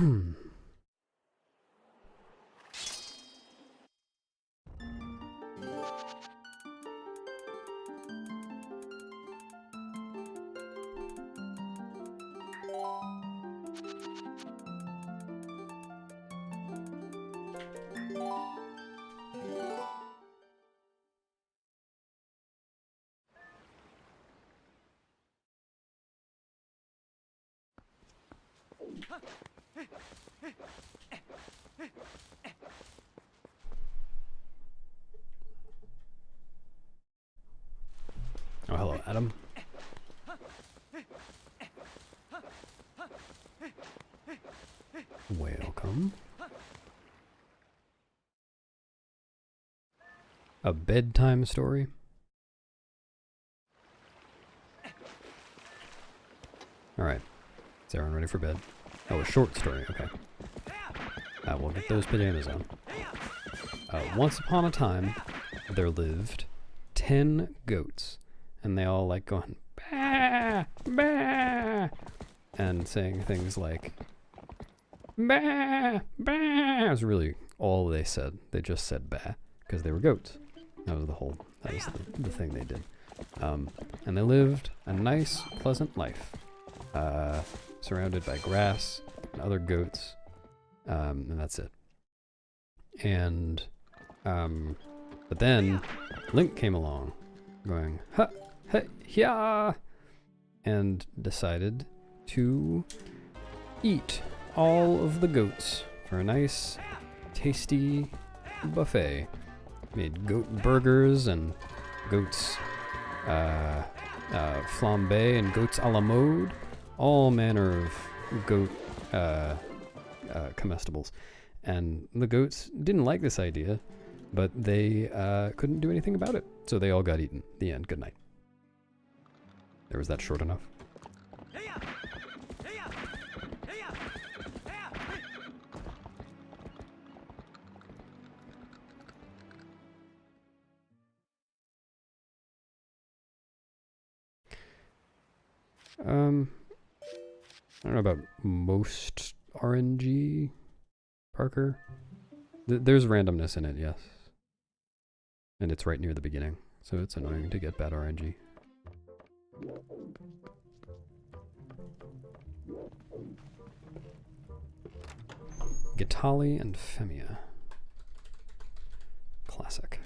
Oh, hello, Adam. Welcome. A bedtime story? Alright. Is everyone ready for bed? Oh, a short story, okay. We'll get those pajamas on. Once upon a time, there lived 10 goats. And they all like going, bah, bah, and saying things like, bah, bah. That was really all they said. They just said bah, because they were goats. That was the thing they did. And they lived a nice, pleasant life, surrounded by grass and other goats, and that's it. And, but then Link came along, going, ha! Hey, yeah, and decided to eat all of the goats for a nice, tasty buffet. Made goat burgers and goats flambe and goats a la mode, all manner of goat comestibles. And the goats didn't like this idea, but they couldn't do anything about it, so they all got eaten. The end. Good night. There, was that short enough? I don't know about most RNG, Parker. There's randomness in it, yes. And it's right near the beginning, so it's annoying to get bad RNG. Gitali and Femia. Classic.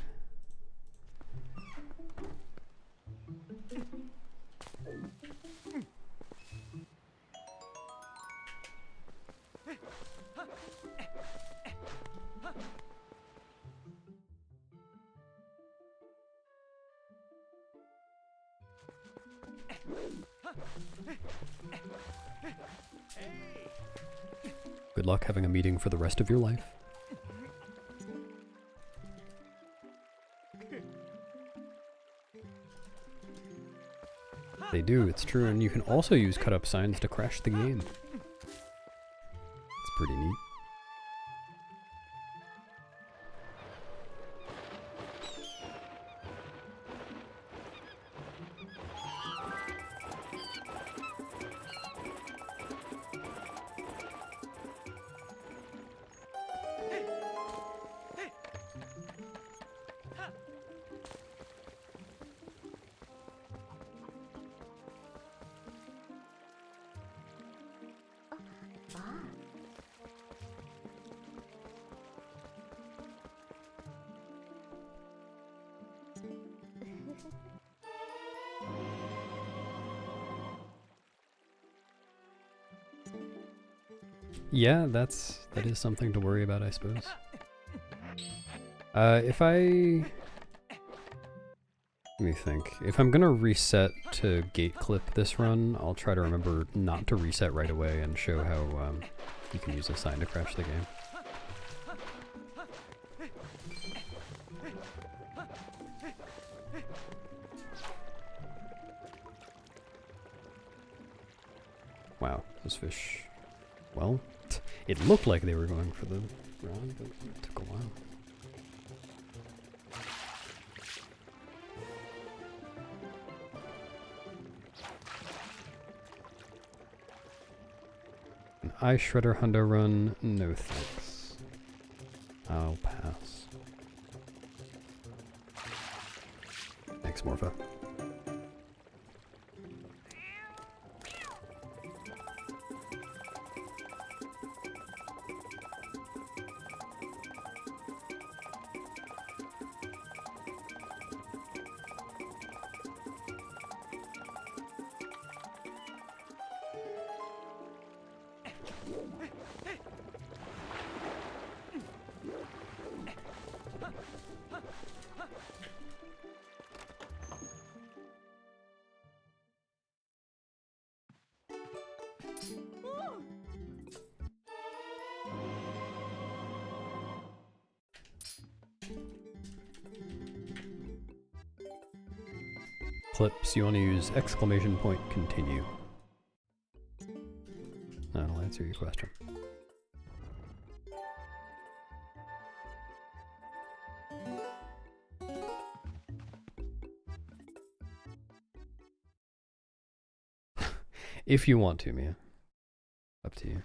Good luck having a meeting for the rest of your life. They do, it's true, and you can also use cut-up signs to crash the game. It's pretty neat. Yeah, that is something to worry about, I suppose. Let me think. If I'm gonna reset to gate clip this run, I'll try to remember not to reset right away and show how you can use a sign to crash the game. Wow, those fish... Well, it looked like they were going for the run, but it took a while. I Shredder Hundo Run, no thanks. I'll pass. Thanks, Morpha. Clips, you want to use exclamation point continue. That'll answer your question. If you want to, Mia. Up to you.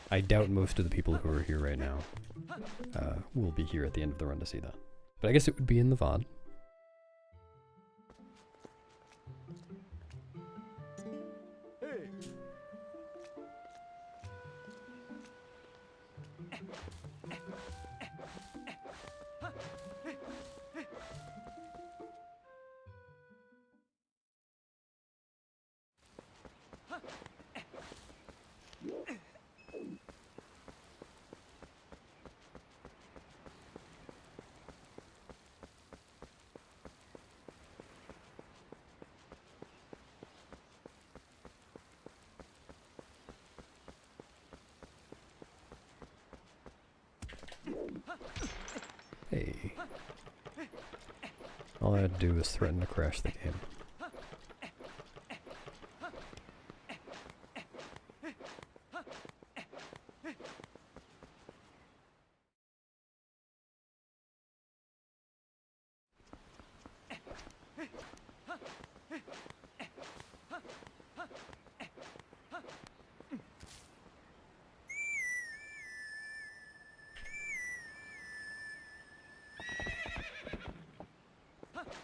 I doubt most of the people who are here right now will be here at the end of the run to see that. But I guess it would be in the VOD. Hey. All I had to do was threaten to crash the game.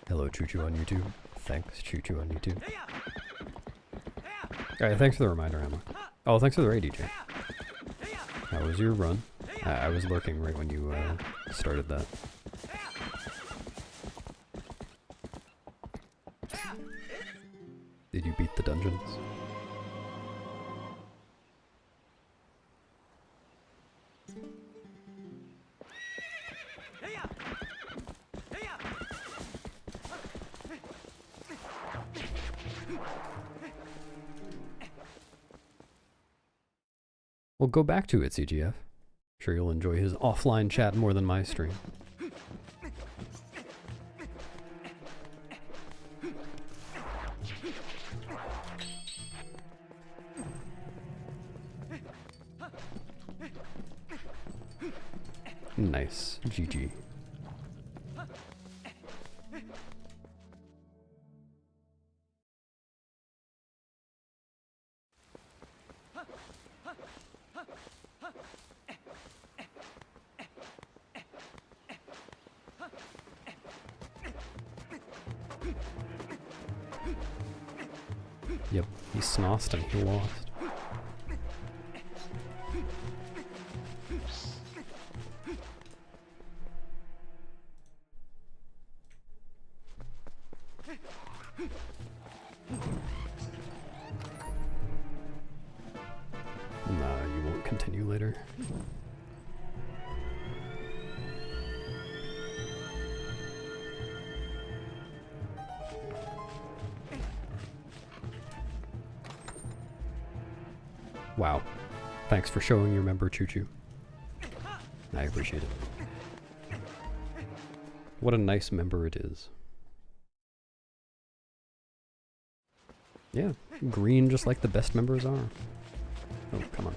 Hello, Choo-Choo on YouTube. Thanks, Choo-Choo on YouTube. Alright, thanks for the reminder, Emma. Oh, thanks for the raid, DJ. How was your run? I was lurking right when you started that. Did you beat the dungeons? Well, go back to it, CGF. Sure you'll enjoy his offline chat more than my stream. Nice. GG. Yep, he snossed and he lost. Nah, you won't continue later. Wow. Thanks for showing your member, Choo-Choo. I appreciate it. What a nice member it is. Yeah, green just like the best members are. Oh, come on.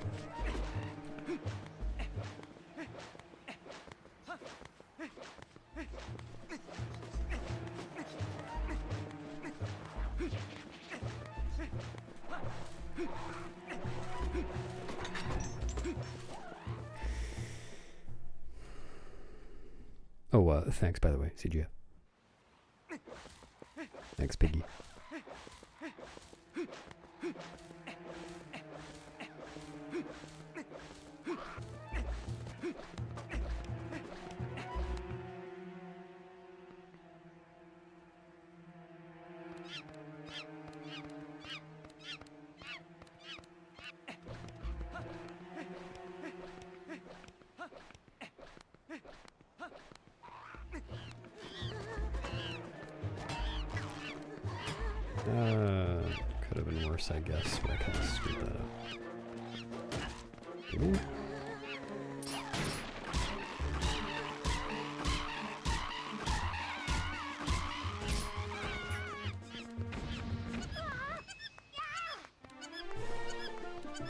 Oh, thanks, by the way, CGF. Thanks, Piggy. Could have been worse, I guess, but I kind of screwed that up. Ooh.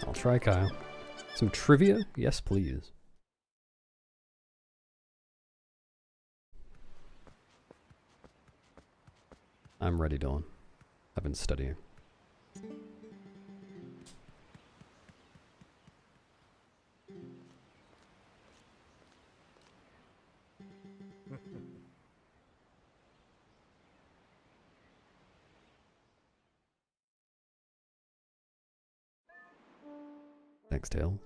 I'll try, Kyle. Some trivia? Yes, please. I'm ready, Dylan. I've been studying. Thanks, Tails.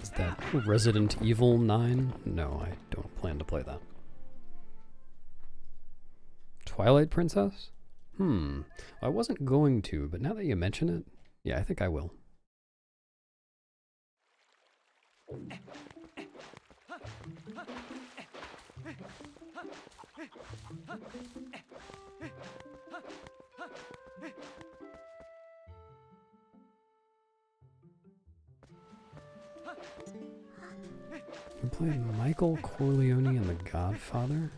Is that Resident Evil 9? No, I don't plan to play that. Twilight Princess? I wasn't going to, but now that you mention it, yeah, I think I will. You played Michael Corleone in The Godfather?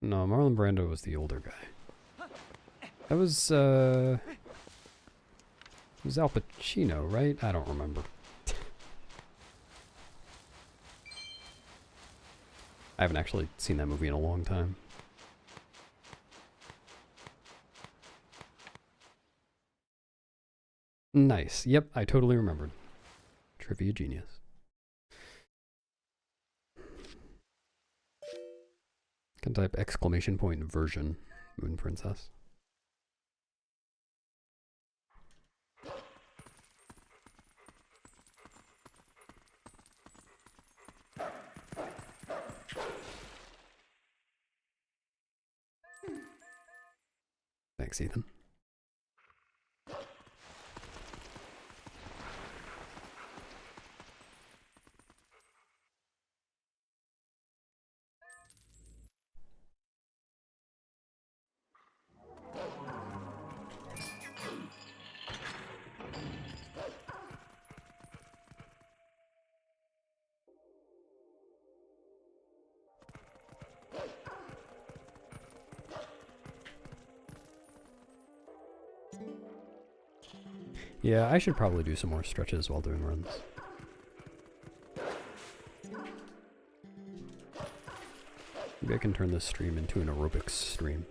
No, Marlon Brando was the older guy. That was, it was Al Pacino, right? I don't remember. I haven't actually seen that movie in a long time. Nice. Yep, I totally remembered. Trivia genius. Can type exclamation point version Moon Princess. Thanks, Ethan. Yeah, I should probably do some more stretches while doing runs. Maybe I can turn this stream into an aerobics stream.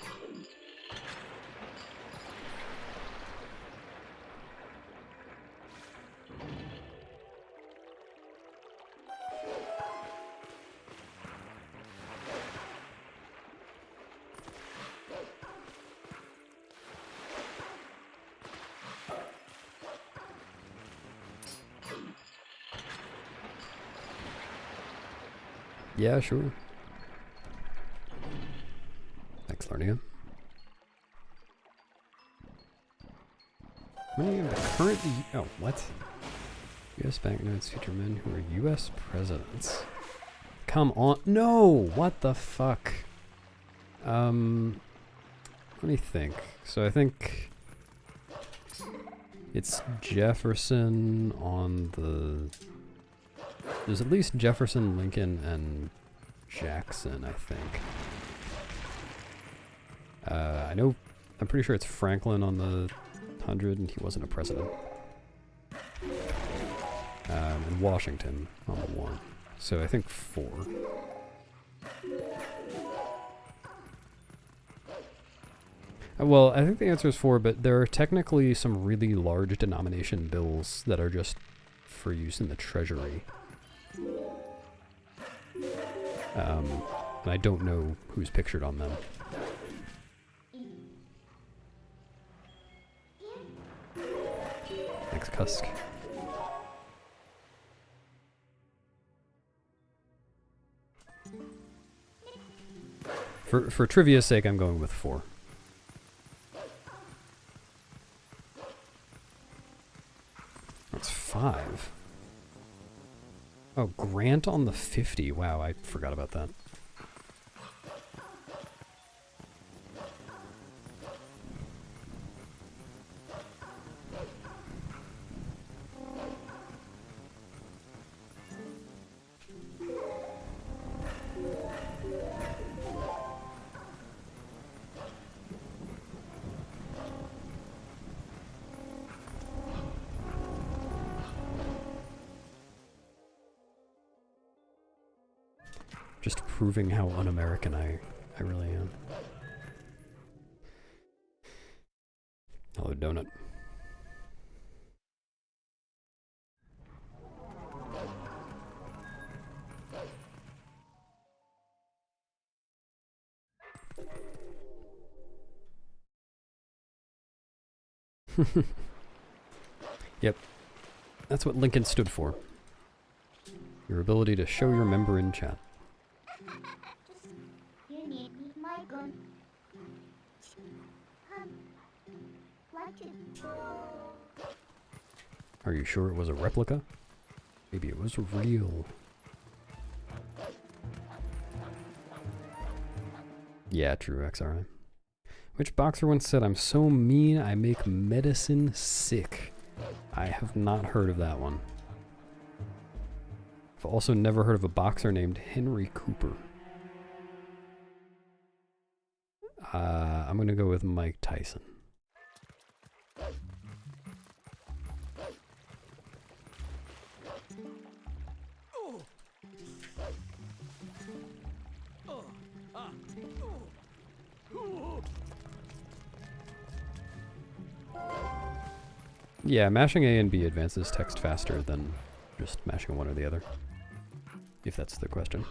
Yeah, sure. Thanks, Larnia. How many of the current... Oh, what? U.S. banknotes feature men who are U.S. presidents. Come on. No! What the fuck? Let me think. So I think... it's Jefferson on the... There's at least Jefferson, Lincoln, and Jackson, I think. I know... I'm pretty sure it's Franklin on the 100, and he wasn't a president. And Washington on the 1. So I think 4. Well, I think the answer is 4, but there are technically some really large denomination bills that are just for use in the Treasury. And I don't know who's pictured on them. Thanks, Cusk. For trivia's sake, I'm going with 4. That's 5. Oh, Grant on the 50. Wow, I forgot about that. Just proving how un-American I really am. Hello, Donut. Yep. That's what Lincoln stood for. Your ability to show your member in chat. You need my gun. Are you sure it was a replica? Maybe it was real. Yeah, true, XRI. Which boxer once said, "I'm so mean I make medicine sick"? I have not heard of that one. I've also never heard of a boxer named Henry Cooper. I'm gonna go with Mike Tyson. Yeah, mashing A and B advances text faster than just mashing one or the other. If that's the question.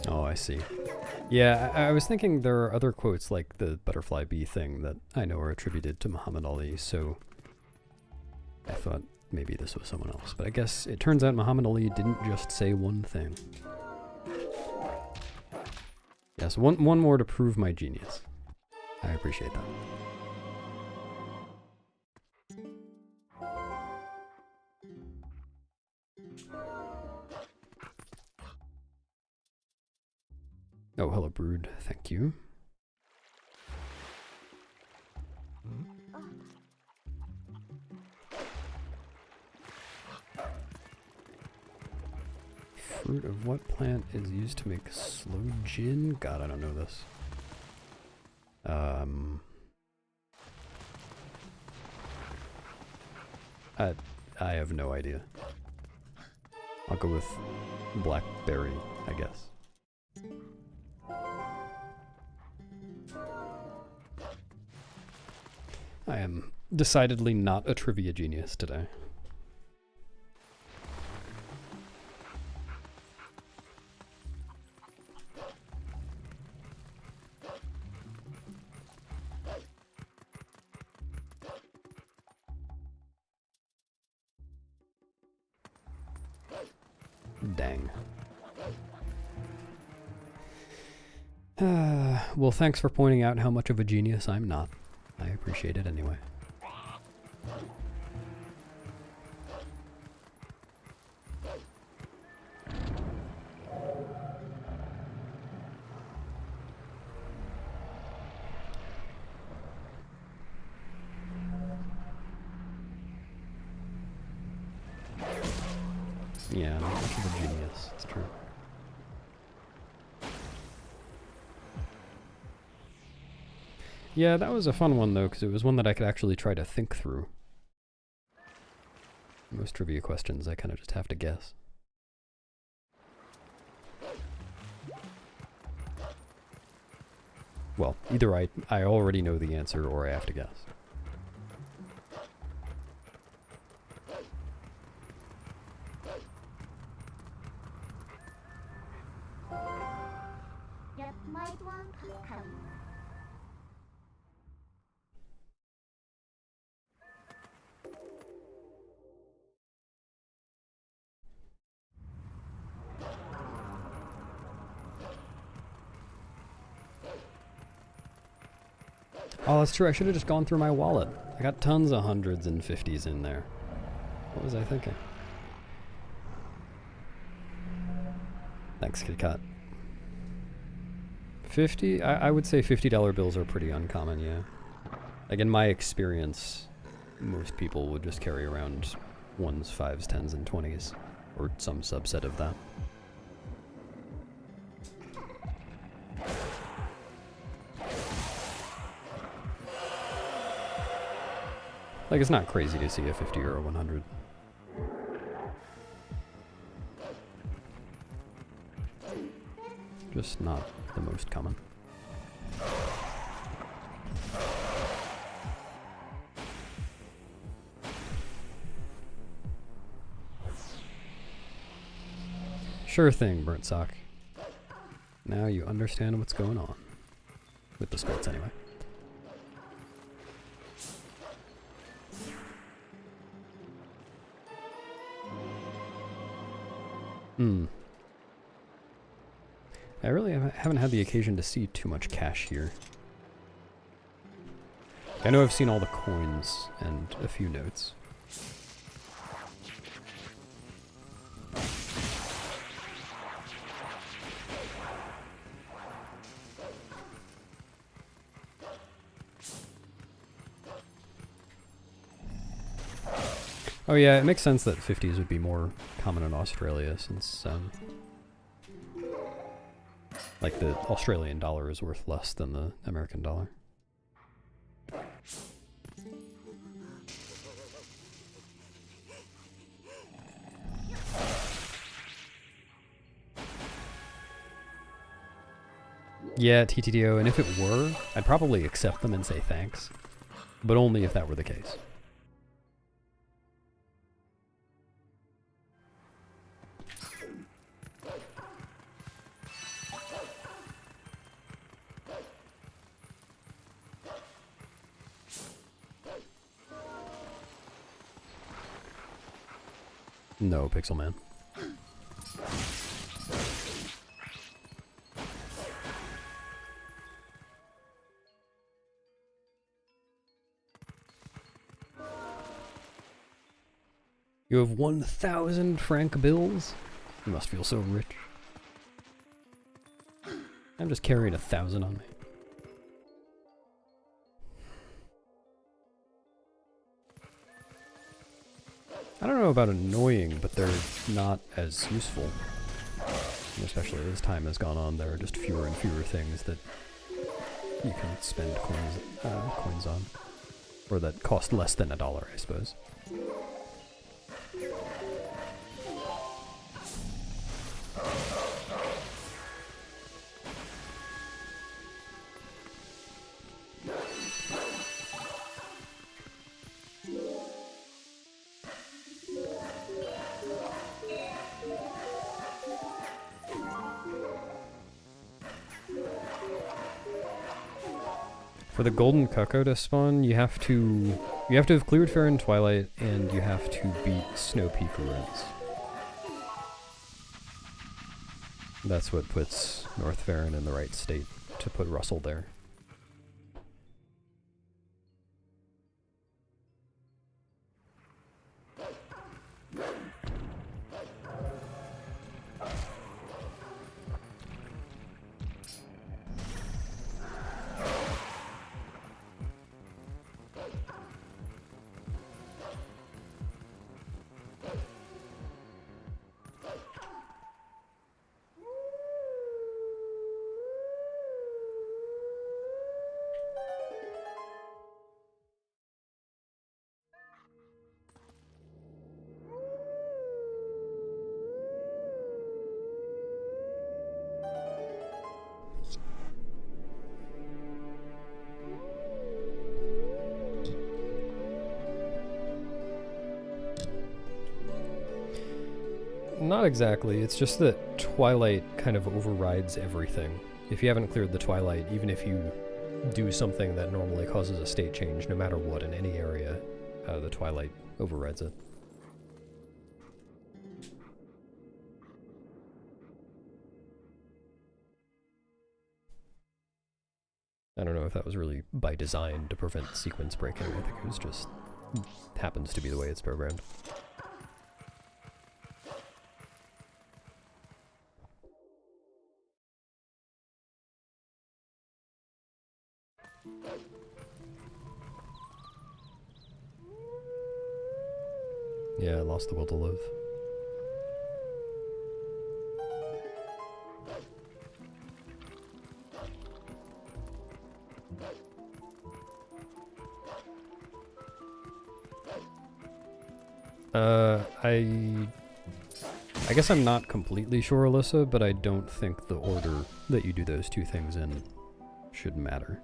Oh, I see. Yeah, I was thinking there are other quotes like the butterfly bee thing that I know are attributed to Muhammad Ali, so I thought maybe this was someone else. But I guess it turns out Muhammad Ali didn't just say one thing. Yeah, so one more to prove my genius. I appreciate that. Oh, hello, Brood. Thank you. Fruit of what plant is used to make slow gin? God, I don't know this. I have no idea. I'll go with blackberry, I guess. I am decidedly not a trivia genius today. Dang. Well, thanks for pointing out how much of a genius I'm not. I appreciate it anyway. Yeah, not much of a genius, it's true. Yeah, that was a fun one though, because it was one that I could actually try to think through. Most trivia questions I kind of just have to guess. Well, either I already know the answer or I have to guess. Just might want to come. Oh, that's true. I should have just gone through my wallet. I got tons of hundreds and 50s in there. What was I thinking? Thanks, Kitty Cat. 50? I would say $50 bills are pretty uncommon, yeah. Like in my experience, most people would just carry around 1s, 5s, 10s, and 20s. Or some subset of that. Like, it's not crazy to see a 50 or a 100. Just not the most common. Sure thing, Burnt Sock. Now you understand what's going on. With the sports, anyway. I really haven't had the occasion to see too much cash here. I know I've seen all the coins and a few notes. Oh yeah, it makes sense that 50s would be more common in Australia since like the Australian dollar is worth less than the American dollar. Yeah, TTDO, and if it were, I'd probably accept them and say thanks. But only if that were the case. No, Pixel Man. You have 1,000 franc bills? You must feel so rich. I'm just carrying 1,000 on me. I don't know about annoying, but they're not as useful. And especially as time has gone on, there are just fewer and fewer things that you can spend coins on. Or that cost less than $1, I suppose. For the golden cuckow to spawn, you have to have cleared Fair and Twilight, and you have to beat Snow Peak Ruins. That's what puts North Farron in the right state. to put Russell there. Not exactly, it's just that Twilight kind of overrides everything. If you haven't cleared the Twilight, even if you do something that normally causes a state change, no matter what in any area, the Twilight overrides it. I don't know if that was really by design to prevent sequence breaking. I think it was just happens to be the way it's programmed. Yeah, I lost the will to live. I guess I'm not completely sure, Alyssa, but I don't think the order that you do those two things in should matter.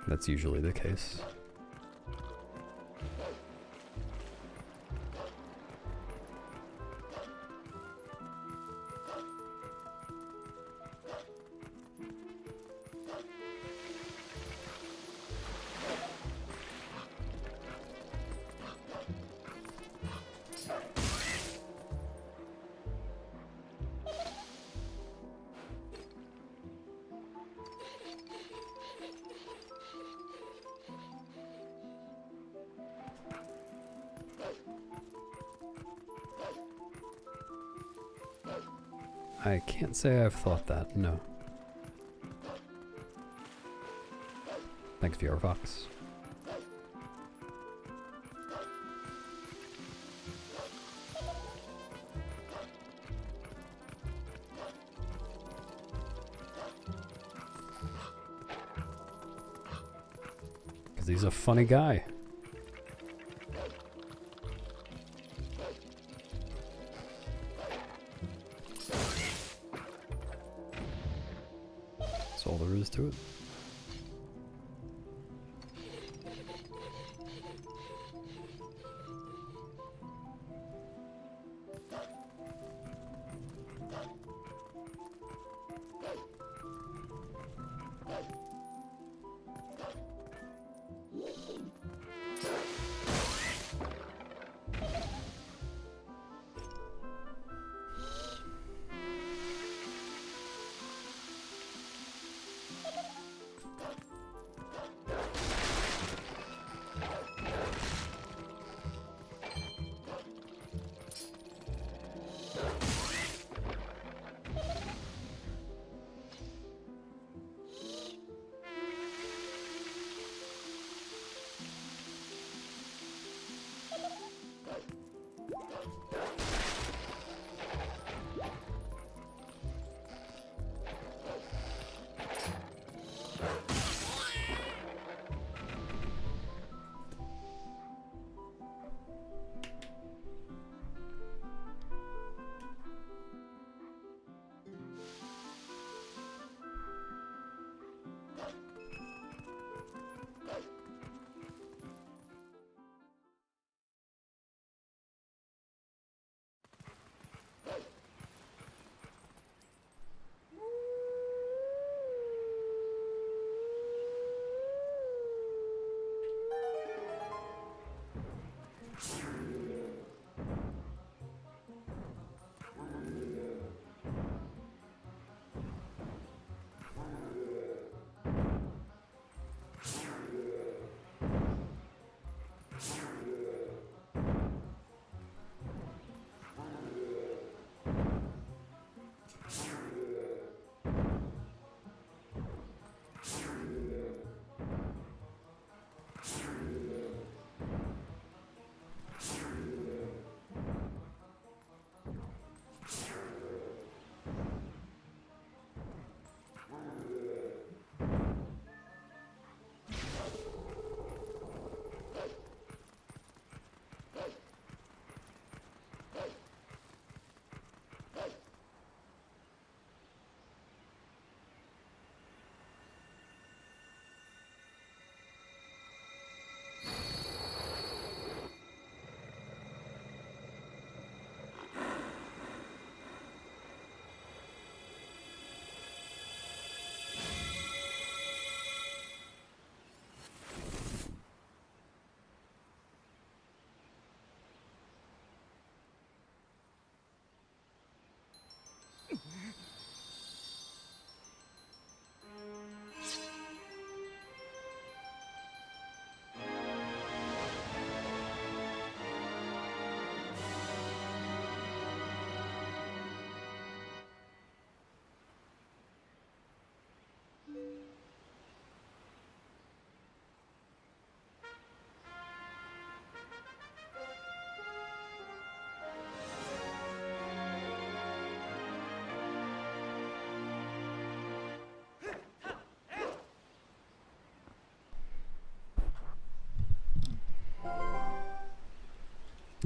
That's usually the case. I can't say I've thought that, no. Thanks, VR Fox. Because he's a funny guy. That's all there is to it.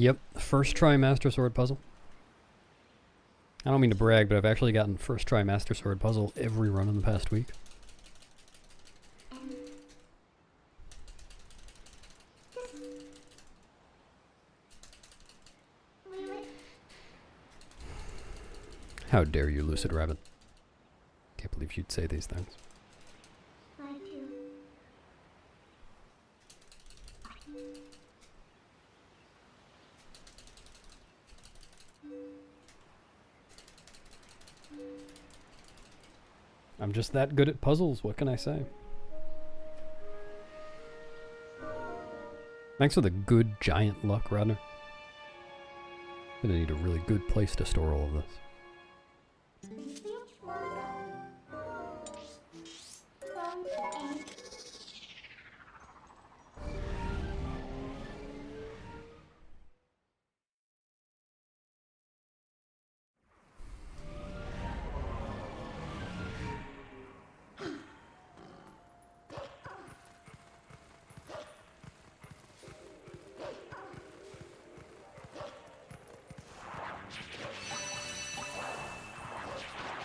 Yep, first try Master Sword puzzle. I don't mean to brag, but I've actually gotten first try Master Sword puzzle every run in the past week. How dare you, Lucid Rabbit? Can't believe you'd say these things. I too. I'm just that good at puzzles, what can I say? Thanks for the good giant luck, Rodner. Gonna need a really good place to store all of this.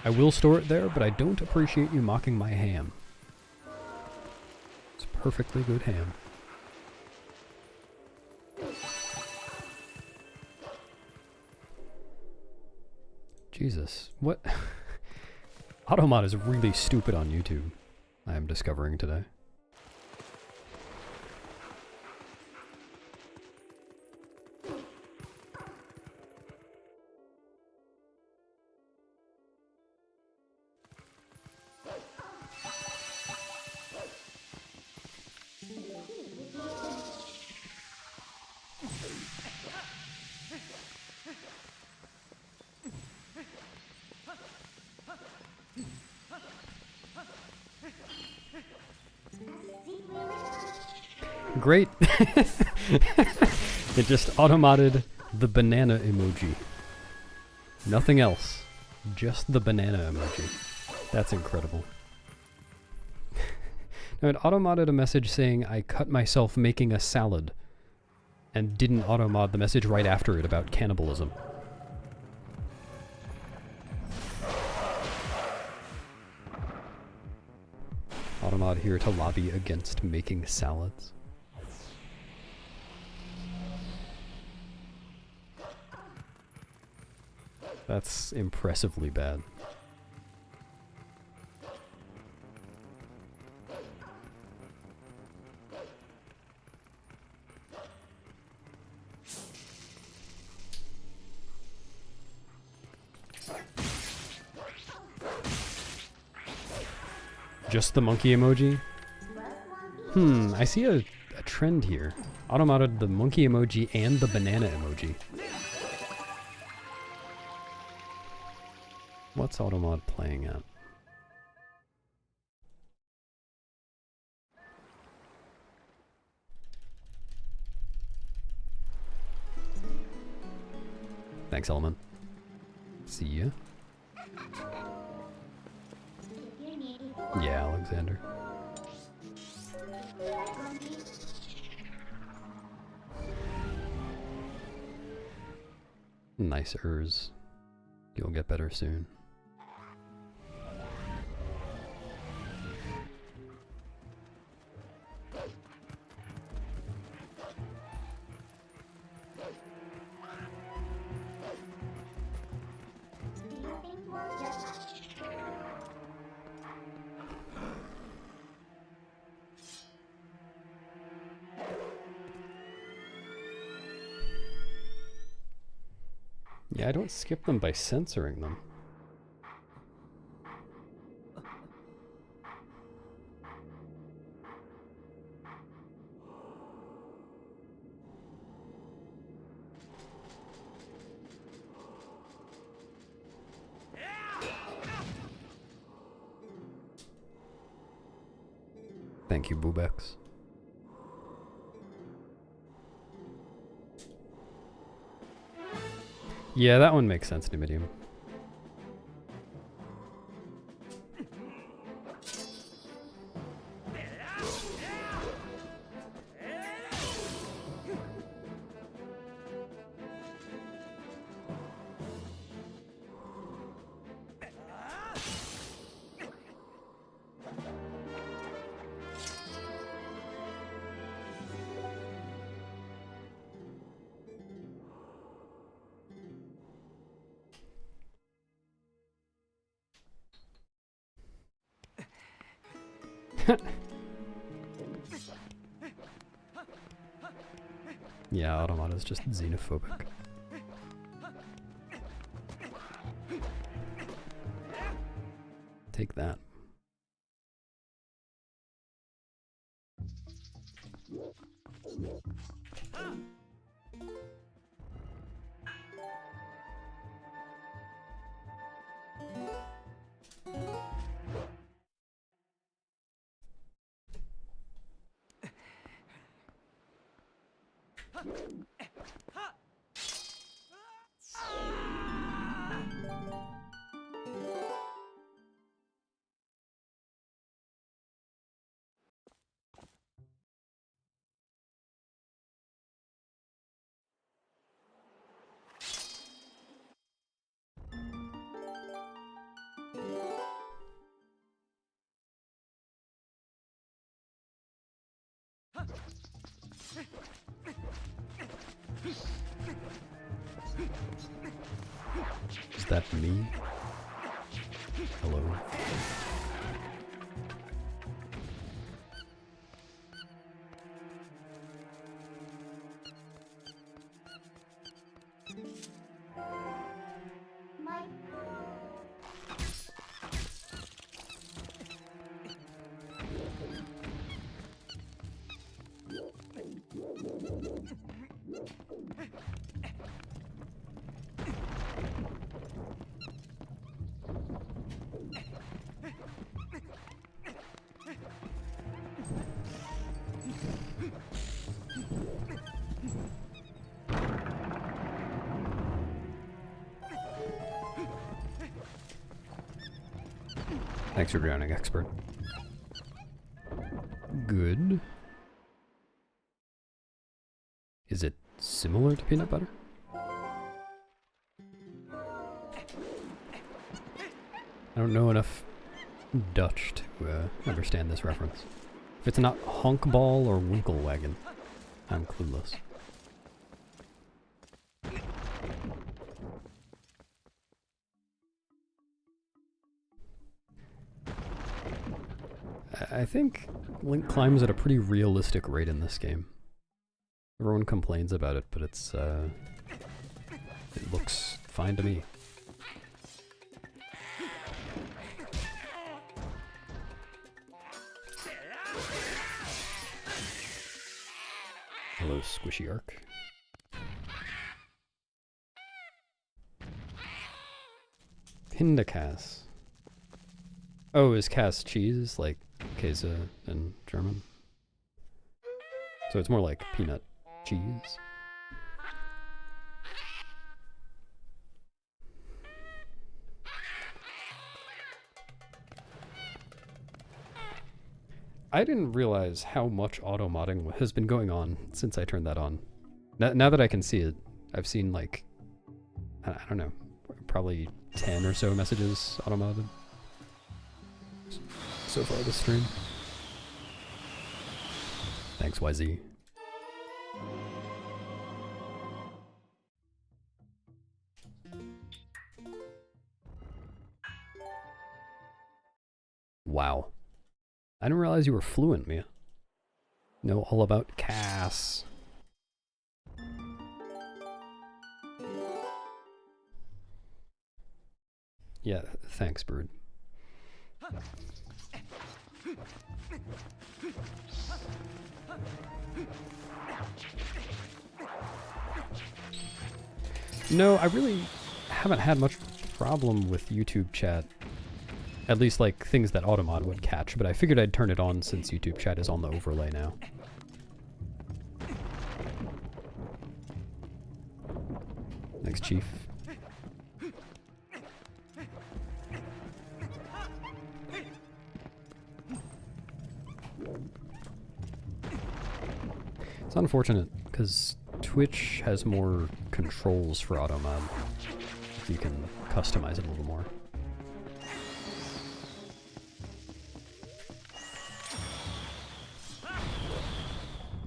I will store it there, but I don't appreciate you mocking my ham. It's perfectly good ham. Jesus, what? Automod is really stupid on YouTube, I am discovering today. Great! It just automodded the banana emoji. Nothing else. Just the banana emoji. That's incredible. Now it automodded a message saying, I cut myself making a salad, and didn't automod the message right after it about cannibalism. Automod here to lobby against making salads. That's impressively bad. Just the monkey emoji? I see a trend here. Automodded the monkey emoji and the banana emoji. What's Automod playing at? Thanks, Element. See ya. Yeah, Alexander. Nice Urs. You'll get better soon. Yeah, I don't skip them by censoring them. Thank you, Boobex. Yeah, that one makes sense, Numidium. Yeah, Automata is just xenophobic. Take that. Is that me? Hello? My Thanks for drowning, expert. Good. Is it similar to peanut butter? I don't know enough Dutch to understand this reference. If it's not honkball or winkelwagen, I'm clueless. I think Link climbs at a pretty realistic rate in this game. Everyone complains about it, but it looks fine to me. Hello, Squishy Arc. Hinderkäse. Oh, is Käse cheese, like Käse in German? So it's more like peanut cheese. I didn't realize how much auto-modding has been going on since I turned that on. Now that I can see it, I've seen like, I don't know, probably 10 or so messages auto-modded so far this stream. Thanks, YZ. Wow. I didn't realize you were fluent, Mia. Know all about Cass. Yeah, thanks, Brood. No, I really haven't had much problem with YouTube chat. At least like things that Automod would catch, but I figured I'd turn it on since YouTube chat is on the overlay now. Thanks, Chief. It's unfortunate because Twitch has more controls for Automod. You can customize it a little more.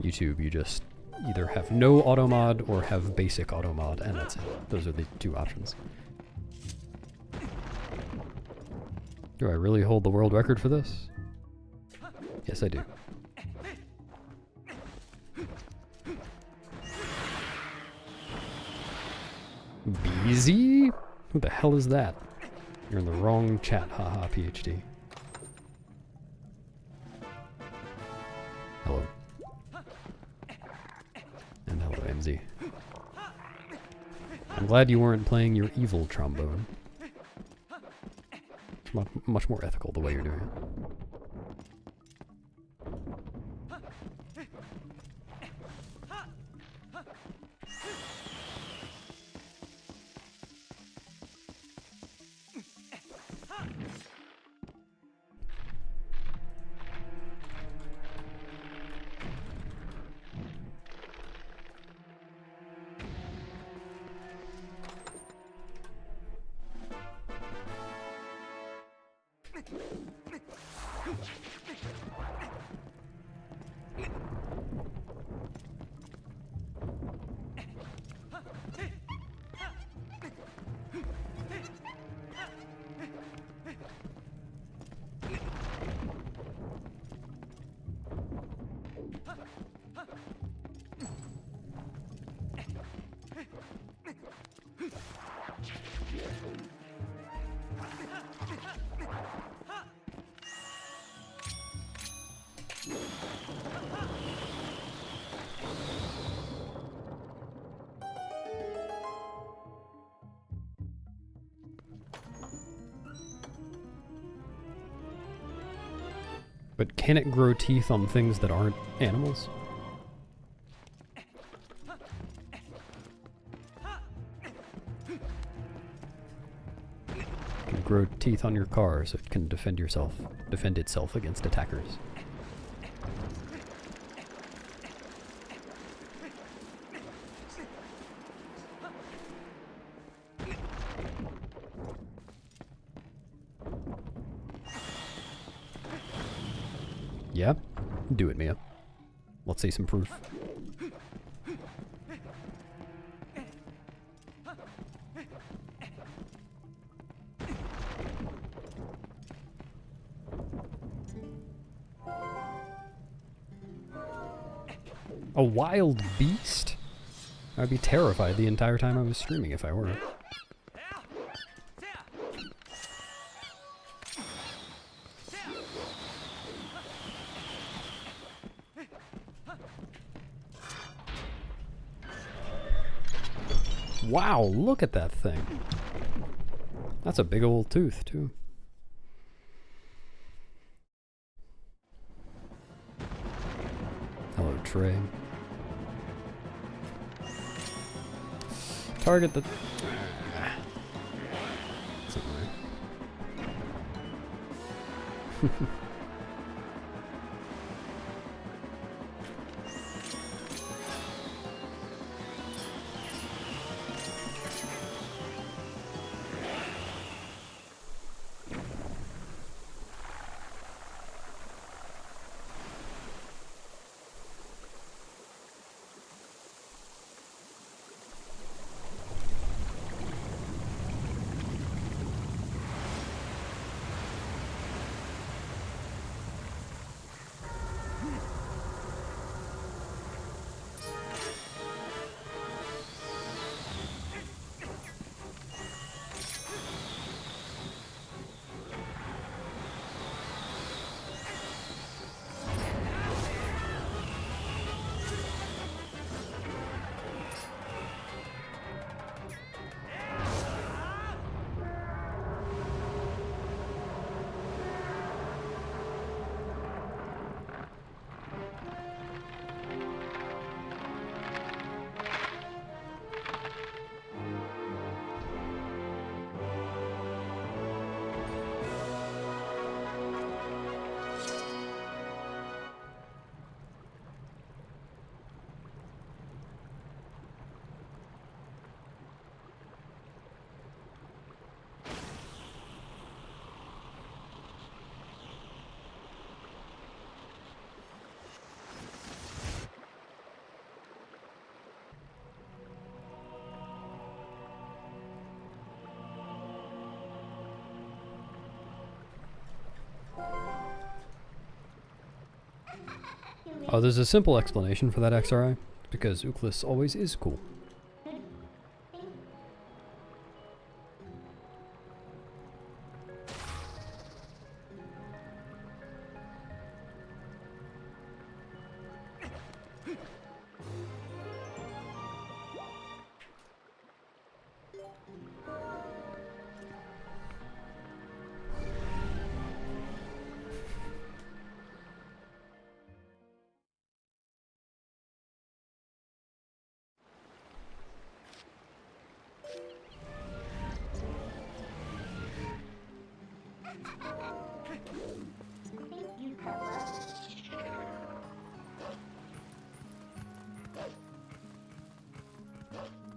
YouTube, you just either have no auto mod or have basic auto mod, and that's it. Those are the two options. Do I really hold the world record for this? Yes, I do. Beezy? Who the hell is that? You're in the wrong chat, haha, PhD. Hello. And hello, MZ. I'm glad you weren't playing your evil trombone. It's much more ethical the way you're doing it. But can it grow teeth on things that aren't animals? It can grow teeth on your car so it can defend itself against attackers. Yeah? Do it, Mia. Let's see some proof. A wild beast? I'd be terrified the entire time I was streaming if I were. Wow, look at that thing. That's a big old tooth, too. Hello, Trey. Target the... That's annoying. Oh, there's a simple explanation for that, XRI. Because Uklis always is cool.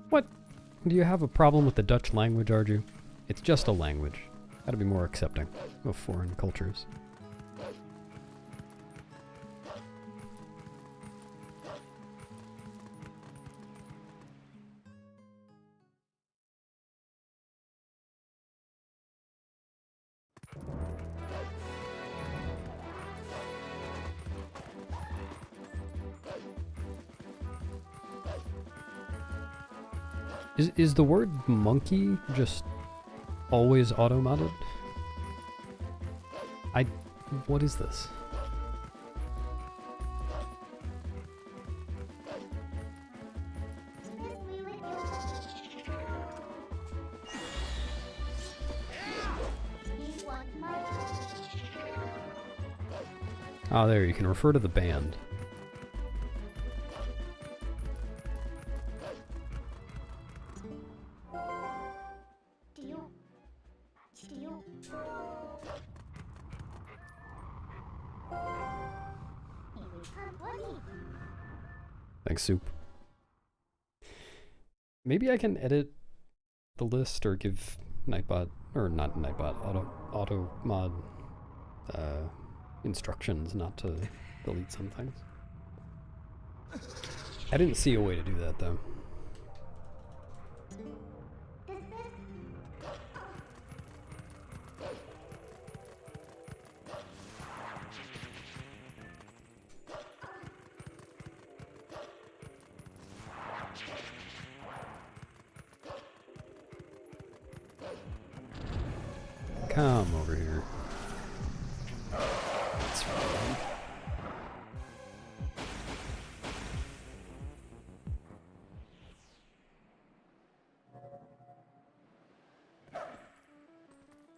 What? Do you have a problem with the Dutch language, Arju? It's just a language. Gotta be more accepting of foreign cultures. Is the word monkey just always auto-modded? What is this? Oh, there, you can refer to the band. Thanks, Soup. Maybe I can edit the list or give Nightbot, or not Nightbot, auto mod instructions not to delete some things. I didn't see a way to do that though. Come over here. That's fine.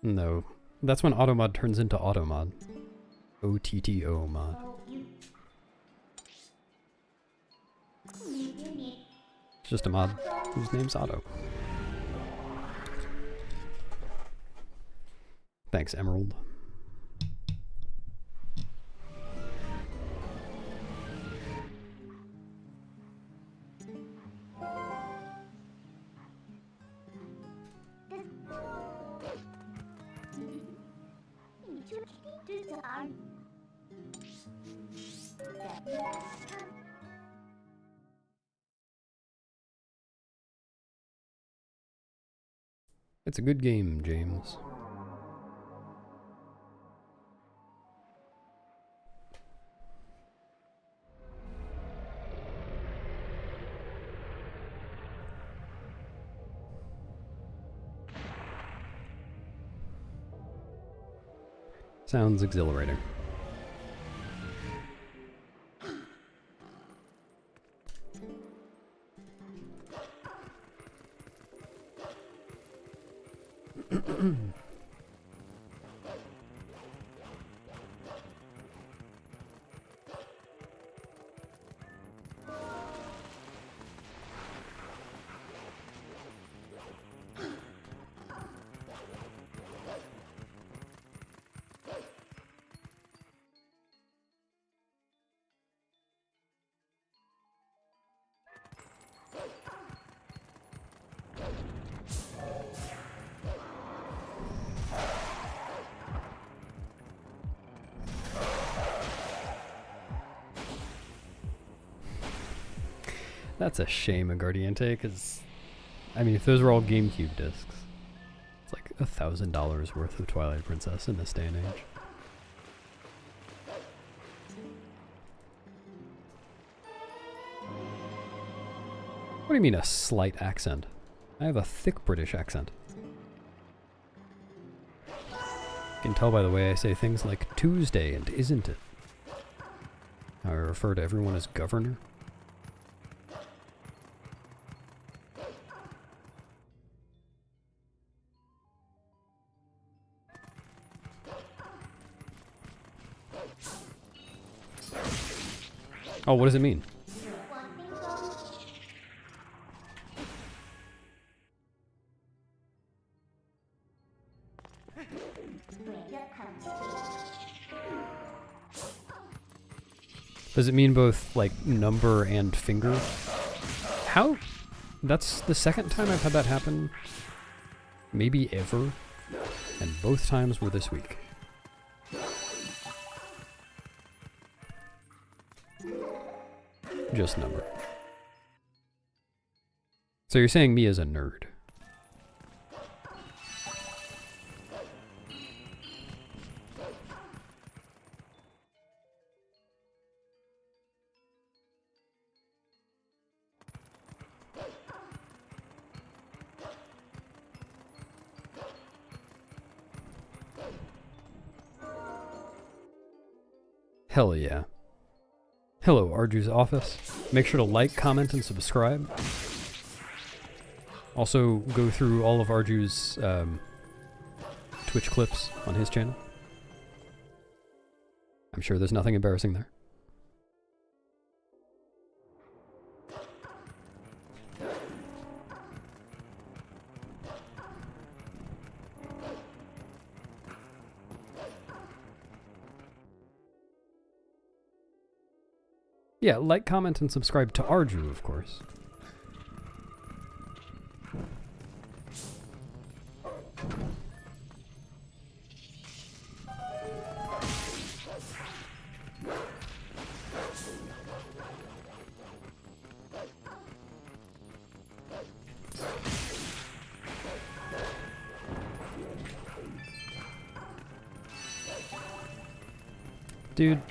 No. That's when automod turns into automod. OTTO mod. It's just a mod whose name's Otto. Thanks, Emerald. It's a good game, James. Sounds exhilarating. That's a shame, Guardiente, because, I mean, if those were all GameCube discs, it's like $1,000 worth of Twilight Princess in this day and age. do you mean a slight accent? I have a thick British accent. You can tell by the way I say things like Tuesday and isn't it? I refer to everyone as governor. Oh, what does it mean? Does it mean both, like, number and finger? How? That's the second time I've had that happen. Maybe ever. And both times were this week. Just number. So you're saying me as a nerd? Hell yeah. Hello, Arju's office. Make sure to like, comment, and subscribe. Also, go through all of Arju's Twitch clips on his channel. I'm sure there's nothing embarrassing there. Yeah, like, comment, and subscribe to Arju, of course. Dude.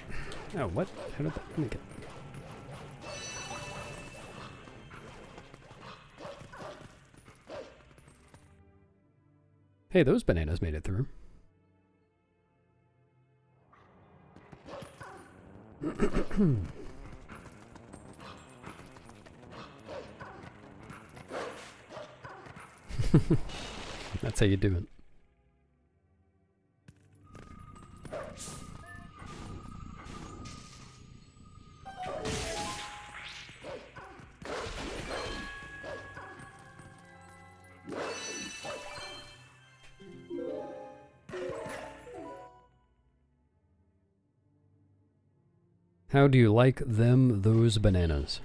Oh, what? How did that make it? Hey, those bananas made it through. That's how you do it. How do you like those bananas?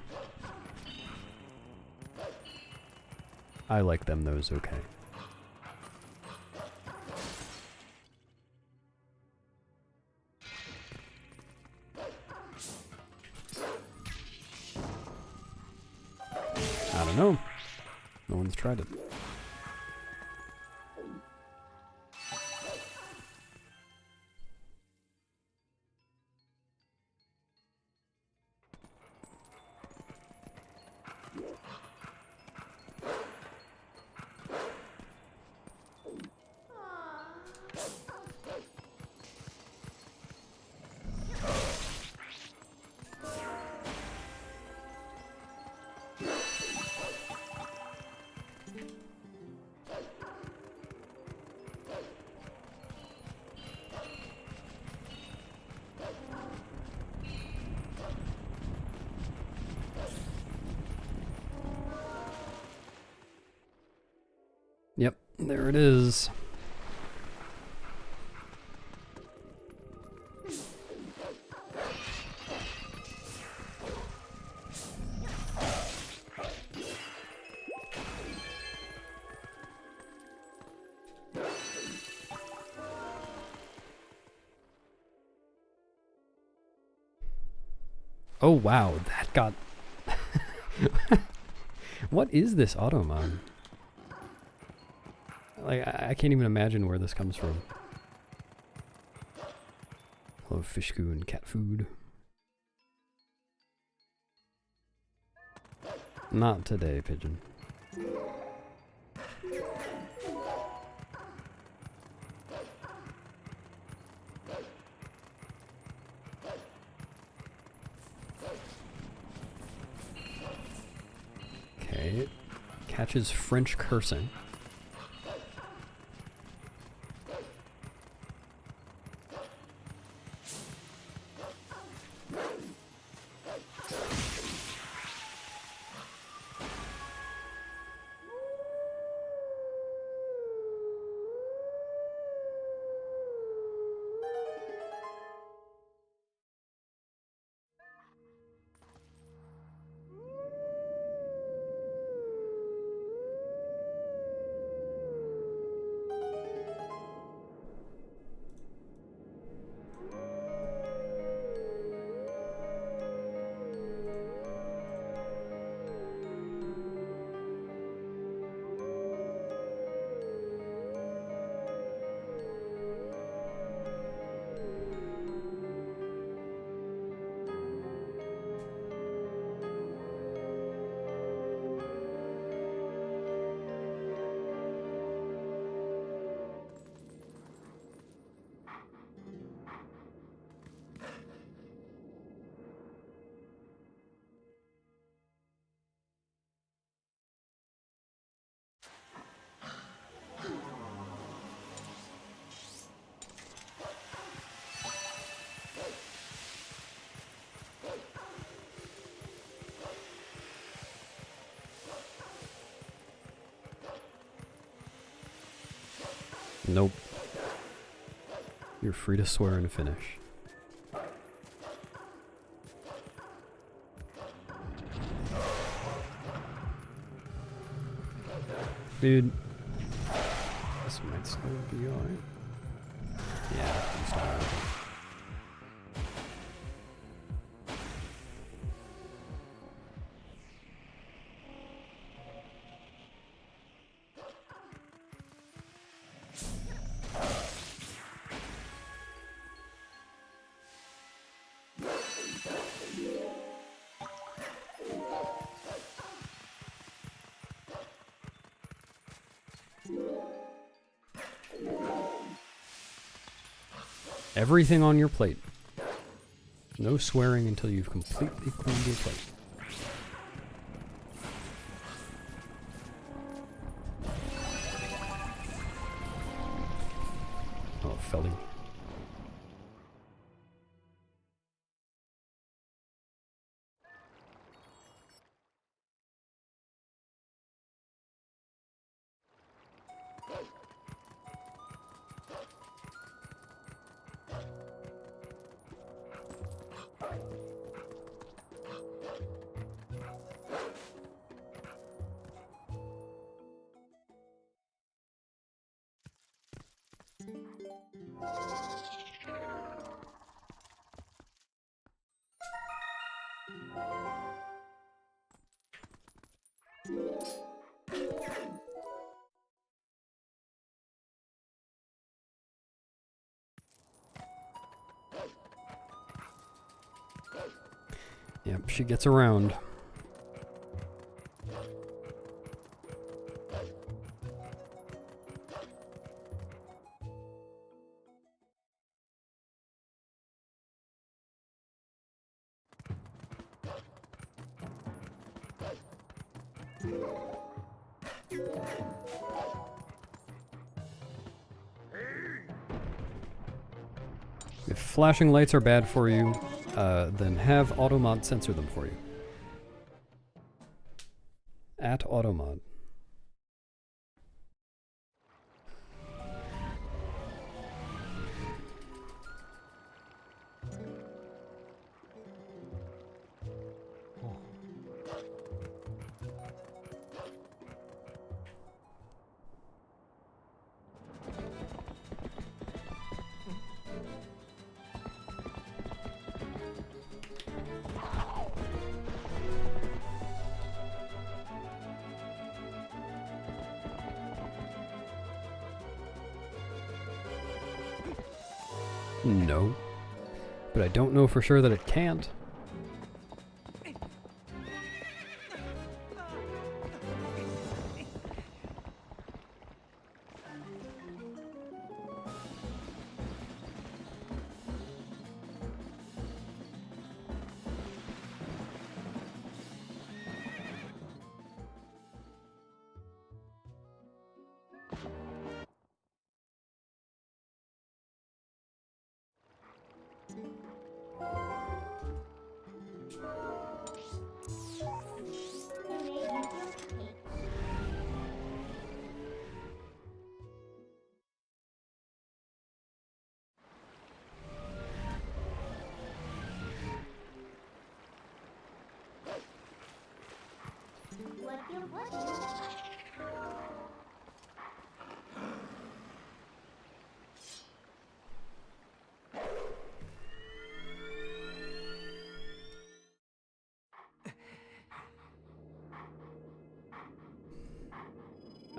I like those okay. I don't know. No one's tried it. Yep, there it is. Oh wow, that got... What is this automon? Like, I can't even imagine where this comes from. Hello, Fishku and cat food. Not today, Pigeon. Okay. Catches French cursing. Nope. You're free to swear and finish. Dude. This might still be alright. Yeah, it's alright. Everything on your plate. No swearing until you've completely cleaned your plate. Oh, Felly. Yep, she gets around. If flashing lights are bad for you, then have Automod censor them for you. At Automod. No. But I don't know for sure that it can't.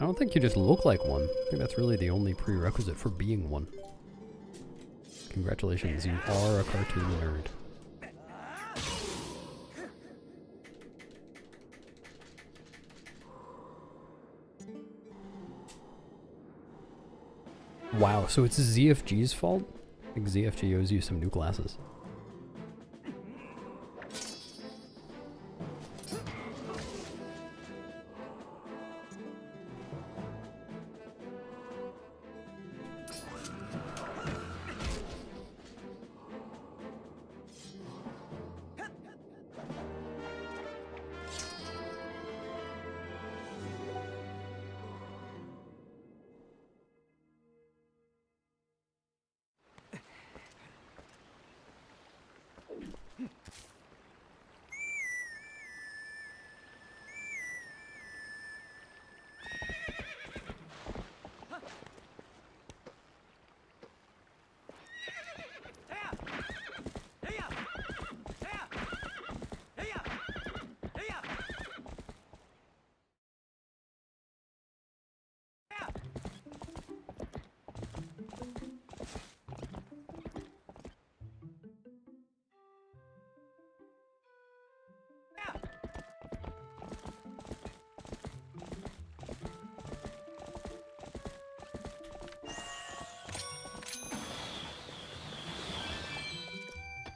I don't think you just look like one. I think that's really the only prerequisite for being one. Congratulations, you are a cartoon nerd. Wow, so it's ZFG's fault? I think ZFG owes you some new glasses.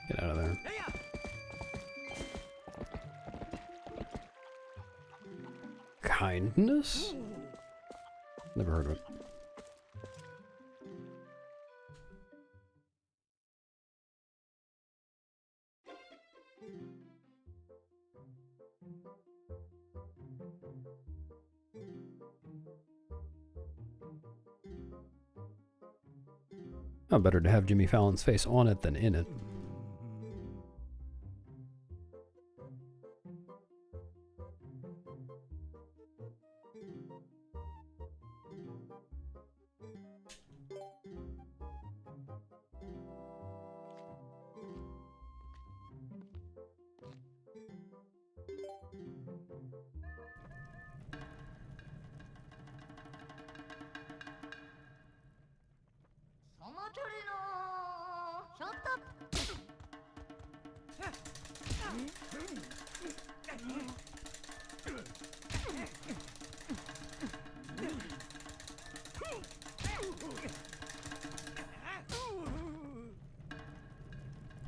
Get out of there. Kindness? Never heard of it. Oh, better to have Jimmy Fallon's face on it than in it.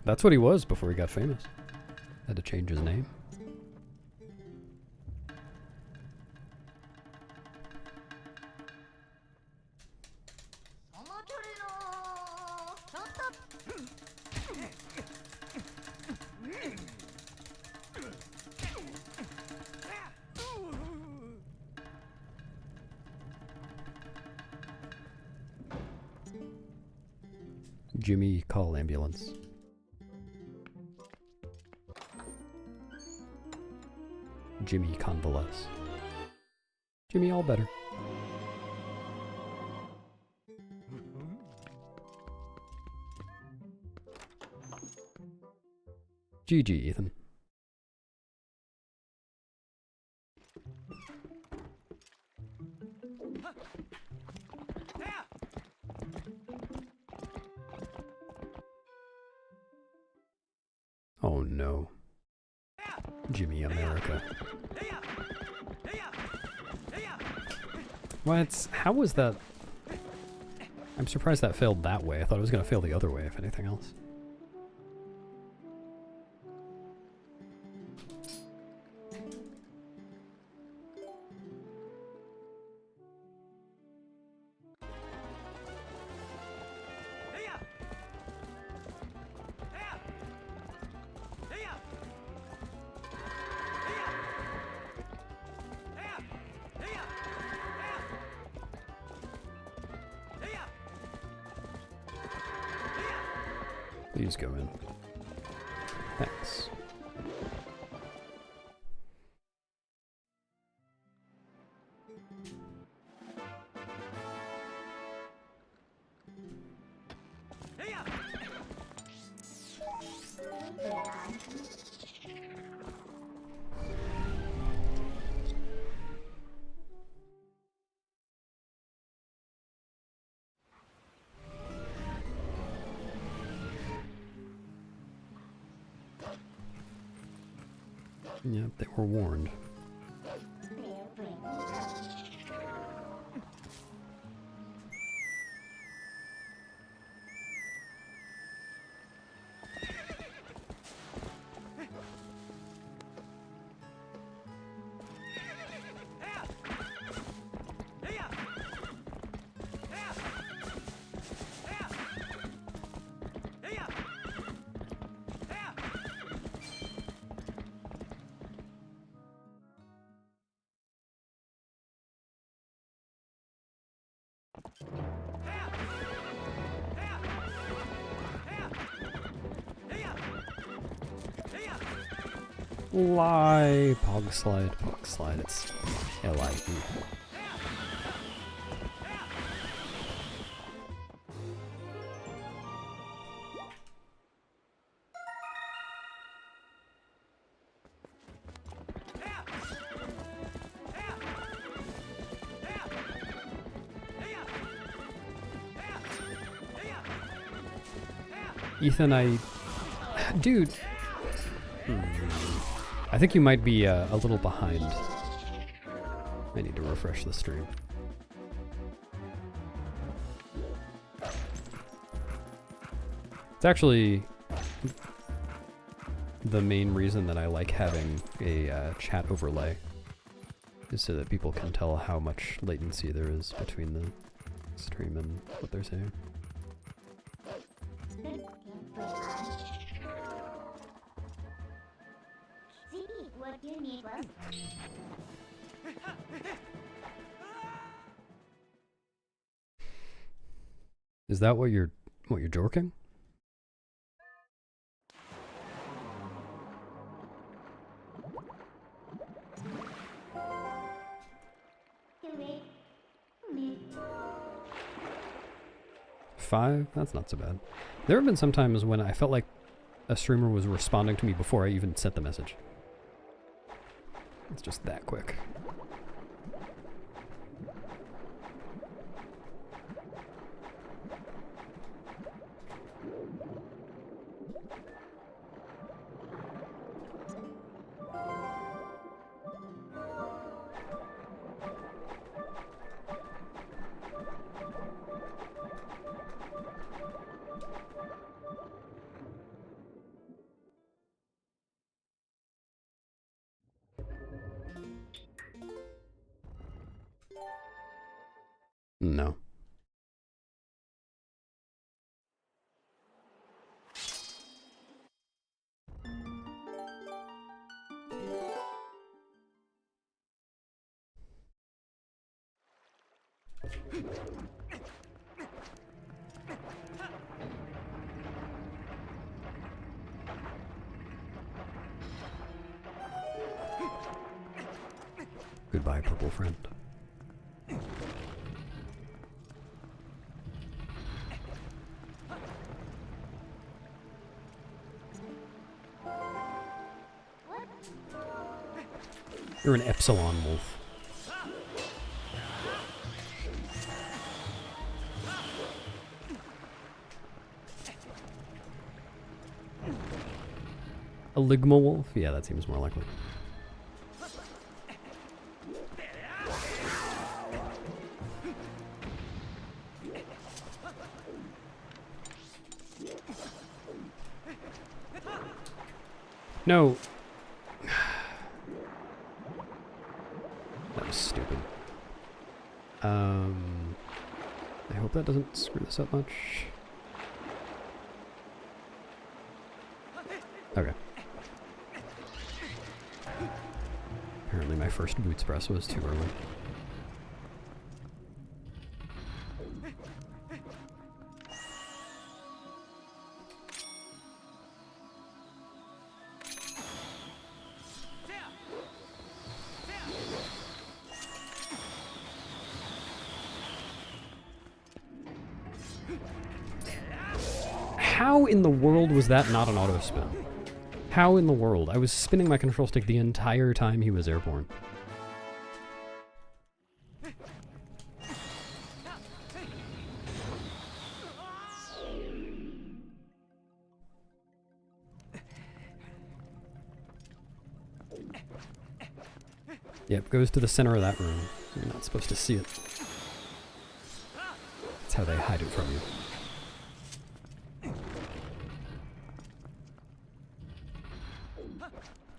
That's what he was before he got famous. Had to change his name. Jimmy, call ambulance. Jimmy, convalesce. Jimmy, all better. GG, Ethan. Oh no. Jimmy America. What? How was that? I'm surprised that failed that way. I thought it was going to fail the other way, if anything else. Please go in. Thanks. Yep, they were warned. Lie, pog slide, it's L-I-E. Ethan, dude. I think you might be a little behind. I need to refresh the stream. It's actually the main reason that I like having a chat overlay, is so that people can tell how much latency there is between the stream and what they're saying. What do you need, love? Is that what you're jorking? Five? That's not so bad. There have been some times when I felt like a streamer was responding to me before I even sent the message. It's just that quick. No. Goodbye, purple friend. You're an epsilon wolf. A ligma wolf? Yeah, that seems more likely. No. That was stupid. I hope that doesn't screw this up much. Okay. Apparently my first boots press was too early. How in the world was that not an auto spin? How in the world? I was spinning my control stick the entire time he was airborne. Yep, goes to the center of that room. You're not supposed to see it. That's how they hide it from you.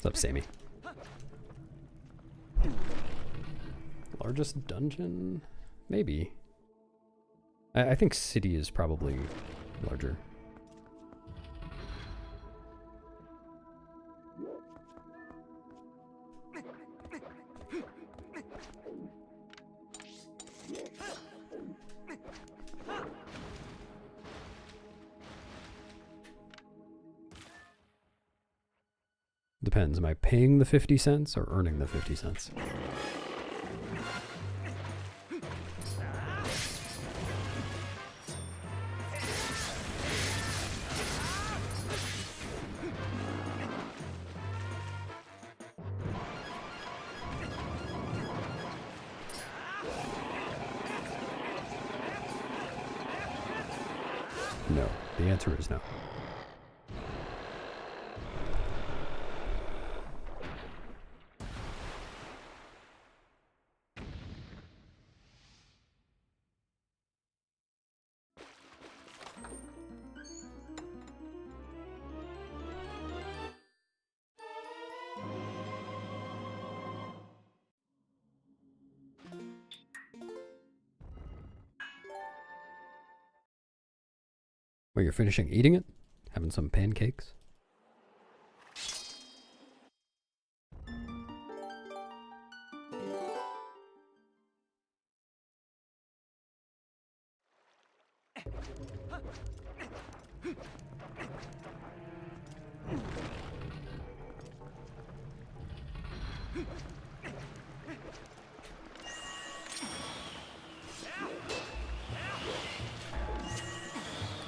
What's up, Sammy? Largest dungeon? Maybe. I think city is probably larger. Depends. Am I paying the 50 cents or earning the 50 cents? No. The answer is no. Well, you're finishing eating it? Having some pancakes?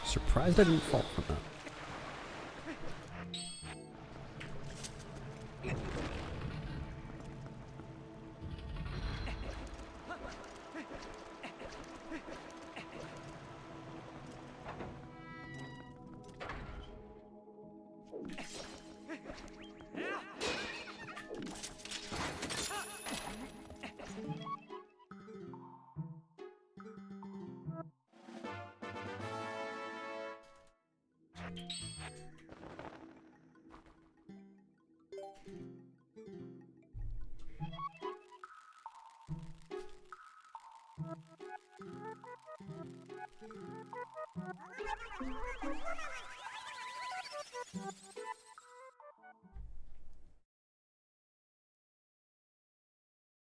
Surprised I didn't fall from that.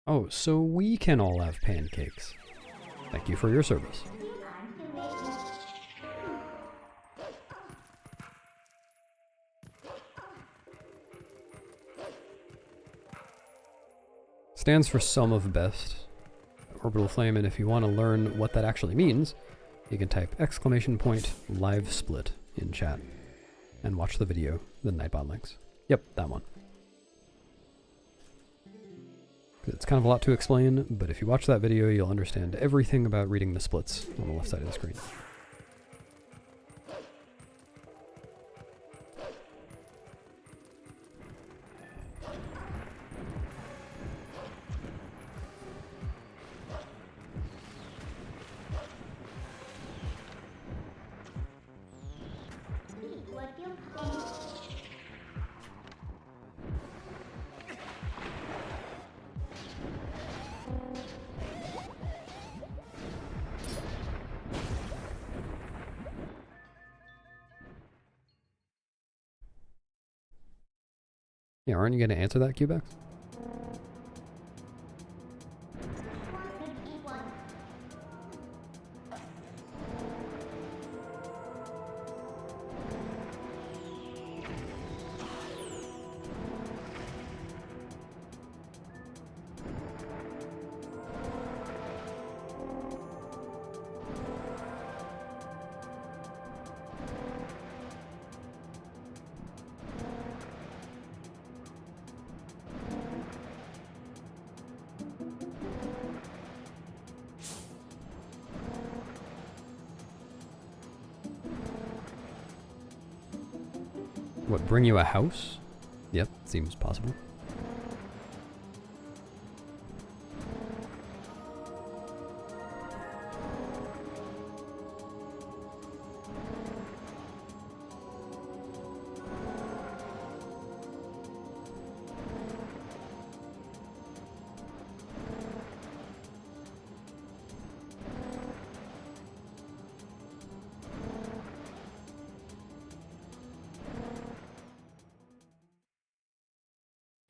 Oh, so we can all have pancakes. Thank you for your service. Stands for sum of best. Orbital flame, and if you want to learn what that actually means, you can type !live split in chat and watch the video, the Nightbot links. Yep, that one. It's kind of a lot to explain, but if you watch that video, you'll understand everything about reading the splits on the left side of the screen. Yeah, aren't you going to answer that, Cubex? What, bring you a house? Yep, seems possible.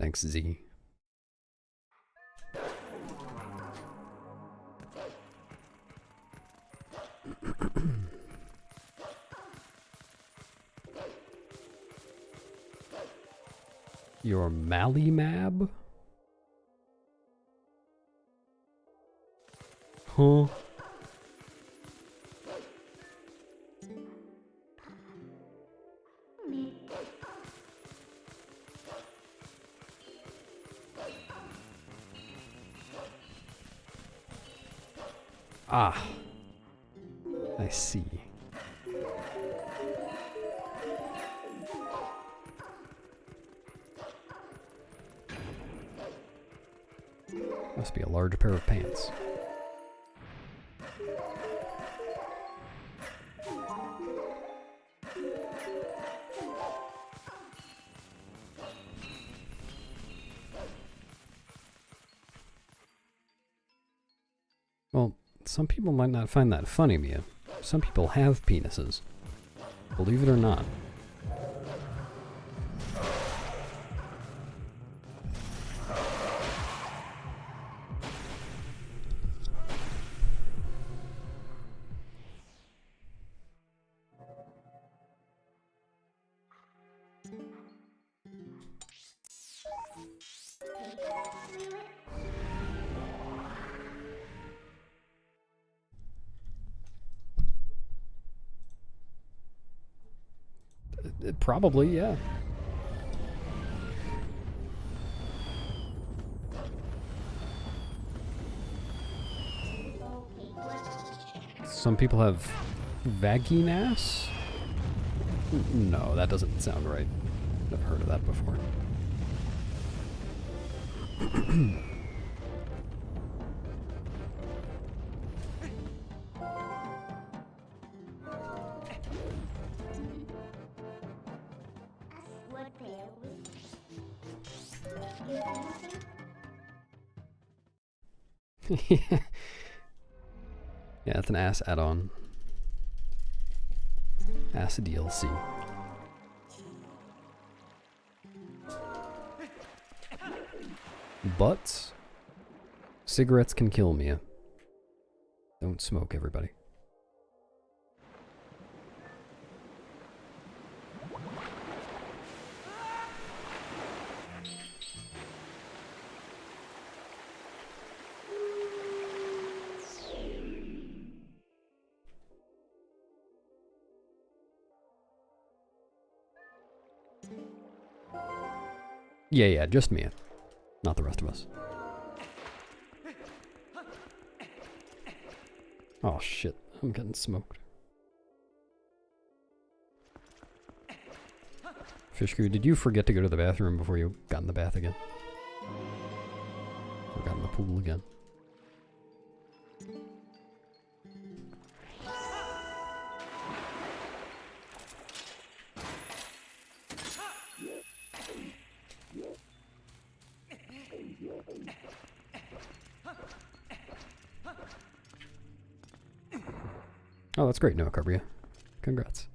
Thanks, Z. Your Malimab? Huh? Ah, I see. Must be a large pair of pants. Well, some people might not find that funny, Mia. Some people have penises. Believe it or not. Probably, yeah. Some people have vaginas? No, that doesn't sound right. Never heard of that before. Yeah, it's an ass add-on. Ass DLC. But cigarettes can kill me. Don't smoke, everybody. Yeah, just me. Not the rest of us. Oh shit, I'm getting smoked. Fishcrew, did you forget to go to the bathroom before you got in the bath again? Or got in the pool again? Oh, that's great, Noah Carbria. Congrats.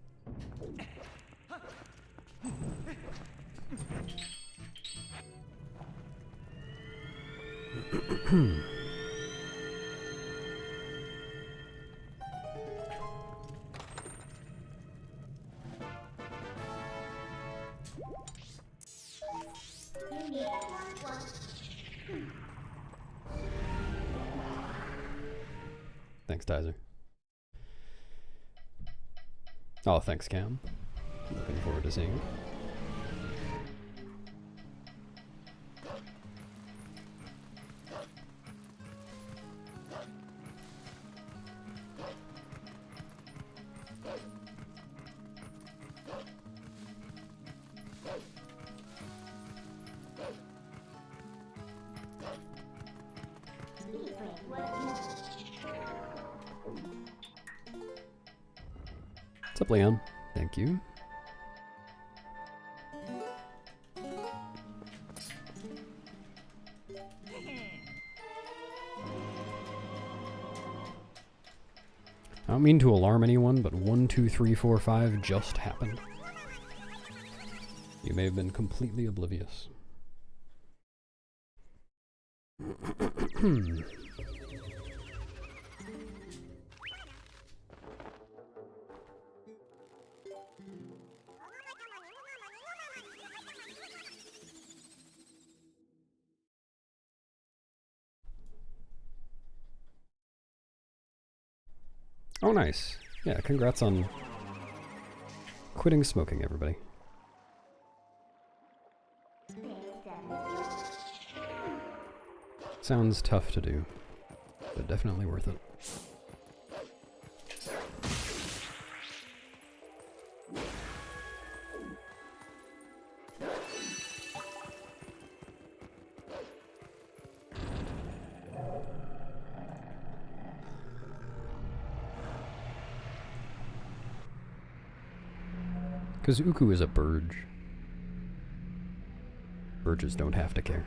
Thanks, Tizer. Oh, thanks, Cam. Looking forward to seeing it. What's up, Leon? Thank you. I don't mean to alarm anyone, but 1, 2, 3, 4, 5 just happened. You may have been completely oblivious. Oh, nice. Yeah, congrats on quitting smoking, everybody. Sounds tough to do, but definitely worth it. Because Uku is a Burge. Burges don't have to care.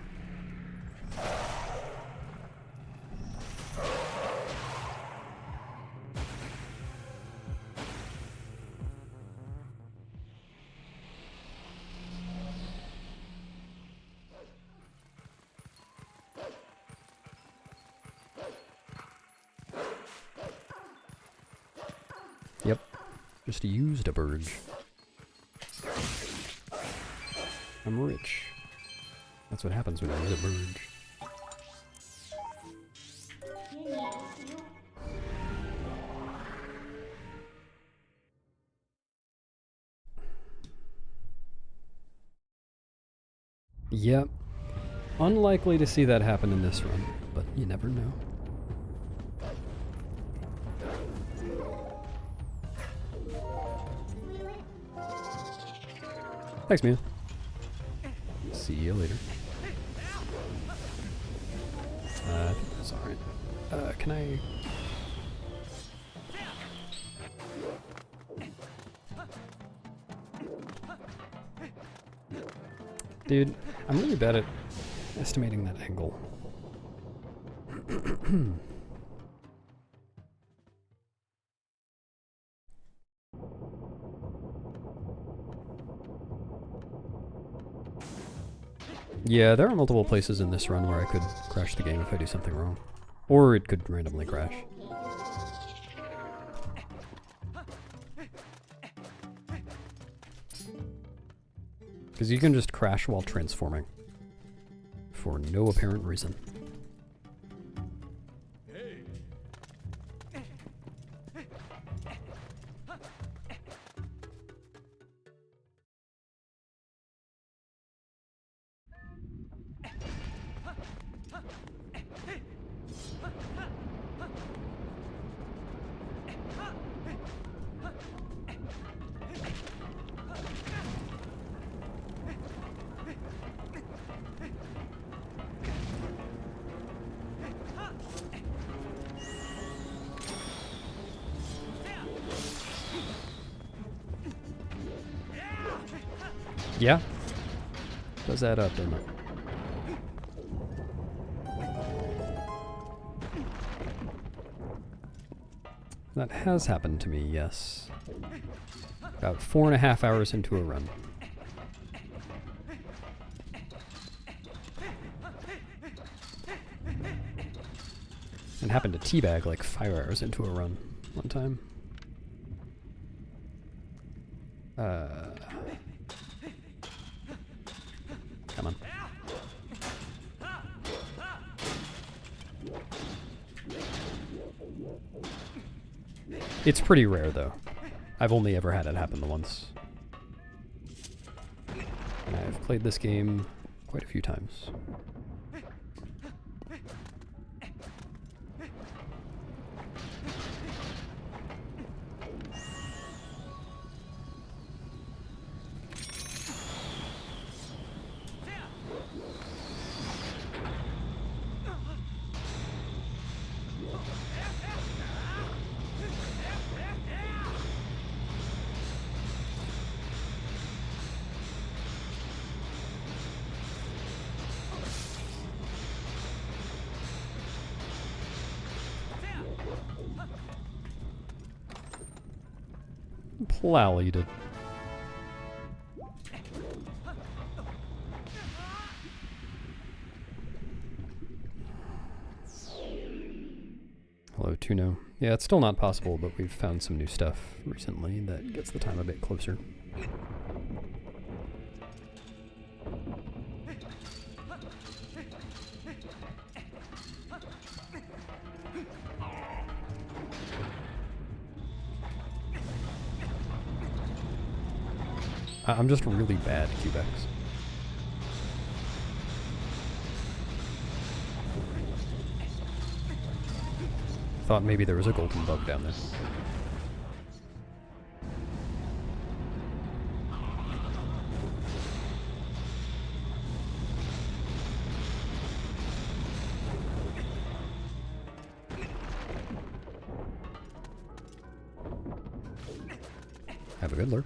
Yep, just used a Burge. I'm rich. That's what happens when I use a Burge. Yep. Unlikely to see that happen in this run, but you never know. Thanks, Mia. See you later. I think that's alright. Can I... Dude, I'm really bad at estimating that angle. Yeah, there are multiple places in this run where I could crash the game if I do something wrong. Or it could randomly crash. Because you can just crash while transforming. For no apparent reason. Yeah. Does add up, doesn't it? That has happened to me, yes. About 4.5 hours into a run. And happened to teabag like 5 hours into a run one time. Come on. It's pretty rare, though. I've only ever had it happen once. And I've played this game quite a few times. Plally did. Hello, Tuno. Yeah, it's still not possible, but we've found some new stuff recently that gets the time a bit closer. I'm just really bad at Cubex. Thought maybe there was a golden bug down there. Have a good lurk.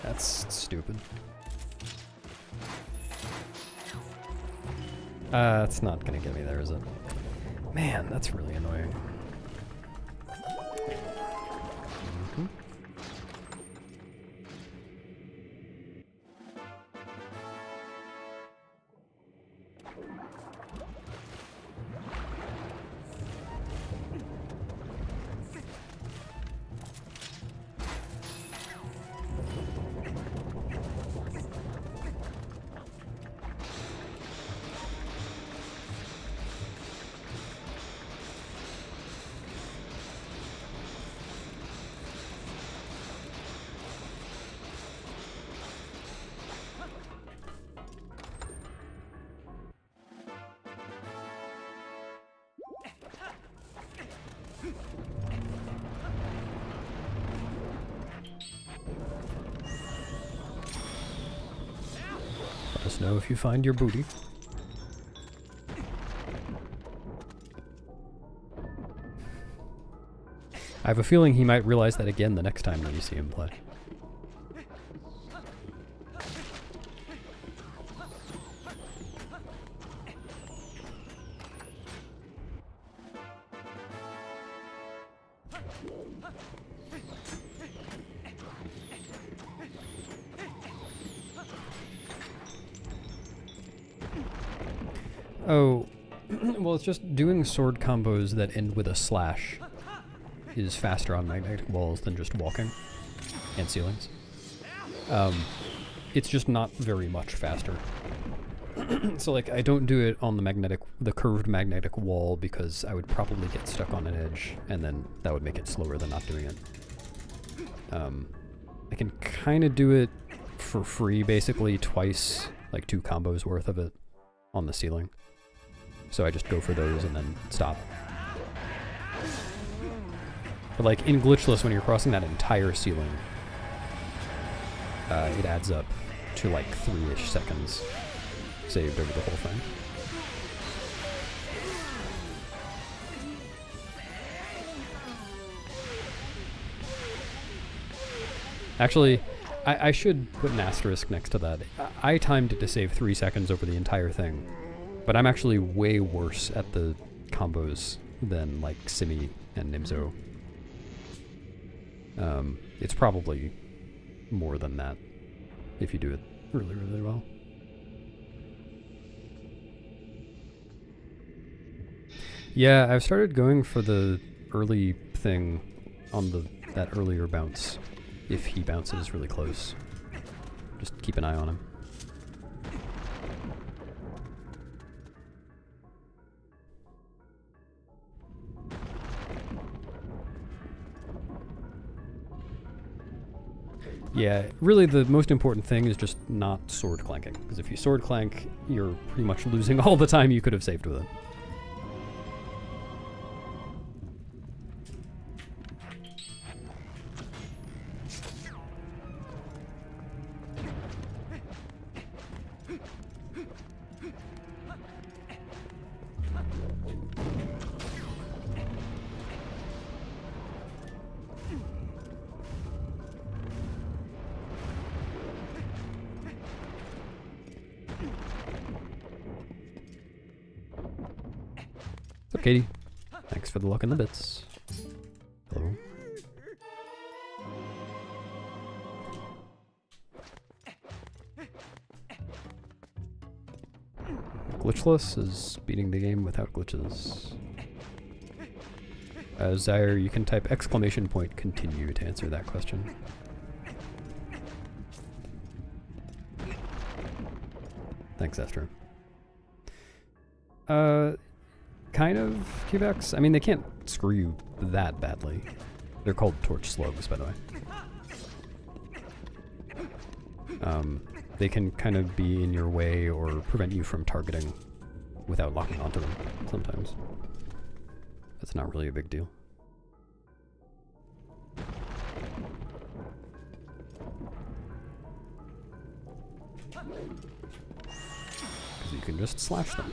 That's stupid. It's not gonna get me there, is it? Man, that's really annoying. Mhm. Let us know if you find your booty. I have a feeling he might realize that again the next time that you see him play. Oh, well, it's just doing sword combos that end with a slash is faster on magnetic walls than just walking and ceilings. It's just not very much faster. So like, I don't do it on the curved magnetic wall because I would probably get stuck on an edge, and then that would make it slower than not doing it. I can kind of do it for free, basically twice, like 2 combos worth of it on the ceiling. So I just go for those and then stop. But like in Glitchless, when you're crossing that entire ceiling, it adds up to like 3-ish seconds saved over the whole thing. Actually, I should put an asterisk next to that. I timed it to save 3 seconds over the entire thing, but I'm actually way worse at the combos than like Simi and Nimzo. It's probably more than that if you do it really, really well. Yeah, I've started going for the early thing on that earlier bounce. If he bounces really close, just keep an eye on him. Yeah, really the most important thing is just not sword clanking, because if you sword clank, you're pretty much losing all the time you could have saved with it. What's up, Katie? Thanks for the luck and the bits. Glitchless is beating the game without glitches. Zyre, you can type !! continue to answer that question. Thanks, Astro. Kind of, Cubex. I mean, they can't screw you that badly. They're called torch slugs, by the way. They can kind of be in your way or prevent you from targeting without locking onto them sometimes. That's not really a big deal. Because you can just slash them.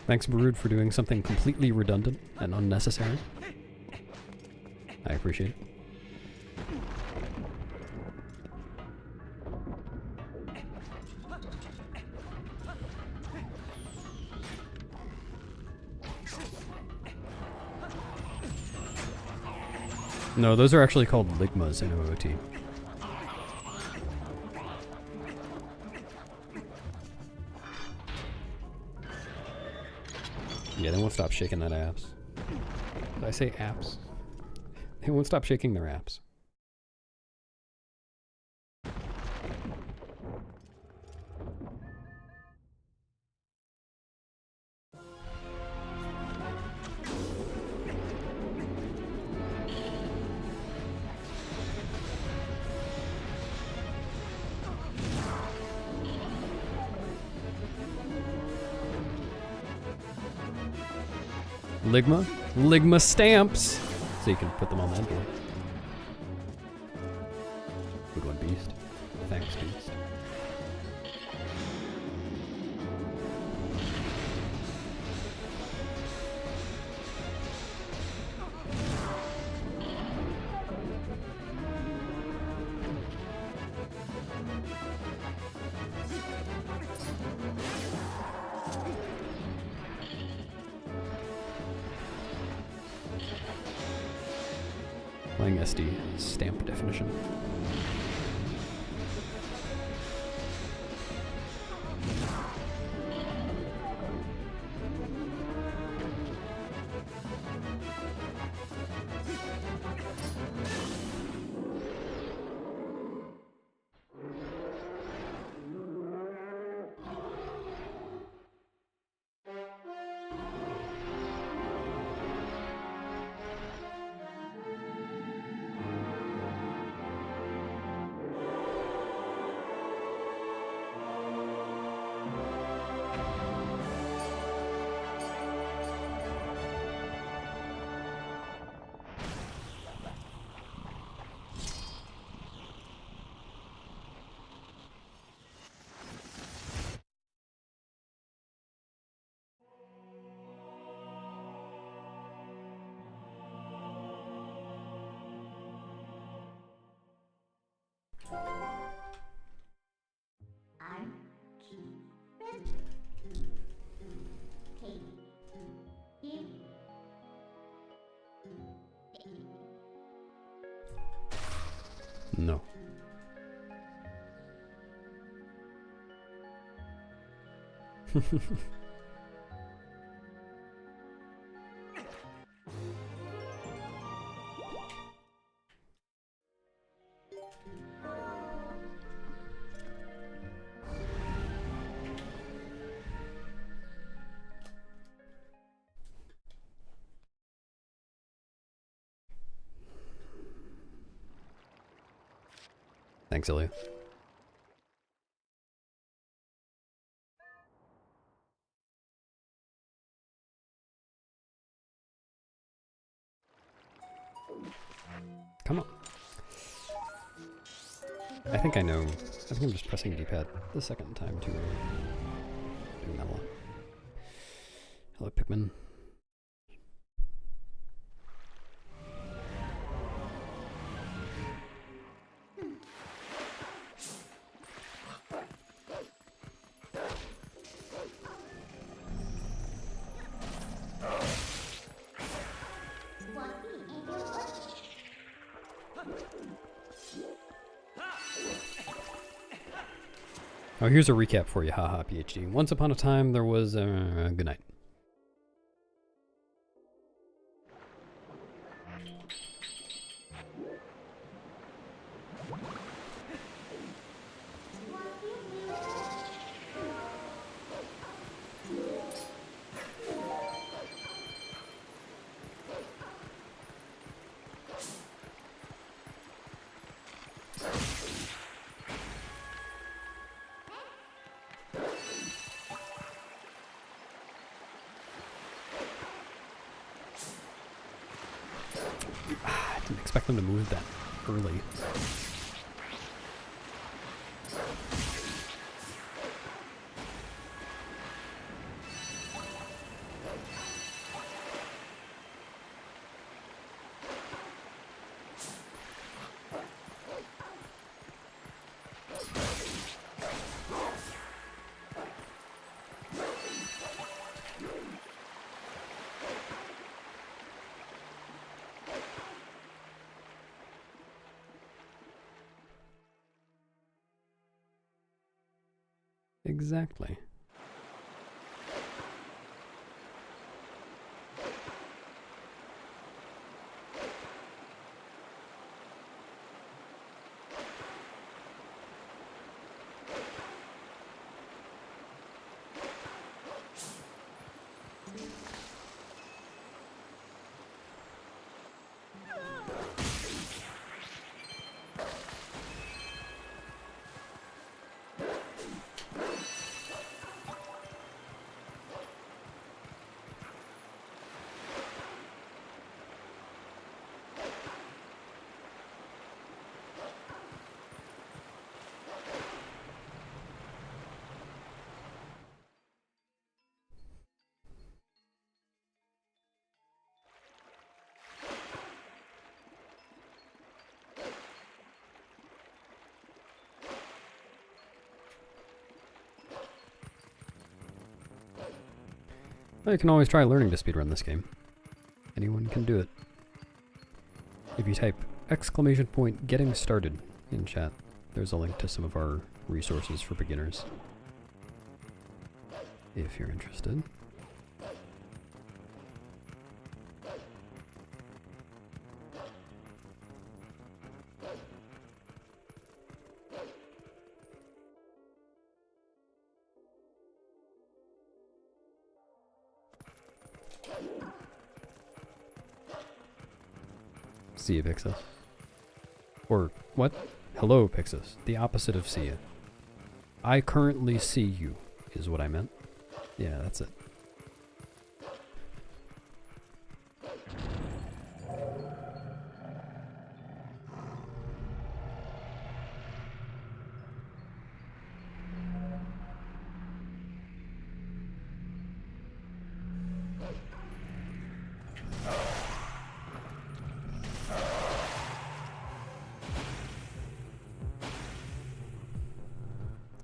Thanks, Brood, for doing something completely redundant and unnecessary. I appreciate it. No, those are actually called ligmas in OOT. Yeah, they won't stop shaking that apps. Did I say apps? They won't stop shaking their apps. Ligma? Ligma stamps! So you can put them on the envelope. Good one, Beast. Thanks, Beast. Playing SD stamp definition. No. Thanks, Ilya. Come on. I think I know. I think I'm just pressing D-pad the second time too early. Doing that a lot. Hello, Pikmin. Oh, here's a recap for you, haha, PhD. Once upon a time, there was good night. I didn't expect them to move that early. Exactly. Well, you can always try learning to speedrun this game. Anyone can do it. If you type !getting started in chat, there's a link to some of our resources for beginners. If you're interested. See you, Pixis. Or, what? Hello, Pixis. The opposite of see you. I currently see you, is what I meant. Yeah, that's it.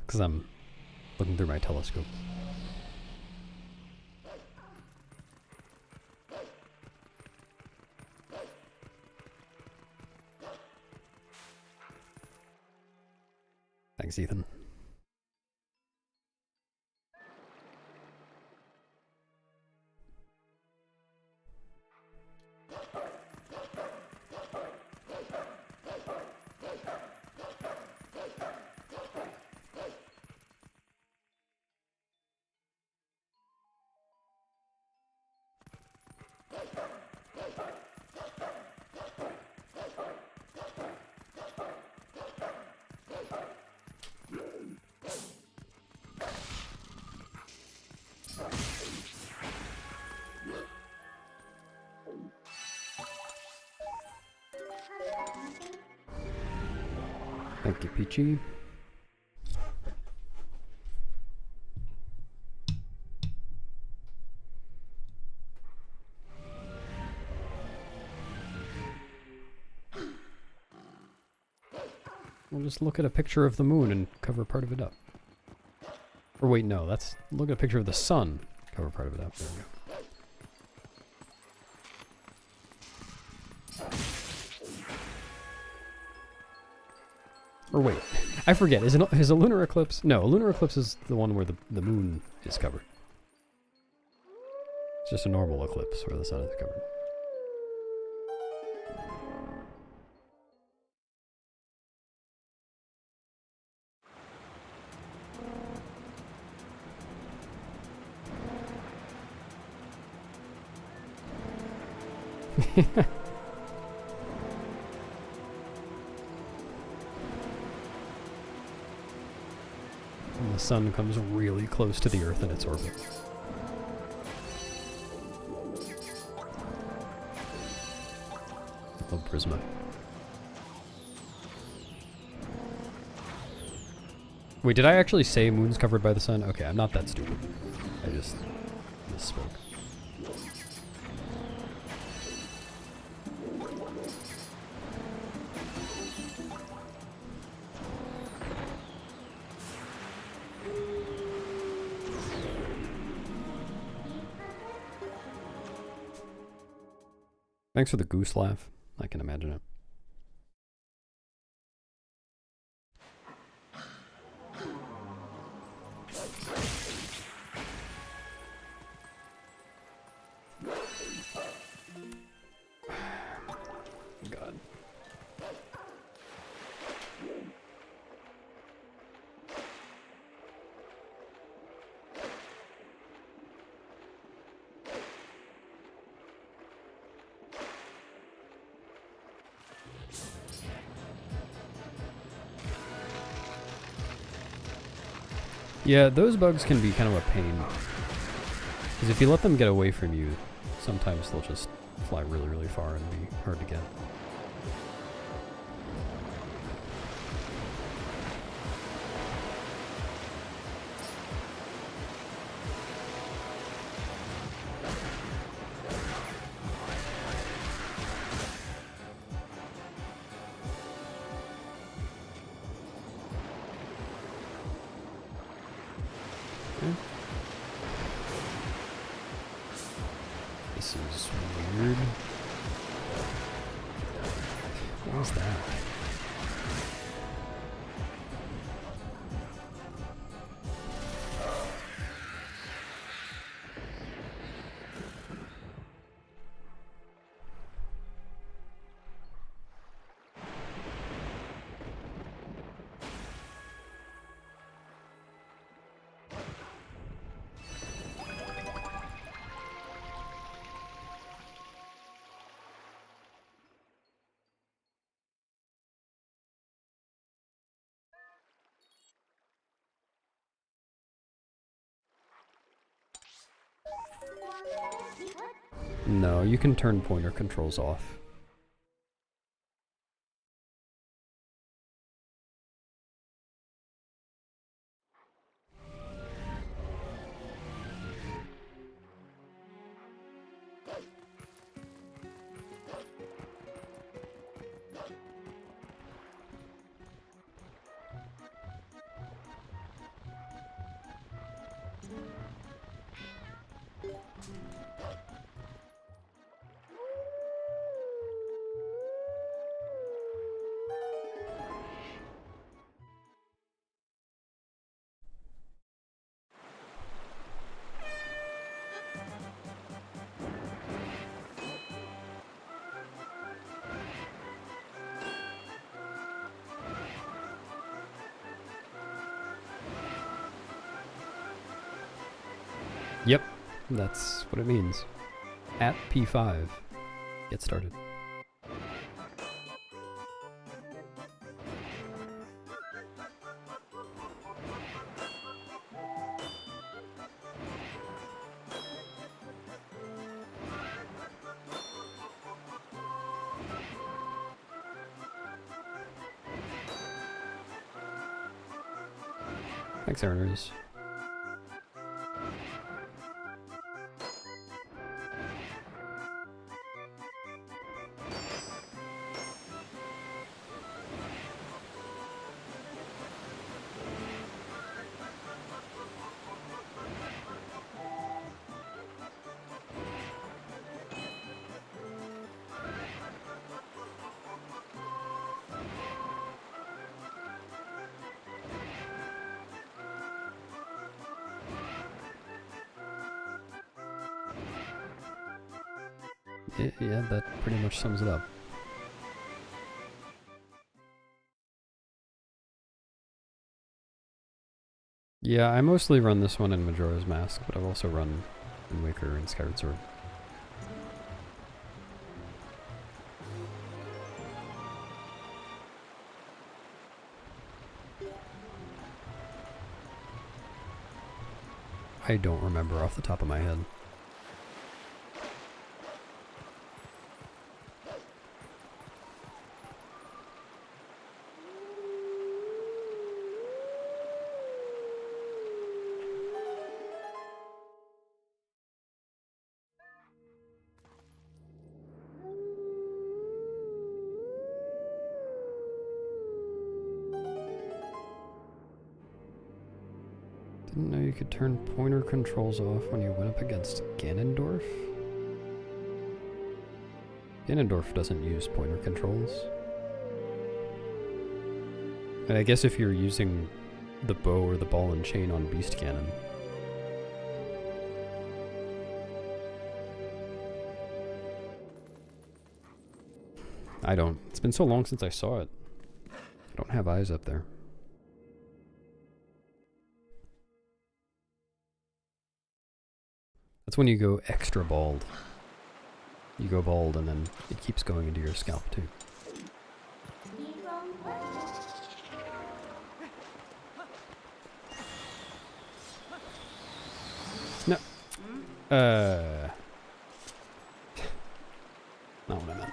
Because I'm looking through my telescope. Thanks, Ethan. Thank you, Peachy. We'll just look at a picture of the moon and cover part of it up. Or wait, no, that's look at a picture of the sun, cover part of it up. There we go. Or wait, I forget. Is a lunar eclipse? No, a lunar eclipse is the one where the moon is covered. It's just a normal eclipse where the sun is covered. And the sun comes really close to the Earth in its orbit. Little Prisma. Wait, did I actually say moon's covered by the sun? Okay, I'm not that stupid. I just misspoke. Thanks for the goose laugh. I can imagine it. God. Yeah, those bugs can be kind of a pain. Because if you let them get away from you, sometimes they'll just fly really, really far and be hard to get. This is weird. What was that? No, you can turn pointer controls off. Yep, that's what it means. At P5, get started. Thanks, Earners. Yeah, that pretty much sums it up. Yeah, I mostly run this one in Majora's Mask, but I've also run Wind Waker and Skyward Sword. I don't remember off the top of my head. Didn't know you could turn pointer controls off when you went up against Ganondorf? Ganondorf doesn't use pointer controls. And I guess if you're using the bow or the ball and chain on Beast Ganon. I don't. It's been so long since I saw it. I don't have eyes up there. That's when you go extra bald. You go bald and then it keeps going into your scalp too. No. Not what I meant.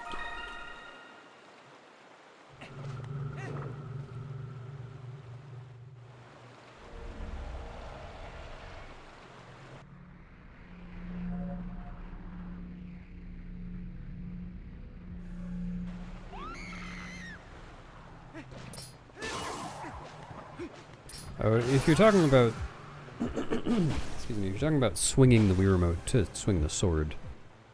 Oh, if you're talking about, excuse me, if you're talking about swinging the Wii Remote to swing the sword,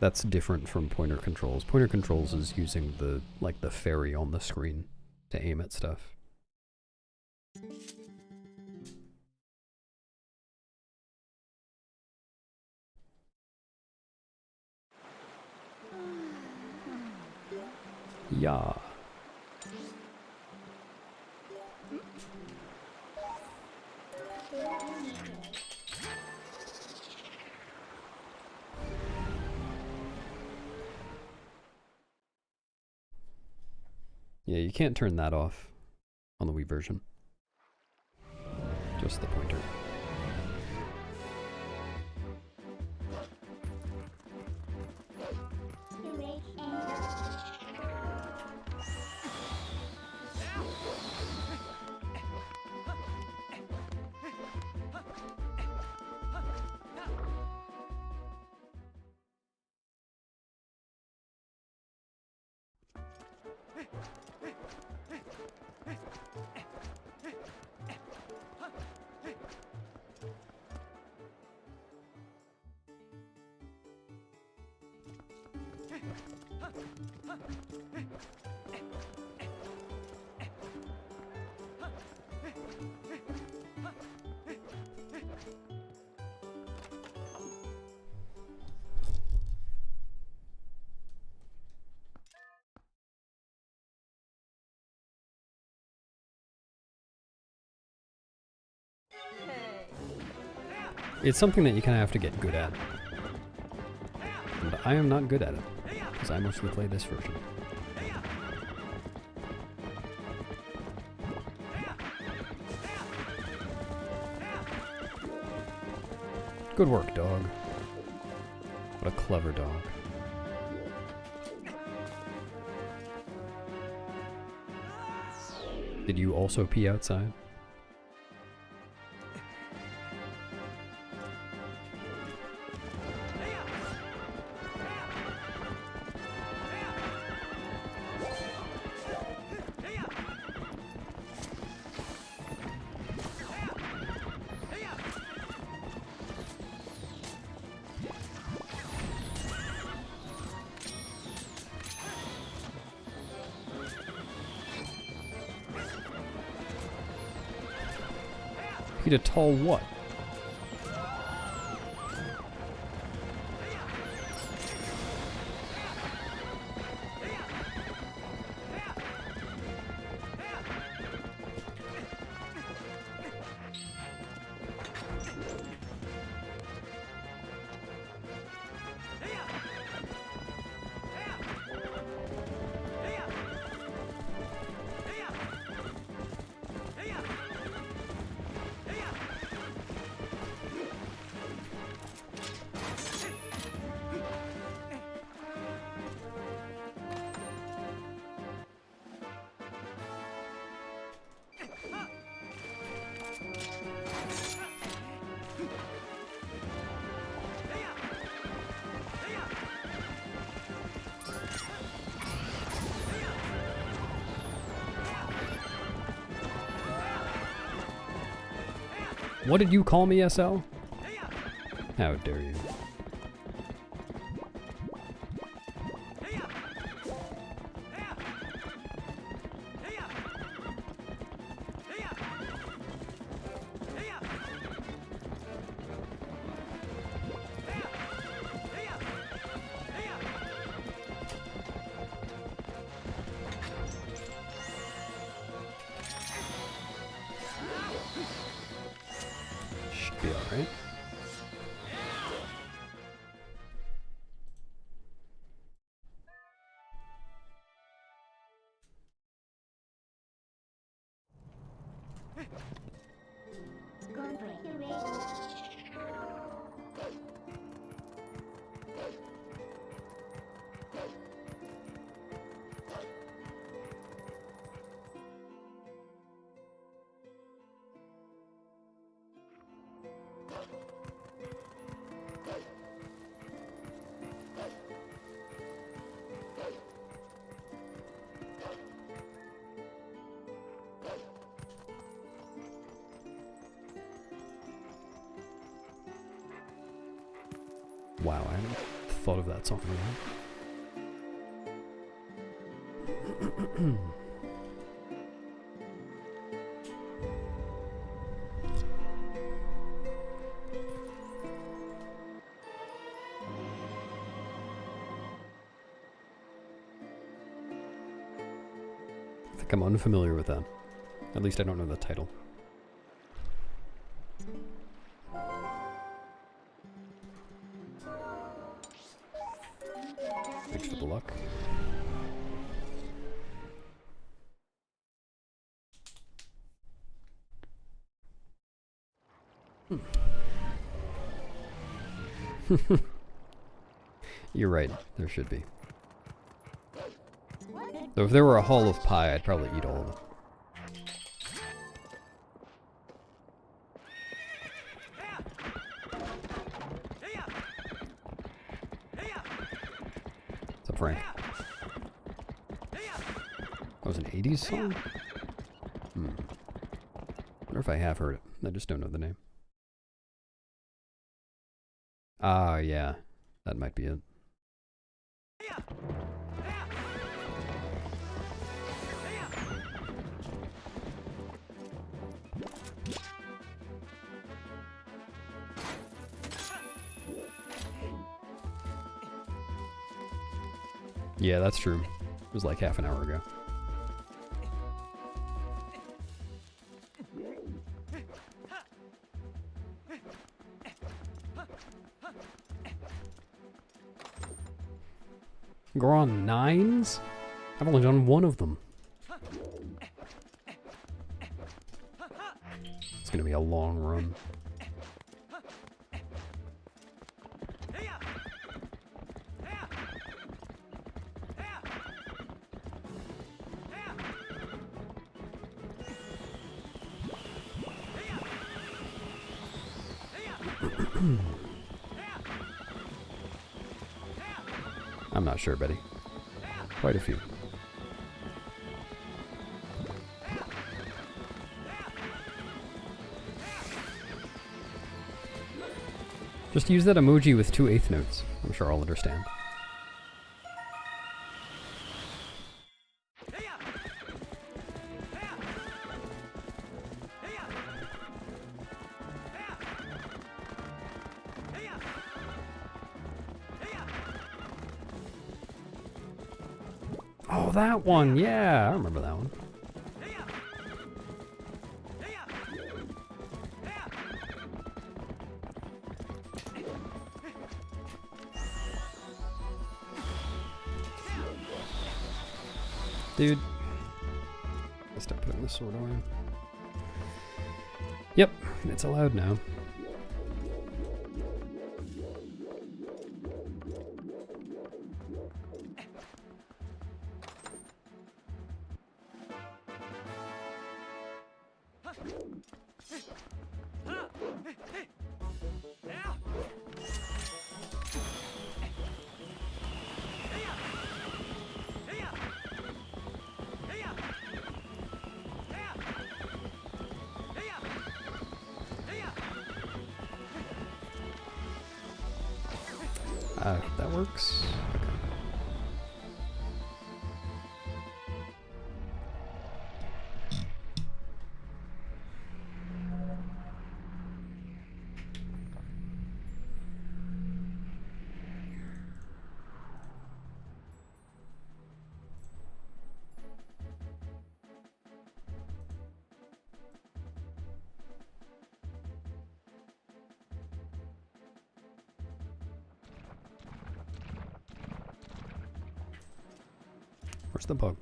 that's different from pointer controls. Pointer controls is using the, like, the fairy on the screen to aim at stuff. Yeah. Yeah, you can't turn that off on the Wii version. Just the pointer. It's something that you kind of have to get good at. And I am not good at it, because I mostly play this version. Good work, dog. What a clever dog. Did you also pee outside? Eat a tall what? What did you call me, SL? How dare you? Should be alright. Wow, I haven't thought of that song in a while. I think I'm unfamiliar with that. At least I don't know the title. Thanks for the luck. You're right, there should be. Though if there were a hall of pie, I'd probably eat all of it. What's up, Frank? That was an 80s song? Wonder if I have heard it. I just don't know the name. Ah, yeah. That might be it. Yeah, that's true. It was like half an hour ago. We're on 9s? I've only done one of them. It's gonna be a long run. I'm not sure, Betty. Quite a few. Just use that emoji with 2 eighth notes. I'm sure I'll understand. Oh, that one! Yeah, I remember that one. Dude. I start putting the sword away. Yep, it's allowed now. That works. Okay. Where's the bug?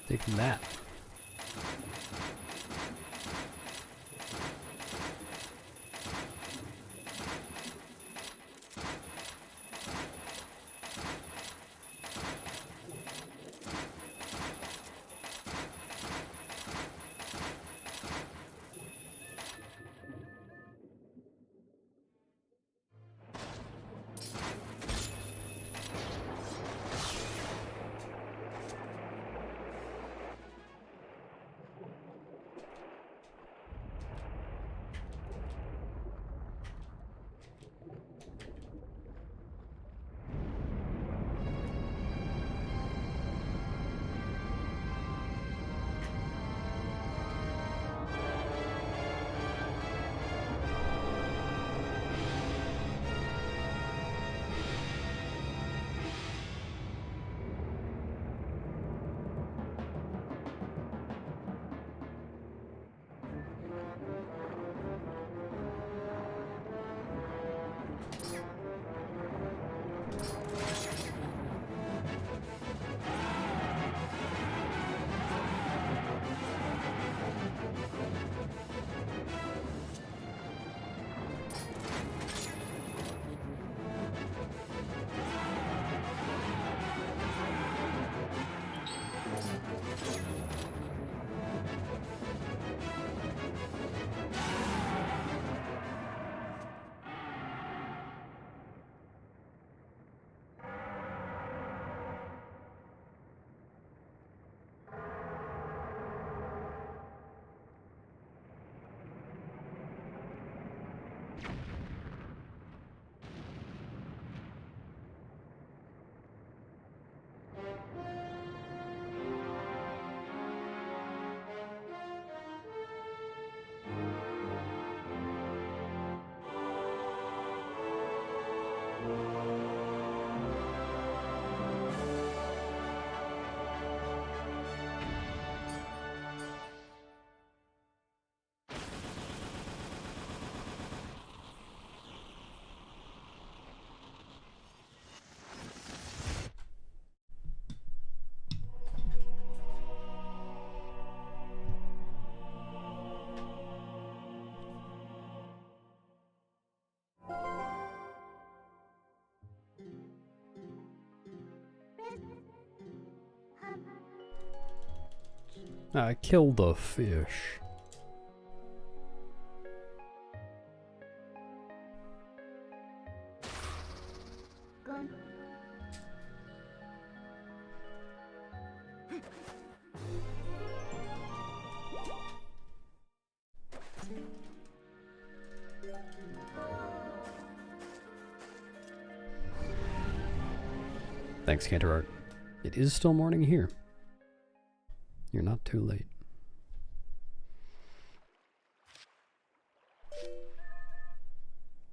Take that. I killed a fish. Gun. Thanks, Cantor Art. It is still morning here. You're not too late.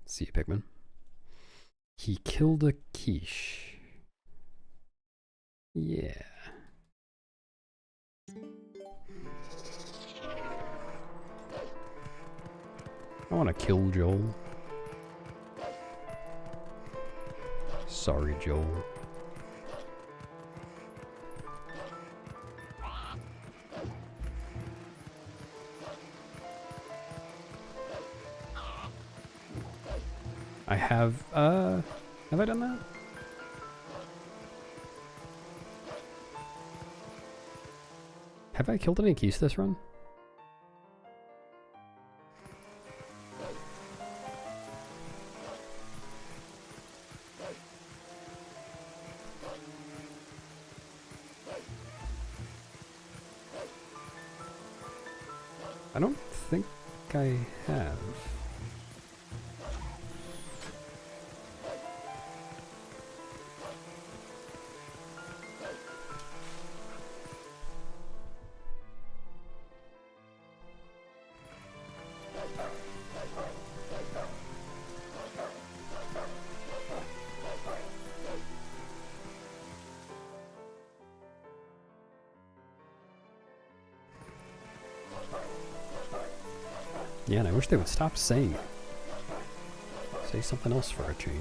See you, Pikmin. He killed a quiche. Yeah. I want to kill Joel. Sorry, Joel. I have I done that? Have I killed any keys this run? I don't think I have. Yeah, and I wish they would stop saying it. Say something else for a change.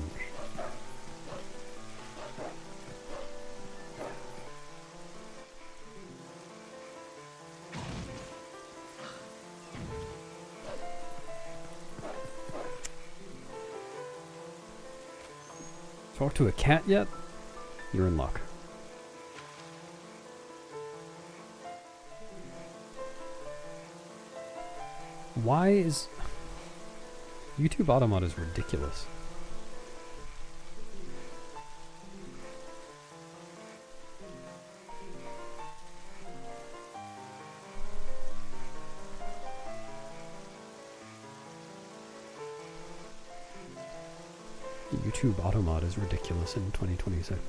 Talk to a cat yet? You're in luck. Why is... YouTube Automod is ridiculous. YouTube Automod is ridiculous in 2026.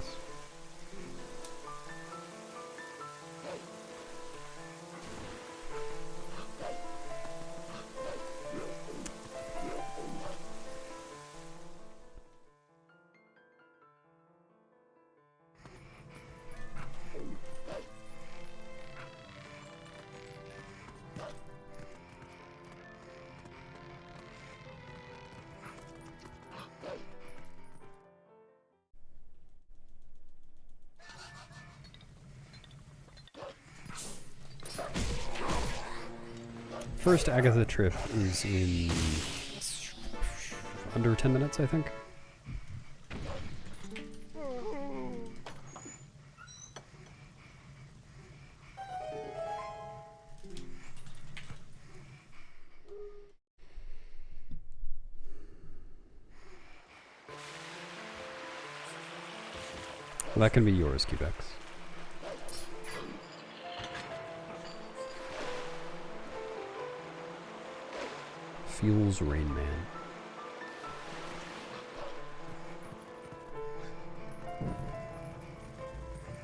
First Agatha trip is in under 10 minutes, I think. Well, that can be yours, Cubex. Fuels Rain Man.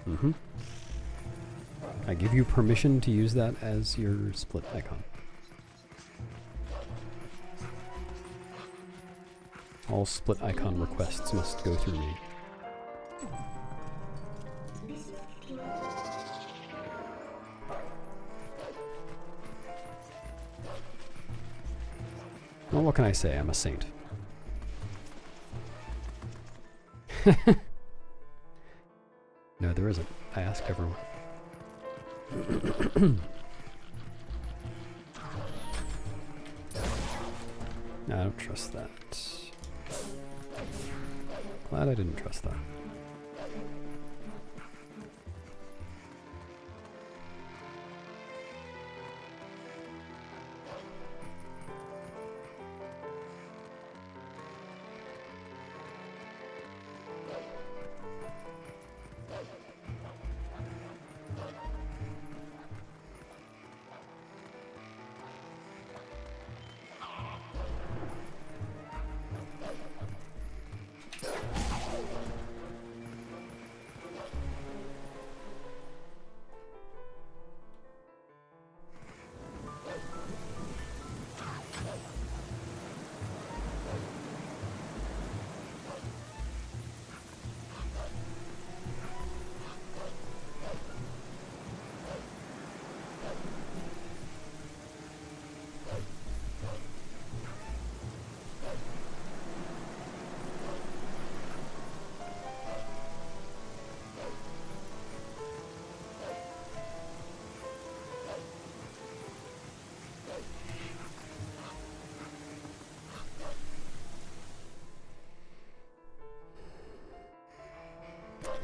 Mm-hmm. I give you permission to use that as your split icon. All split icon requests must go through me. Well, what can I say? I'm a saint. No, there isn't. I asked everyone. No, I don't trust that. Glad I didn't trust that.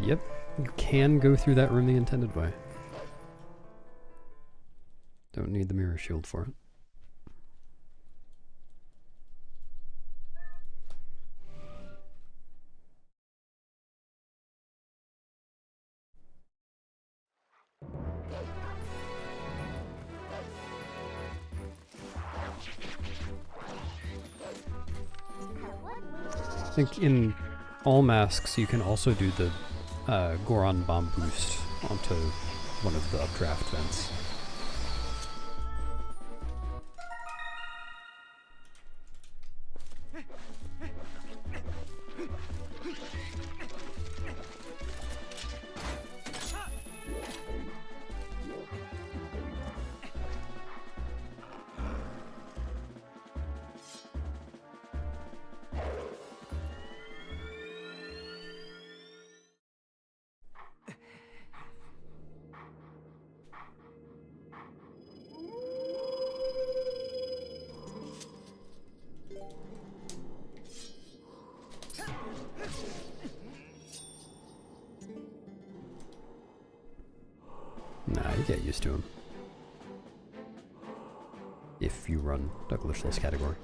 Yep, you can go through that room the intended way. Don't need the mirror shield for it. I think in all masks you can also do the Goron bomb boost onto one of the updraft vents. Nah, you get used to him. If you run a glitchless category.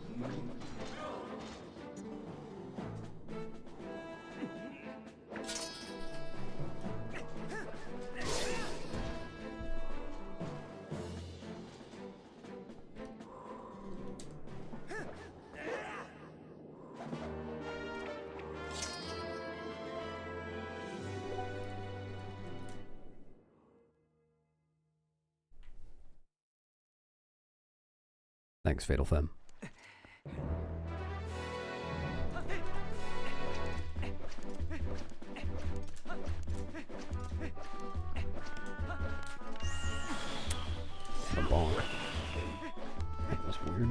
Thanks, Fatal Femme. A bonk. That was weird.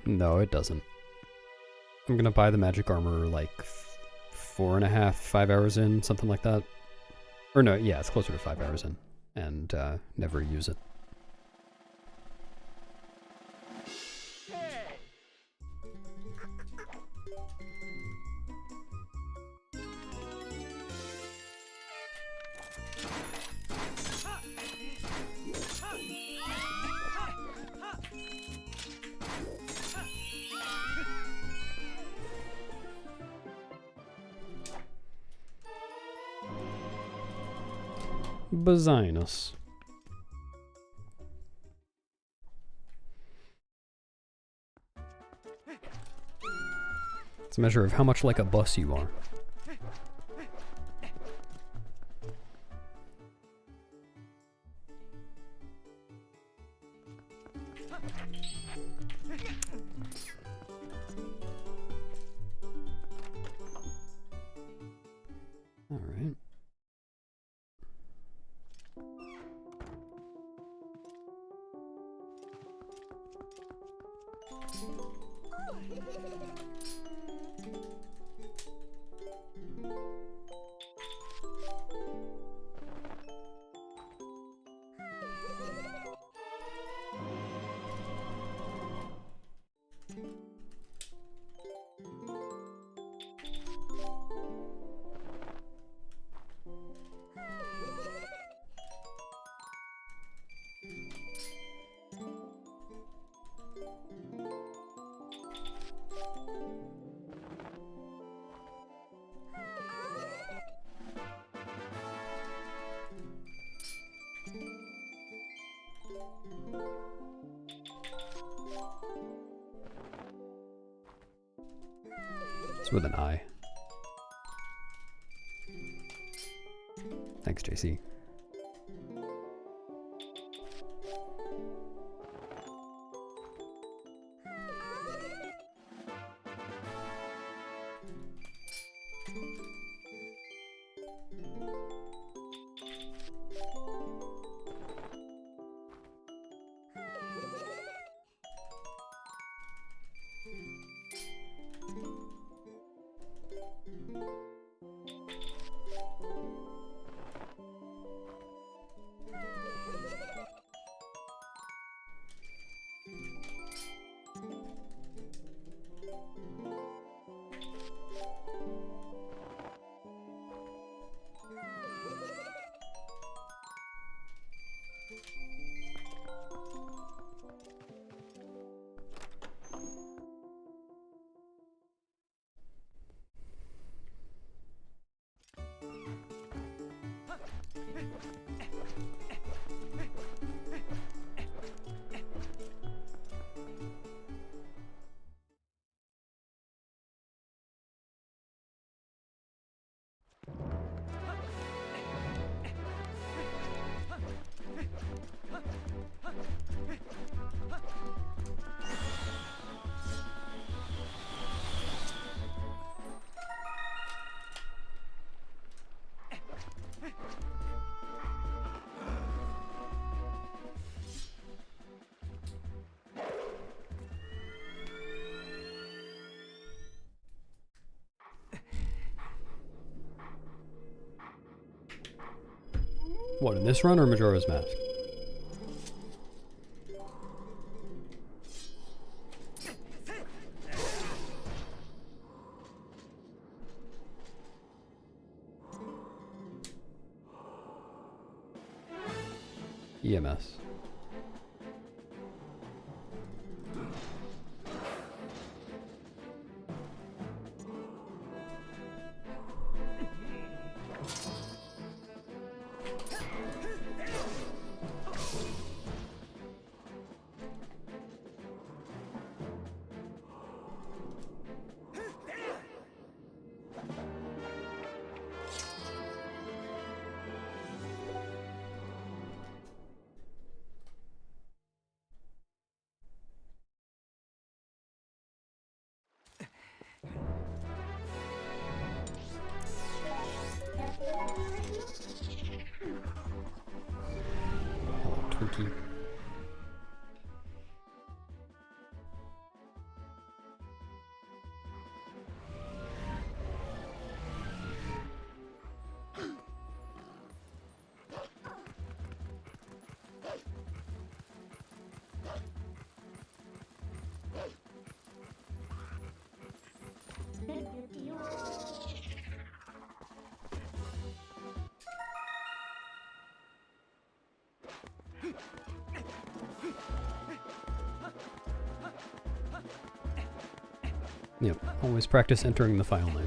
No, it doesn't. I'm gonna buy the magic armor like 4.5, 5 hours in, something like that. Or no, yeah, it's closer to 5 hours in, and never use it. Bazinus. It's a measure of how much like a bus you are. All right. It's with an I. Thanks, JC. What, in this run or Majora's Mask? EMS. Hello, Twinkie. Yep, always practice entering the file name.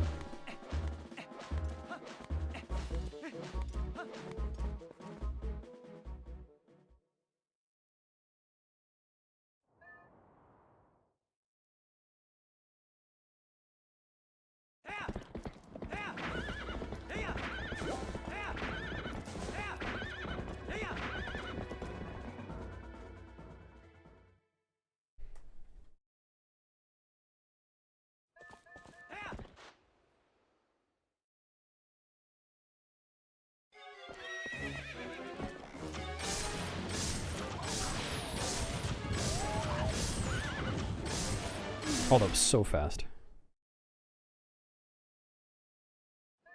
Oh, that was so fast.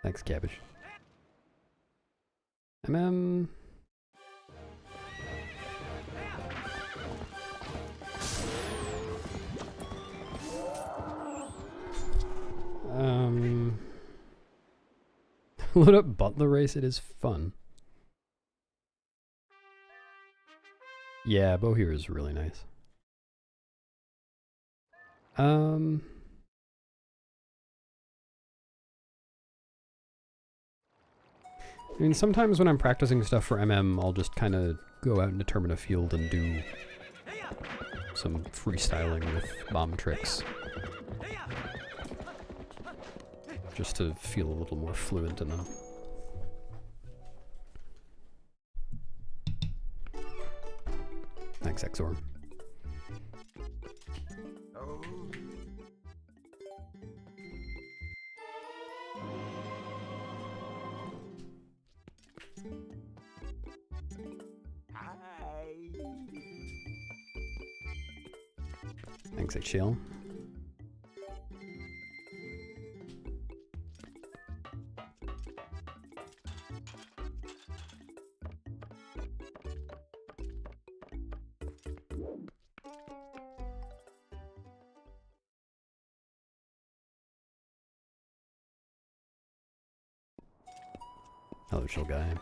Thanks, cabbage. MM. Load up Butler Race, it is fun. Yeah, Bohere is really nice. I mean, sometimes when I'm practicing stuff for MM, I'll just kind of go out and determine a field and do some freestyling with bomb tricks. Just to feel a little more fluent in them. Thanks, Exor. Thanks, HCL. Hello, chill guy.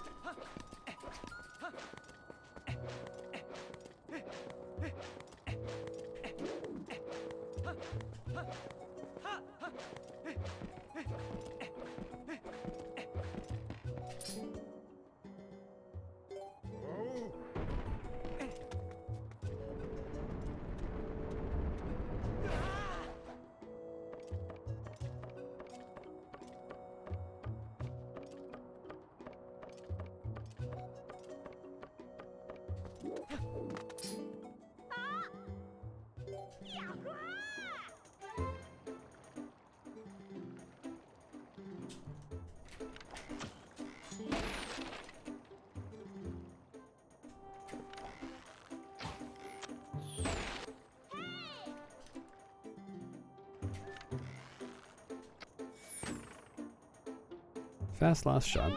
Fast last shot.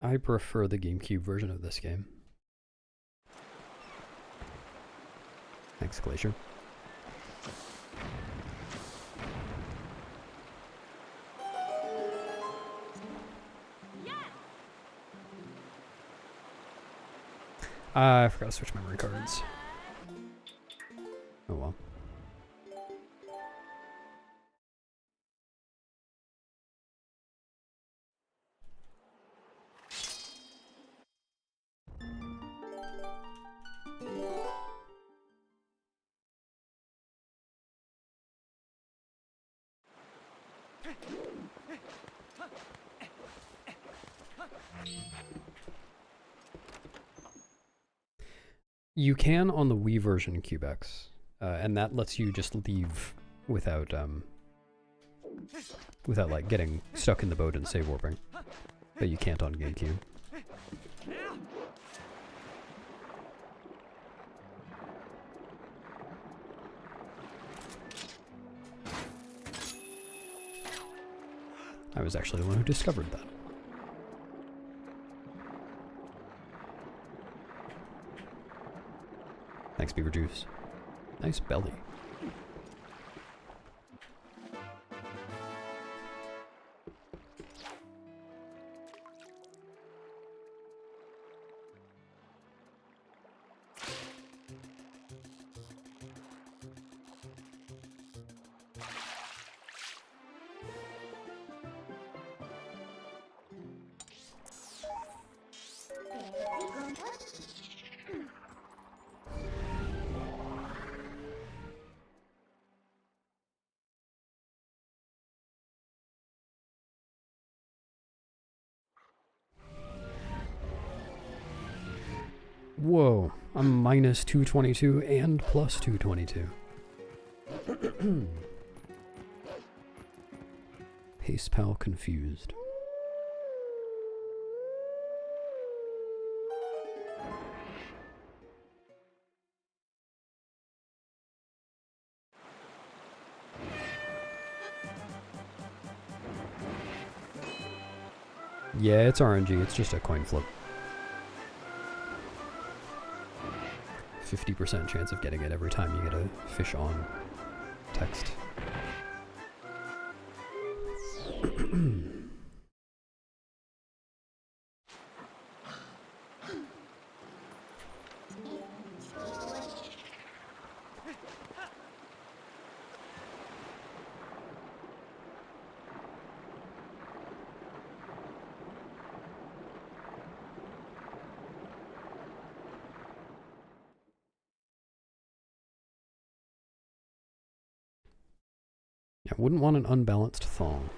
I prefer the GameCube version of this game. Thanks, Glacier. I forgot to switch memory cards. Oh well. You can on the Wii version CubeX, and that lets you just leave without without like getting stuck in the boat and save warping, but you can't on GameCube. I was actually the one who discovered that. Thanks, Beaver Juice. Nice belly. Whoa, I'm minus 222 and plus 222. Pace Pal confused. Yeah, it's RNG, it's just a coin flip. 50% chance of getting it every time you get a fish on text. I wouldn't want an unbalanced thong.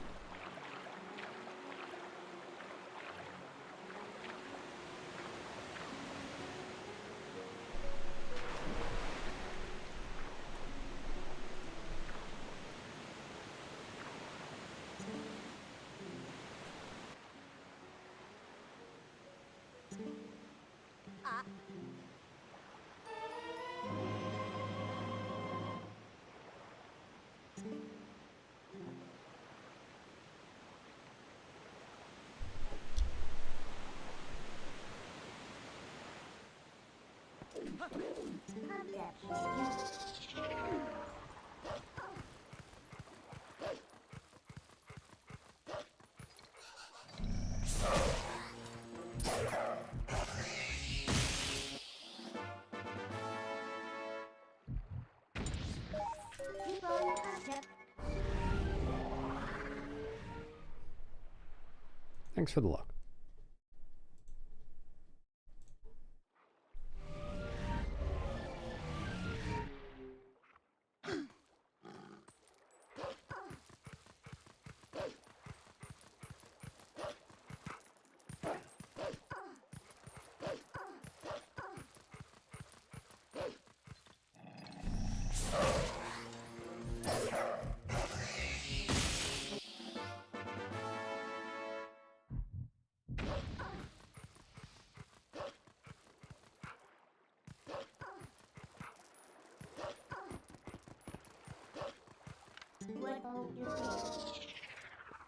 Thanks for the luck.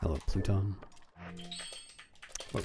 Hello, Pluton. Whoa.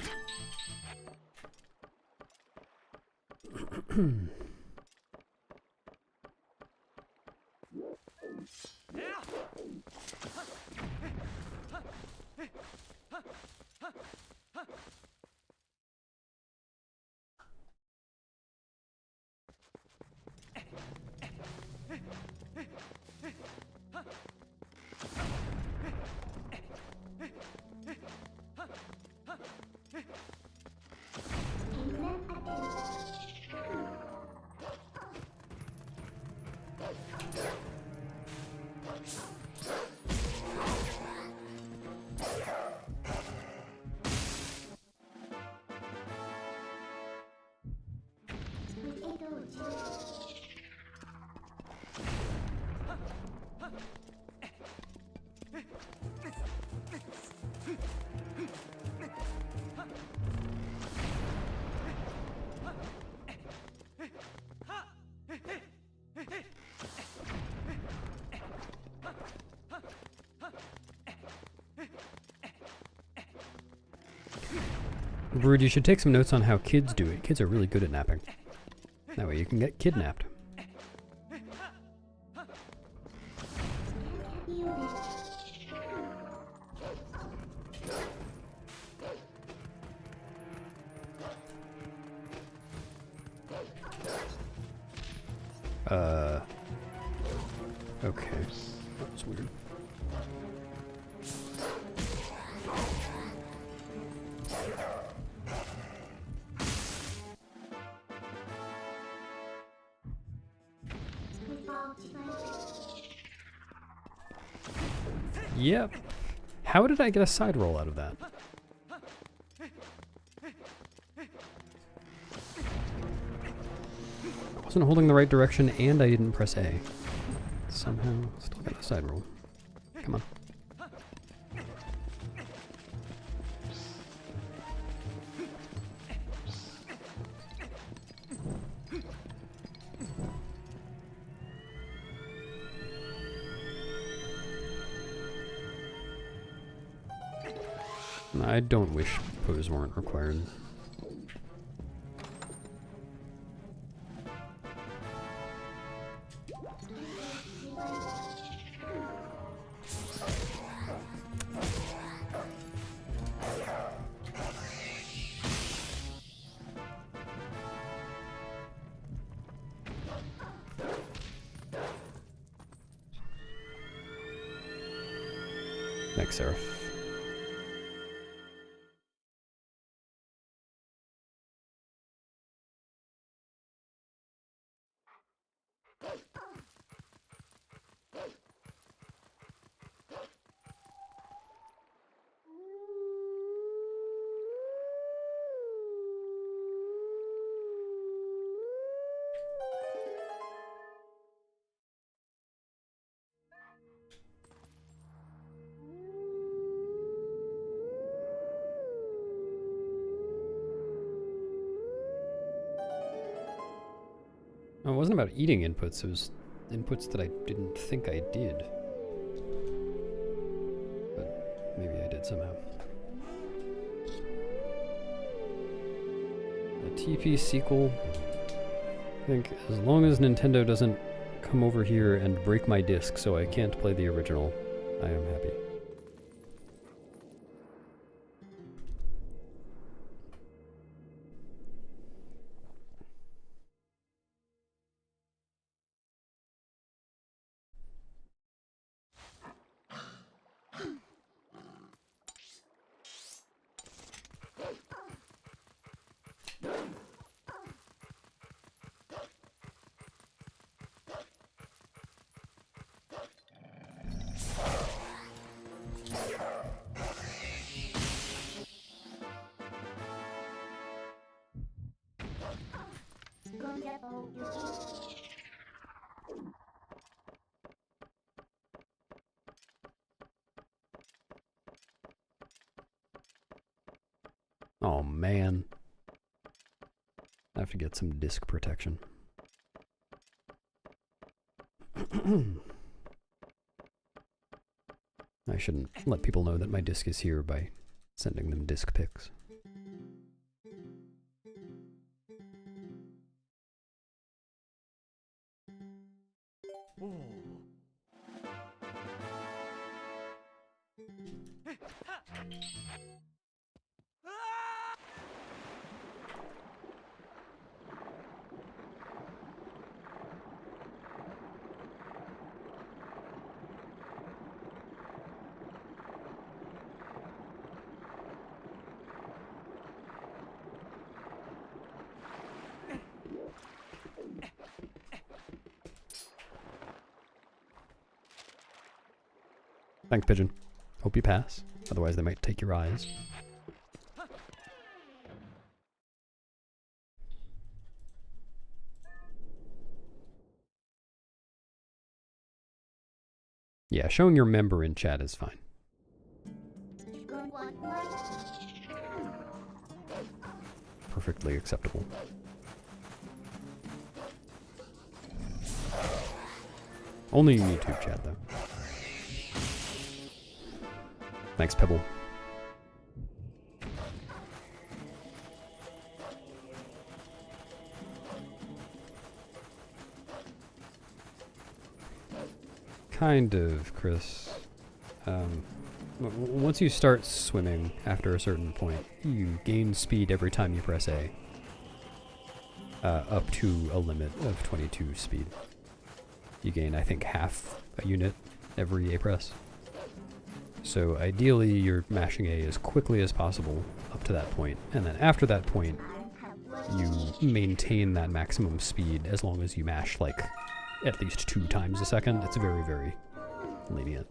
Brood, you should take some notes on how kids do it. Kids are really good at napping. That way you can get kidnapped. Okay. That was weird. Yep. How did I get a side roll out of that? I wasn't holding the right direction and I didn't press A. Somehow, still got a side roll. Come on. I don't wish pose weren't required. Thanks, Seraph. No, it wasn't about eating inputs, it was inputs that I didn't think I did. But maybe I did somehow. A TP sequel. I think as long as Nintendo doesn't come over here and break my disc so I can't play the original, I am happy. Oh man. I have to get some disc protection. I shouldn't let people know that my disc is here by sending them disc pics. Thanks, Pigeon. Hope you pass. Otherwise, they might take your eyes. Yeah, showing your member in chat is fine. Perfectly acceptable. Only YouTube chat, though. Thanks, Pebble. Kind of, Chris. Once you start swimming after a certain point, you gain speed every time you press A. Up to a limit of 22 speed. You gain, I think, half a unit every A press. So ideally, you're mashing A as quickly as possible up to that point, and then after that point, you maintain that maximum speed as long as you mash, like, at least 2 times a second. It's very, very lenient.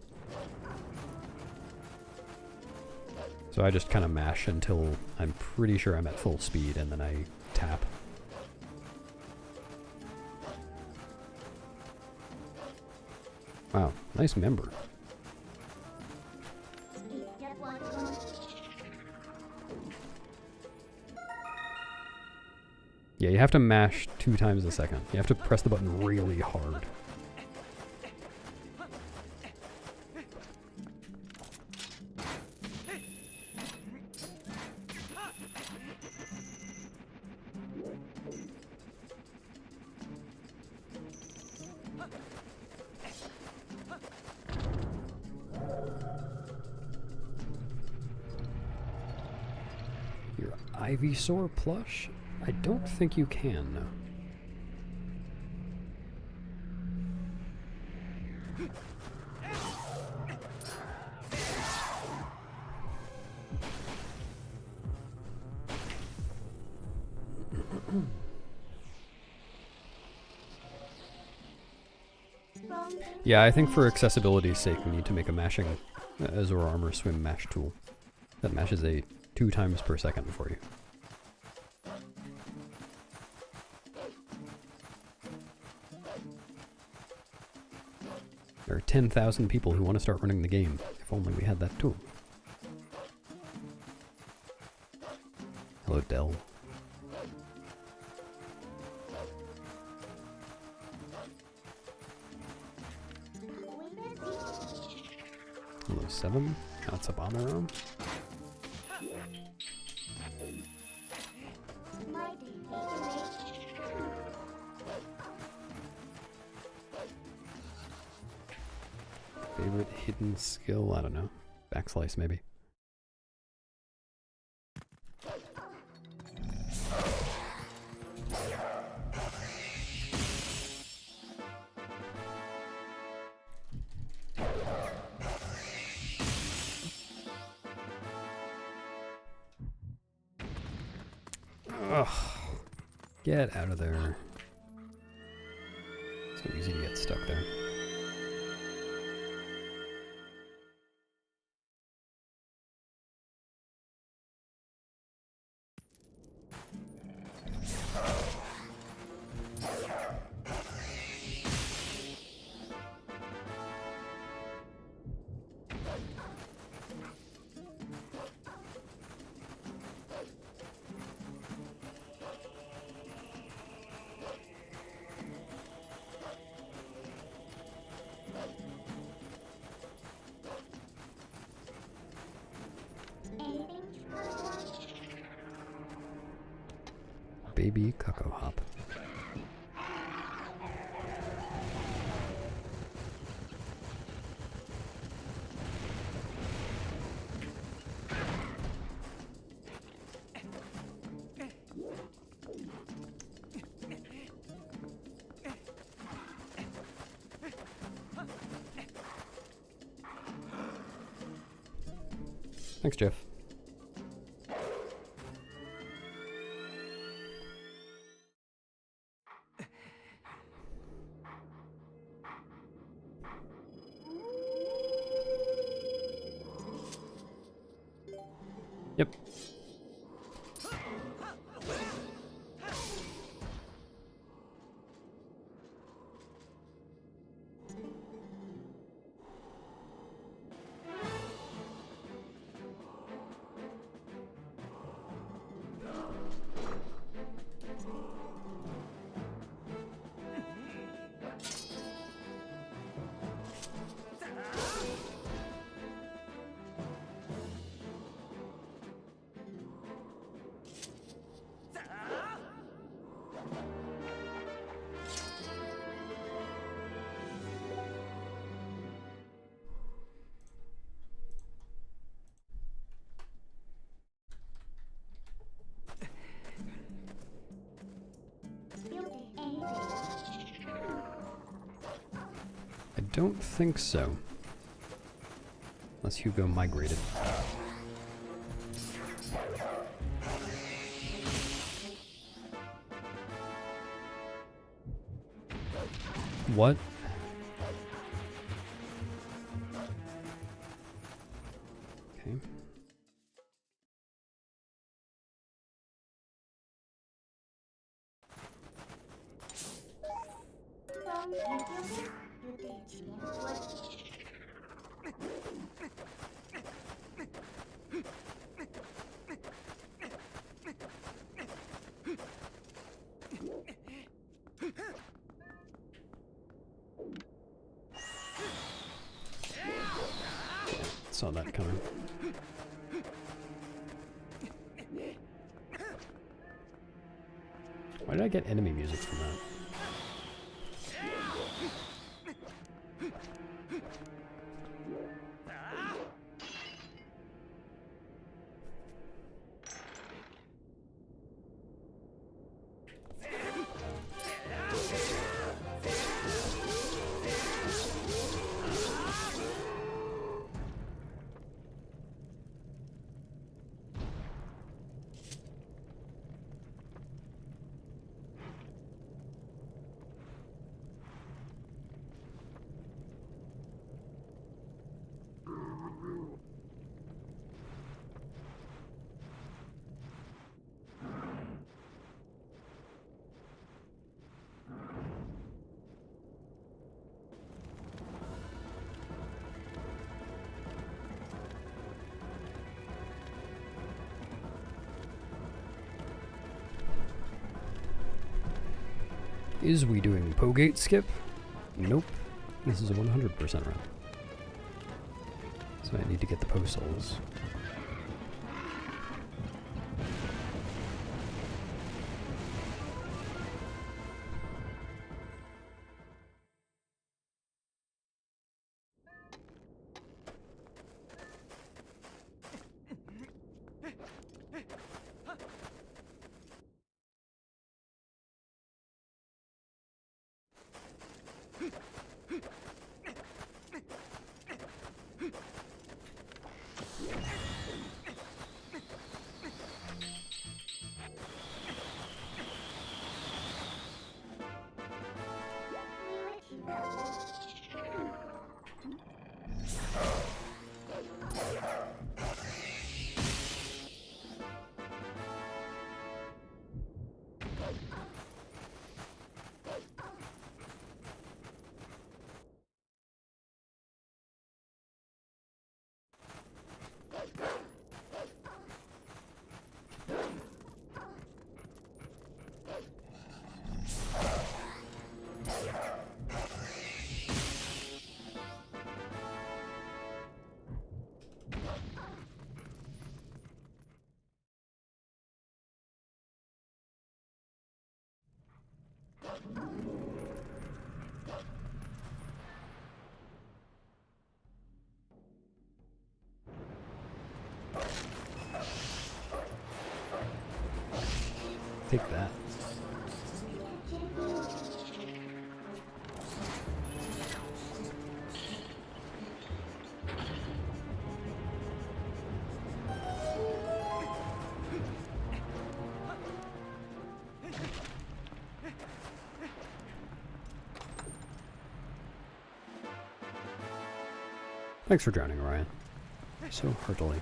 So I just kind of mash until I'm pretty sure I'm at full speed, and then I tap. Wow, nice member. Yeah, you have to mash 2 times a second. You have to press the button really hard. Your Ivysaur plush? I don't think you can, no. Yeah, I think for accessibility's sake, we need to make a mashing Azure Armor Swim mash tool that mashes A 2 times per second for you. There are 10,000 people who want to start running the game. If only we had that tool. Hello, Dell. Hello, 7. That's up on their own. Favorite hidden skill? I don't know. Backslice, maybe. Ugh. Get out of there. So easy to get stuck there. Baby Cuckoo Hop. Thanks, Jeff. Yep. I don't think so. Unless Hugo migrated. What? Okay. Saw that coming. Why did I get enemy music from that? Is we doing Pogate skip? Nope. This is a 100% run. So I need to get the Po Souls. Take that. Thanks for drowning, Orion. So heartily.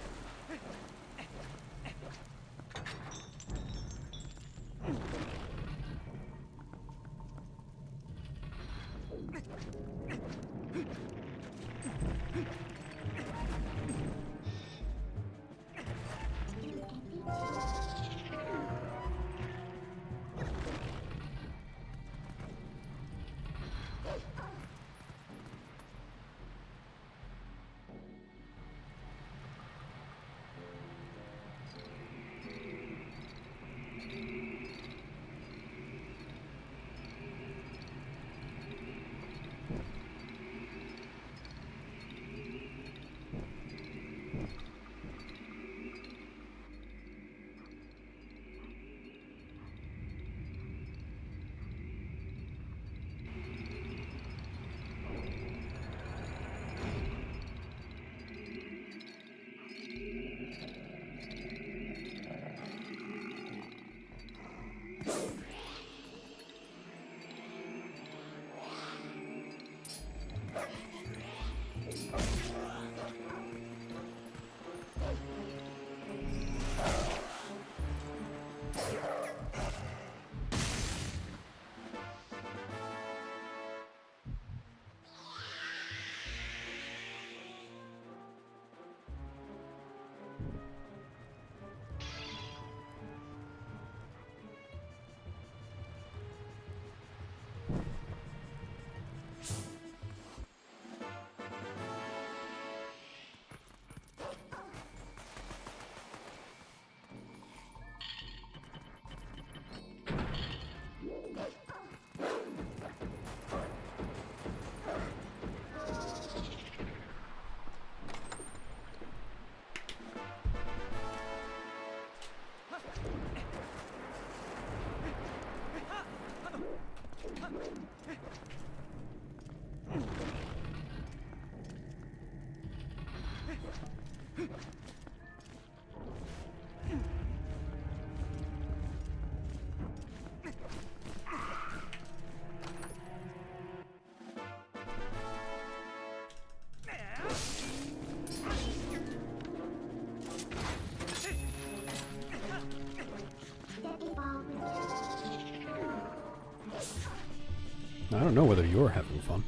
I don't know whether you're having fun.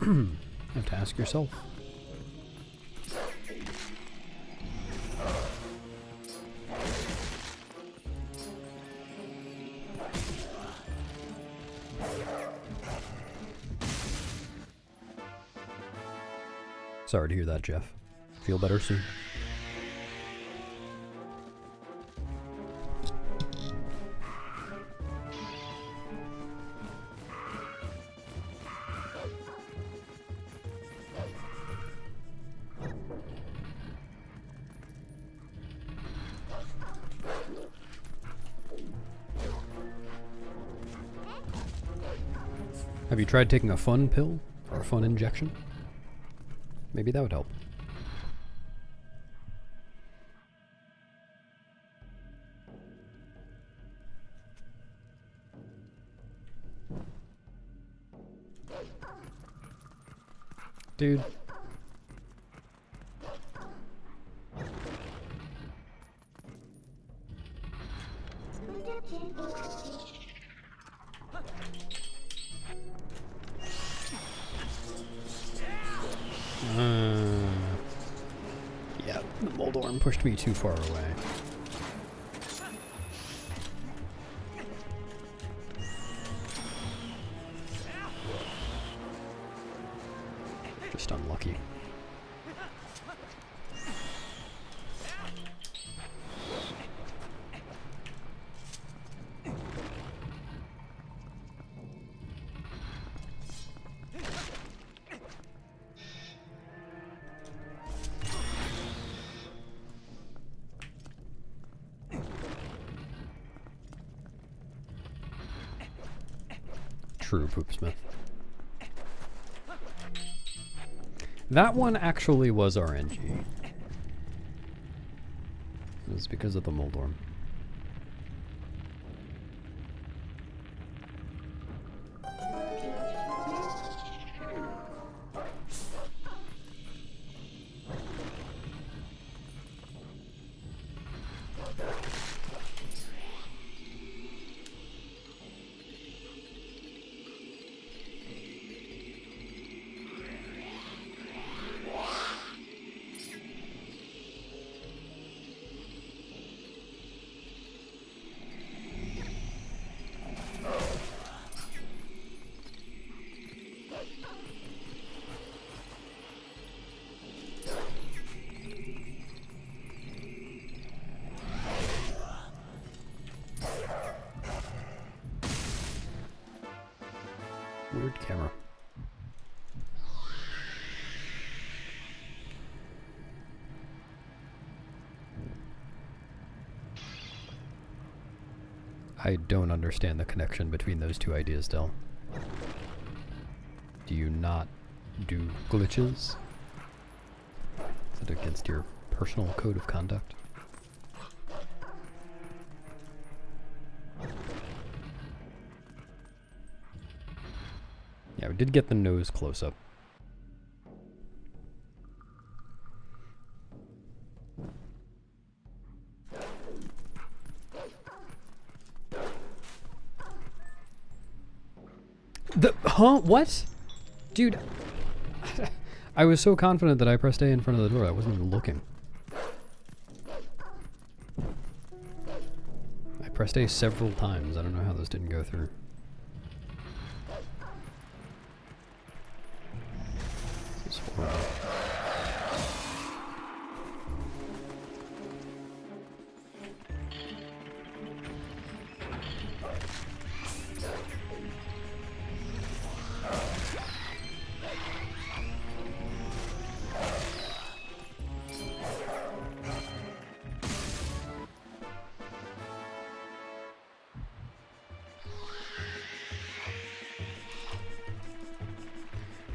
You have to ask yourself. Sorry to hear that, Jeff. Feel better soon. Have you tried taking a fun pill or a fun injection? Maybe that would help. Dude. Yeah, the Moldorm pushed me too far away. Just unlucky. True, Poopsmith. That one actually was RNG. It was because of the Moldorm. Weird camera. I don't understand the connection between those two ideas, Del. Do you not do glitches? Is it against your personal code of conduct? Yeah, we did get the nose close up. Huh? What? Dude, I was so confident that I pressed A in front of the door, I wasn't even looking. I pressed A several times, I don't know how those didn't go through. This is horrible.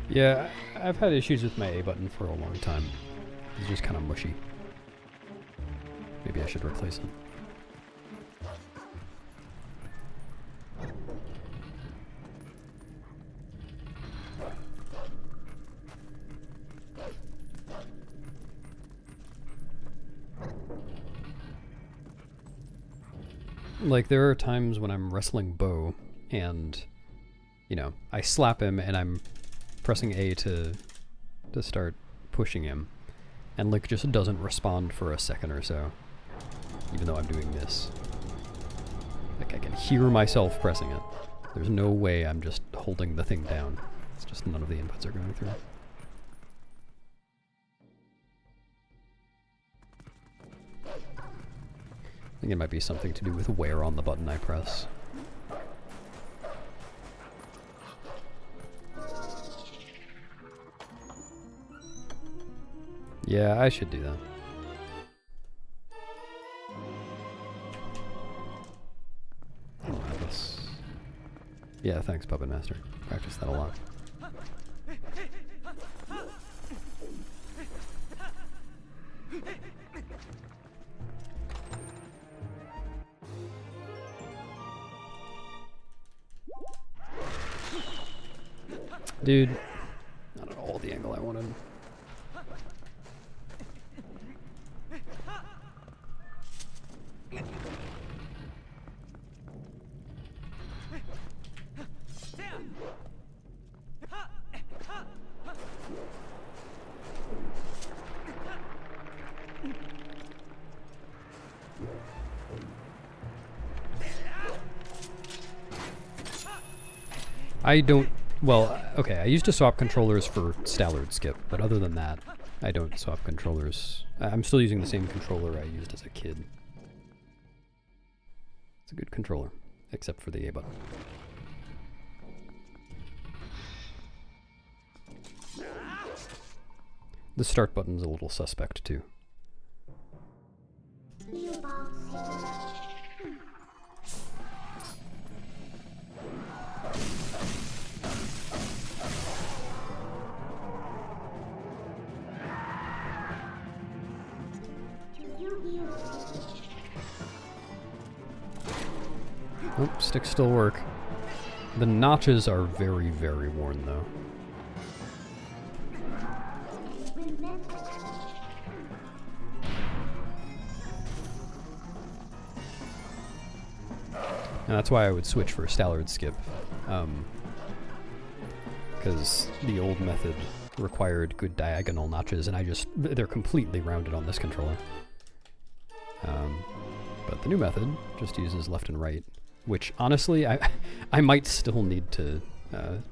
Yeah, I've had issues with my A button for a long time. It's just kind of mushy. Maybe I should replace it. Like, there are times when I'm wrestling Bo and, you know, I slap him and I'm pressing A to start pushing him, and Lick just doesn't respond for a second or so, even though I'm doing this. Like, I can hear myself pressing it. There's no way I'm just holding the thing down. It's just none of the inputs are going through. I think it might be something to do with where on the button I press. Yeah, I should do that. Oh, this. Yeah, thanks, Puppet Master. Practice that a lot. Dude, not at all the angle I wanted. I don't, well, okay, I used to swap controllers for Stallard Skip, but other than that, I don't swap controllers. I'm still using the same controller I used as a kid. It's a good controller, except for the A button. The start button's a little suspect, too. Oh, sticks still work. The notches are very, very worn, though. And that's why I would switch for Stallard Skip. Because the old method required good diagonal notches, and they're completely rounded on this controller. But the new method just uses left and right, which honestly, I might still need to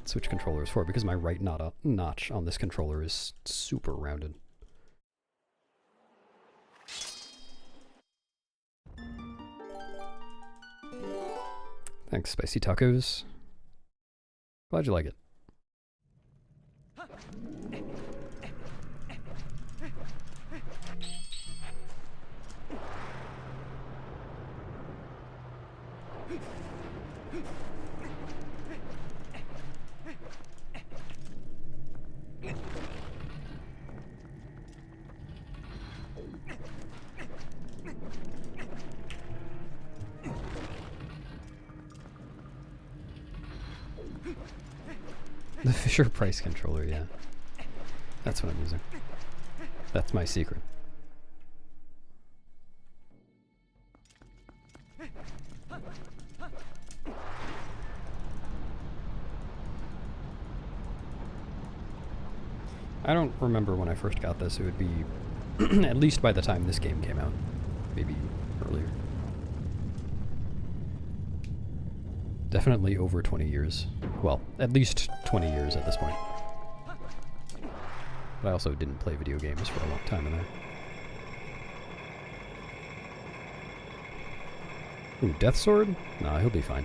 switch controllers for, because my right notch on this controller is super rounded. Thanks, Spicy Tacos. Glad you like it. The Fisher Price controller, yeah. That's what I'm using. That's my secret. I don't remember when I first got this. It would be at least by the time this game came out. Maybe earlier. Definitely over 20 years. Well, at least 20 years at this point. But I also didn't play video games for a long time in there. Ooh, Death Sword? Nah, he'll be fine.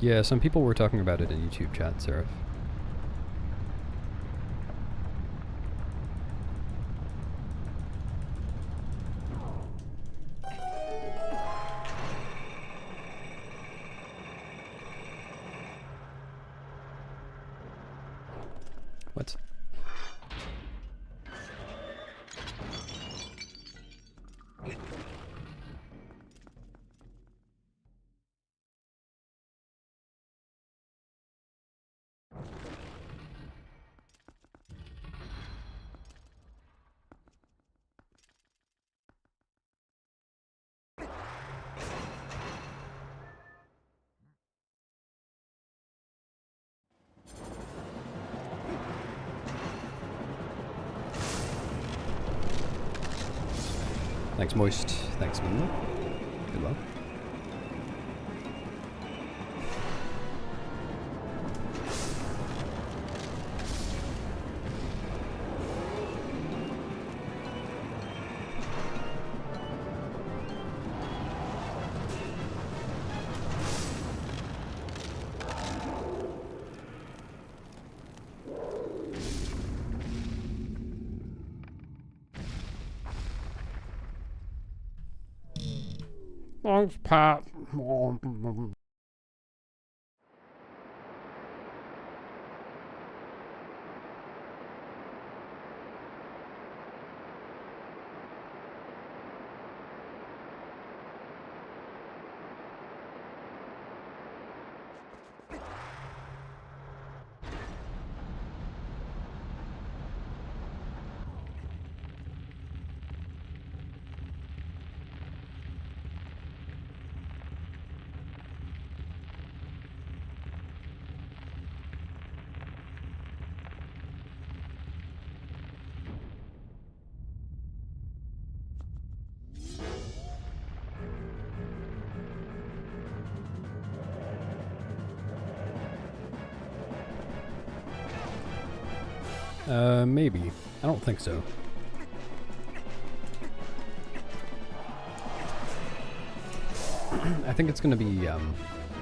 Yeah, some people were talking about it in YouTube chat, Seraph. What? Thanks, Moist. Thanks, Minna. Good luck. Thanks, Pat. Maybe. I don't think so. I think it's gonna be,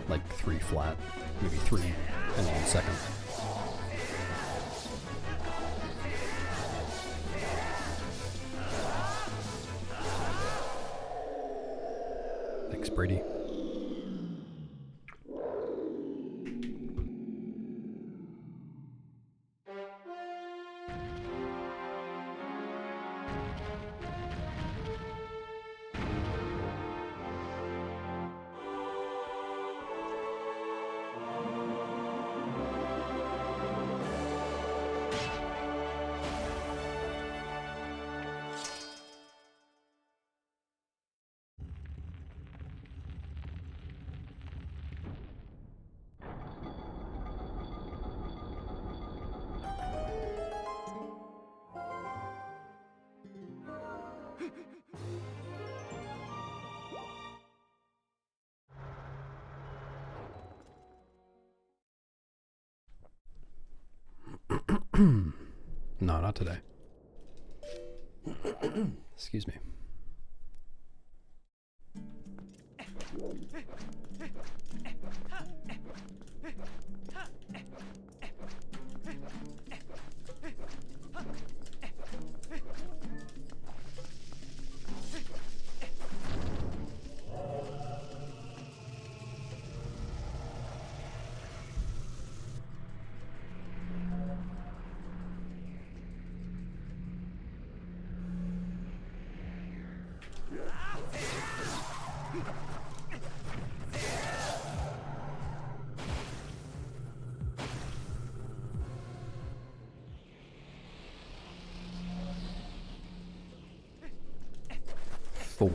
like 3 flat. Maybe 3 and then second. Thanks, Brady. No, not today. Excuse me. Four.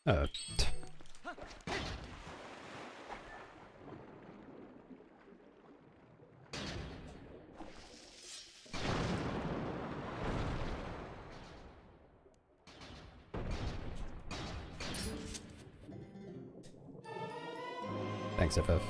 T Thanks, FF.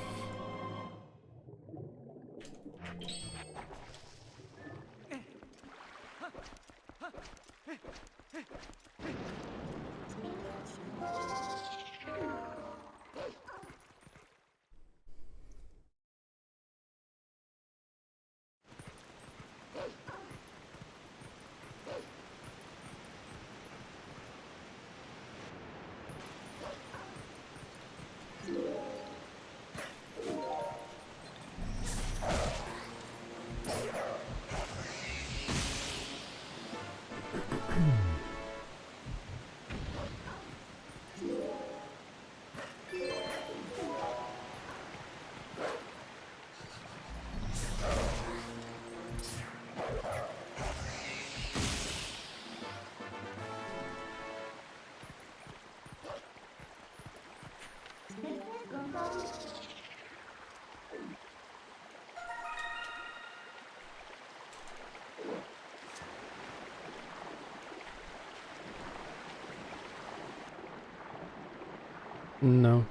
No.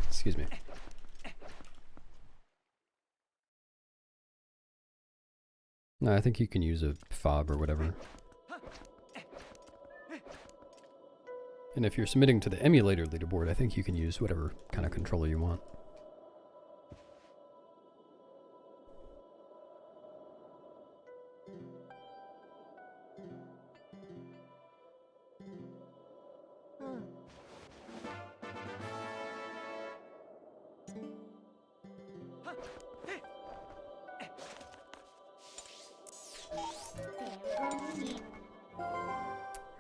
Excuse me. No, I think you can use a fob or whatever. And if you're submitting to the emulator leaderboard, I think you can use whatever kind of controller you want.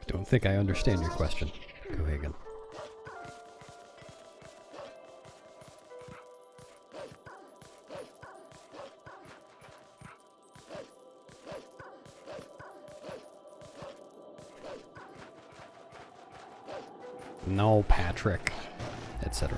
I don't think I understand your question. Go Hagen. No, Patrick, etc.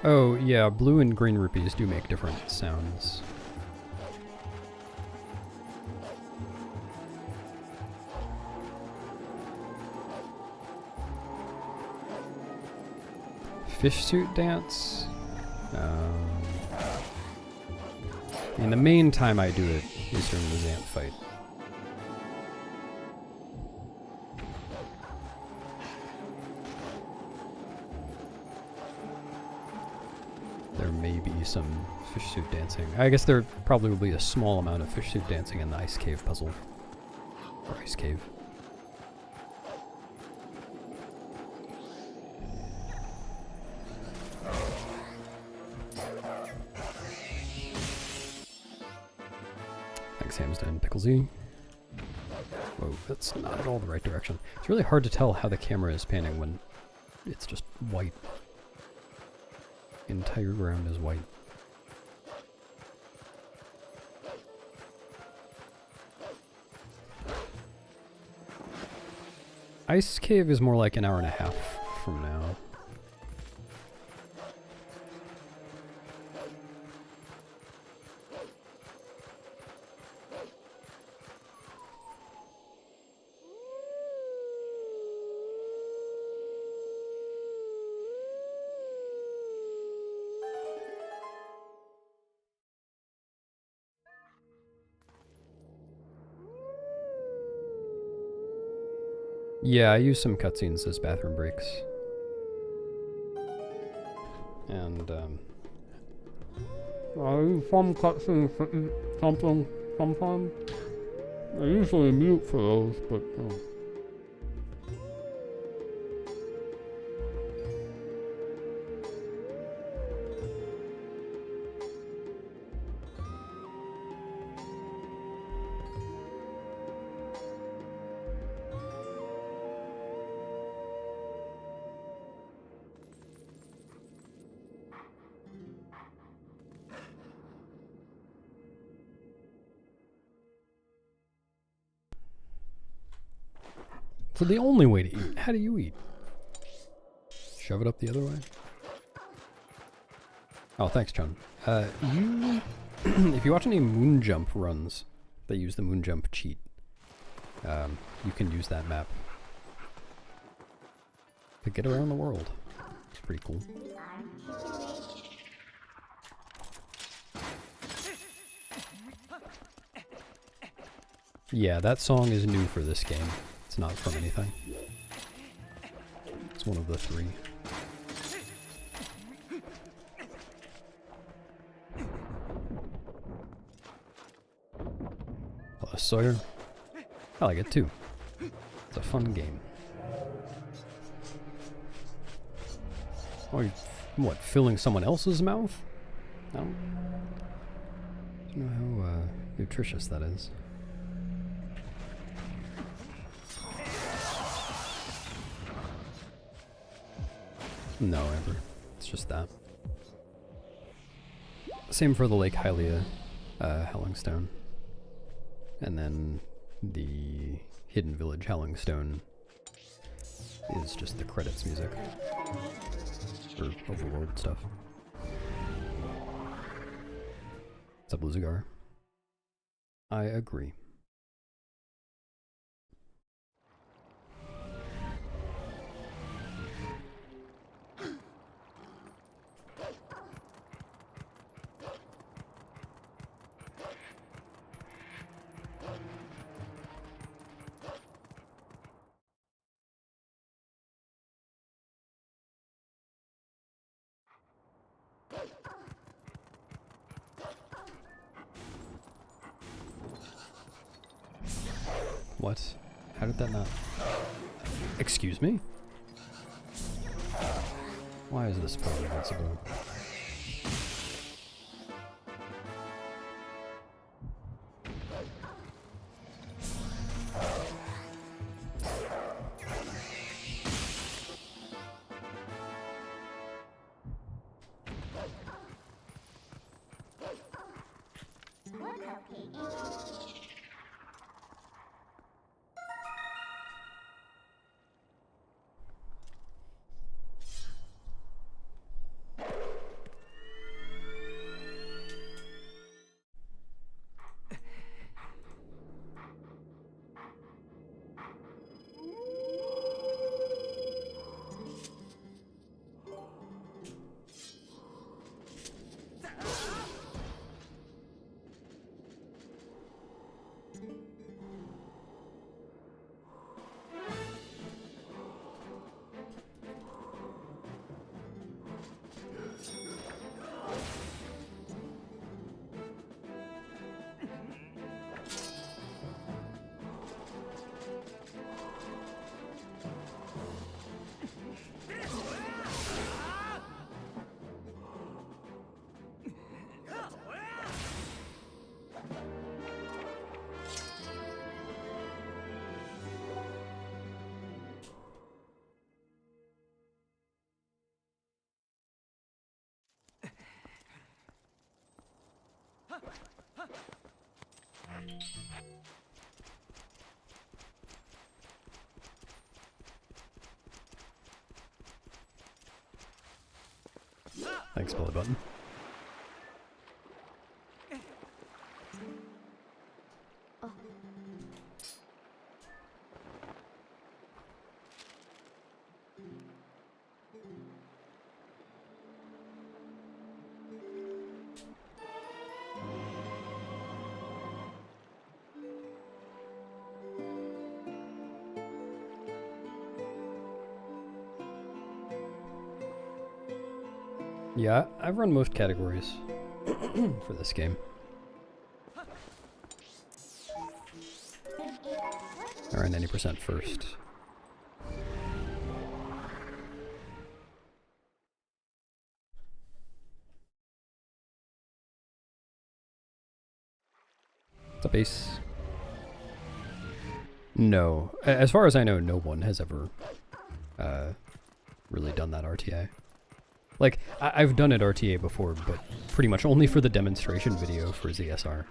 Oh, yeah, blue and green rupees do make different sounds. Fish suit dance? I mean, the main time I do it is during the Xanth fight. may be some fish suit dancing. I guess there probably will be a small amount of fish suit dancing in the ice cave puzzle. Or ice cave. Thanks, Hamsden. Picklesy. Whoa, that's not at all the right direction. It's really hard to tell how the camera is panning when it's just white. The entire ground is white. Ice Cave is more like an hour and a half from now. Yeah, I use some cutscenes as bathroom breaks. And, I use some cutscenes for something sometimes. I usually mute for those, but, So the only way to eat, how do you eat? Shove it up the other way? Oh, thanks, Chun. If you watch any moon jump runs that use the moon jump cheat, you can use that map to get around the world. It's pretty cool. Yeah, that song is new for this game. It's not from anything. It's one of the three. Hello, Sawyer. I like it too. It's a fun game. Oh, you're, what, filling someone else's mouth? I don't know how nutritious that is. No, ever. It's just that. Same for the Lake Hylia Howling Stone. And then the Hidden Village Howling Stone is just the credits music. For overworld stuff. What's up, Luzigar? I agree. What? How did that not... Excuse me? Why is this part invincible? Thanks, belly button. Yeah, I've run most categories for this game. I ran 90% first. What's up, Ace? No. As far as I know, no one has ever really done that RTA. Like, I've done it RTA before, but pretty much only for the demonstration video for ZSR.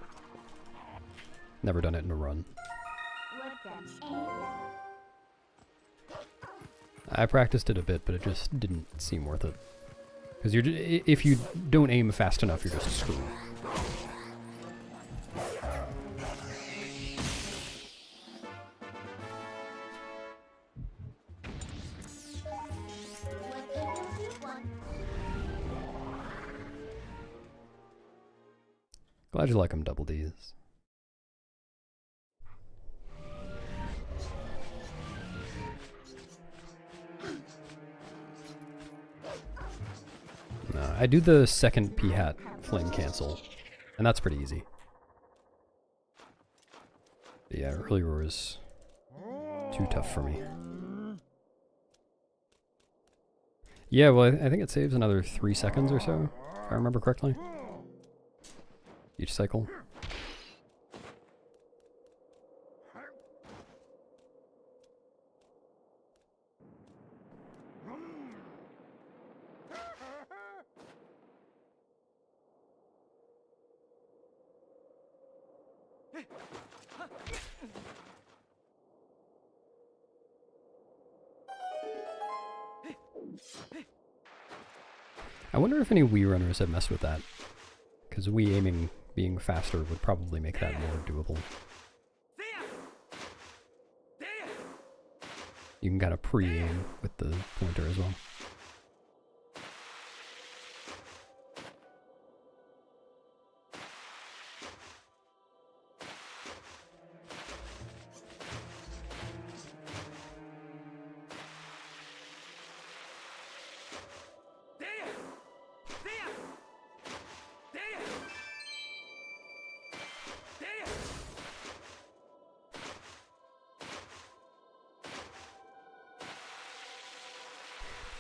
Never done it in a run. I practiced it a bit, but it just didn't seem worth it. Because if you don't aim fast enough, you're just screwed. Glad you like them double Ds. No, I do the second P-hat flame cancel, and that's pretty easy. But yeah, early roar is too tough for me. Yeah, well, I think it saves another 3 seconds or so, if I remember correctly. Each cycle. I wonder if any Wii runners have messed with that, because Wii aiming being faster would probably make that more doable. You can kind of pre-aim with the pointer as well.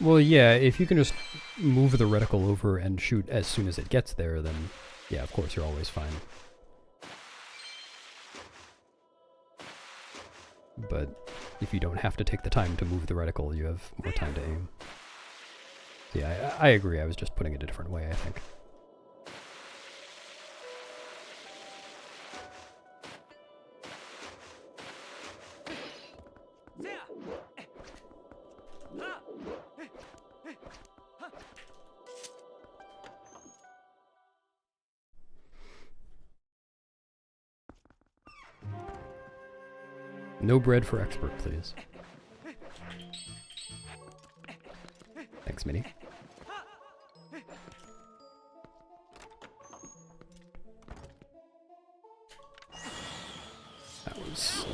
Well, yeah, if you can just move the reticle over and shoot as soon as it gets there, then yeah, of course you're always fine. But if you don't have to take the time to move the reticle, you have more time to aim. Yeah, I agree. I was just putting it a different way, I think. No bread for expert, please. Thanks, Minnie. That was...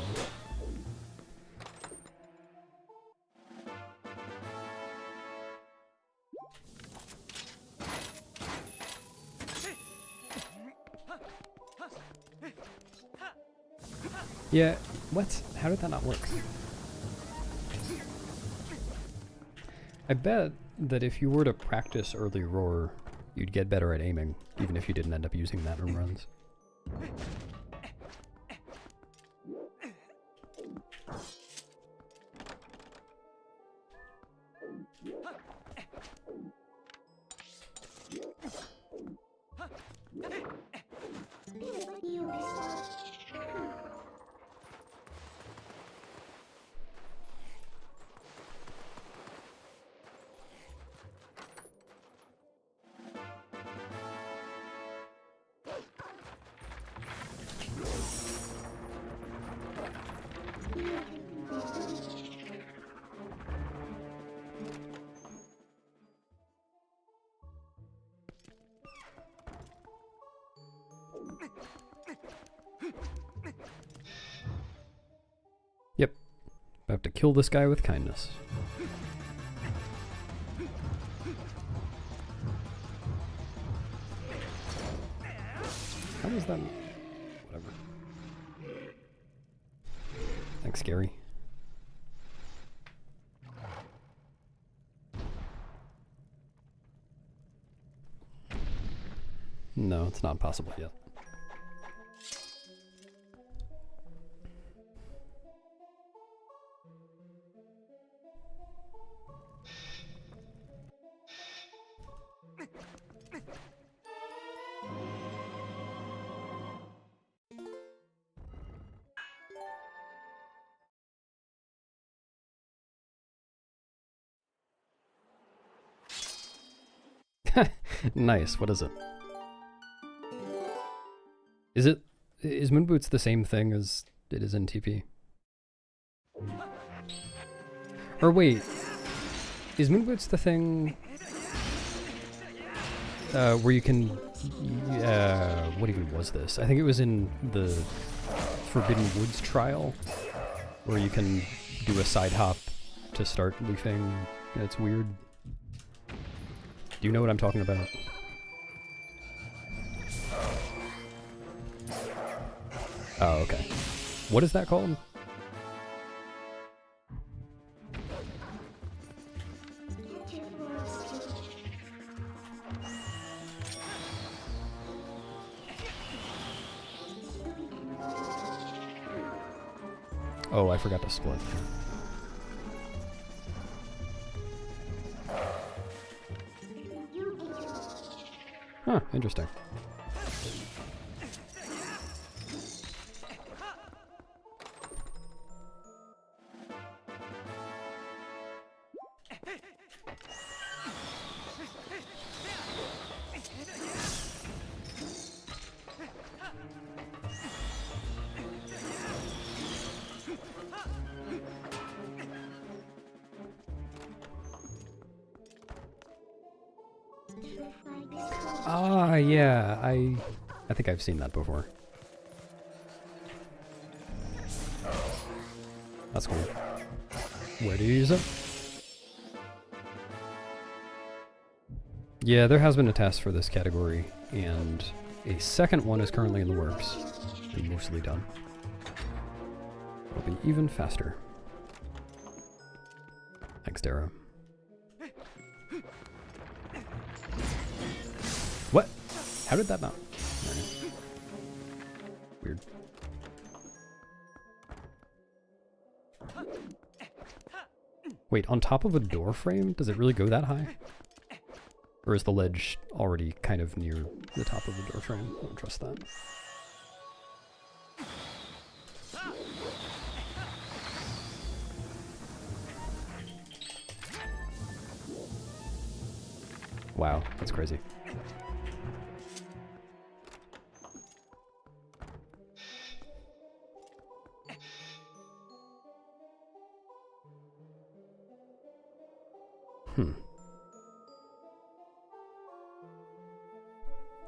Yeah, what? How did that not work? I bet that if you were to practice early roar, you'd get better at aiming, even if you didn't end up using that in runs. Yep. I have to kill this guy with kindness. How is that? Whatever. Thanks, Gary. No, it's not possible yet. Nice, what is it? Is Moon Boots the same thing as it is in TP? Or wait, is Moon Boots the thing where you can, what even was this? I think it was in the Forbidden Woods trial, where you can do a side hop to start leafing. It's weird. Do you know what I'm talking about? Oh, okay. What is that called? Oh, I forgot to split. Huh, interesting. Ah, yeah, I think I've seen that before. That's cool. Where do you use it? Yeah, there has been a test for this category, and a second one is currently in the works. And mostly done. It'll be even faster. Thanks, Dara. What? How did that not? Okay. Weird. Wait, on top of a door frame? Does it really go that high? Or is the ledge already kind of near the top of the door frame? I don't trust that. Wow, that's crazy.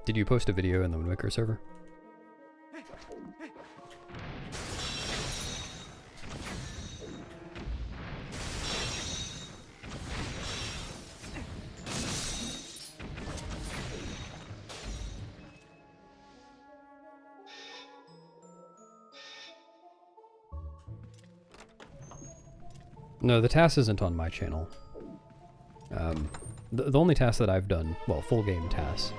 Did you post a video in the Wind Waker server? No, the task isn't on my channel. The only task that I've done, well, full game task,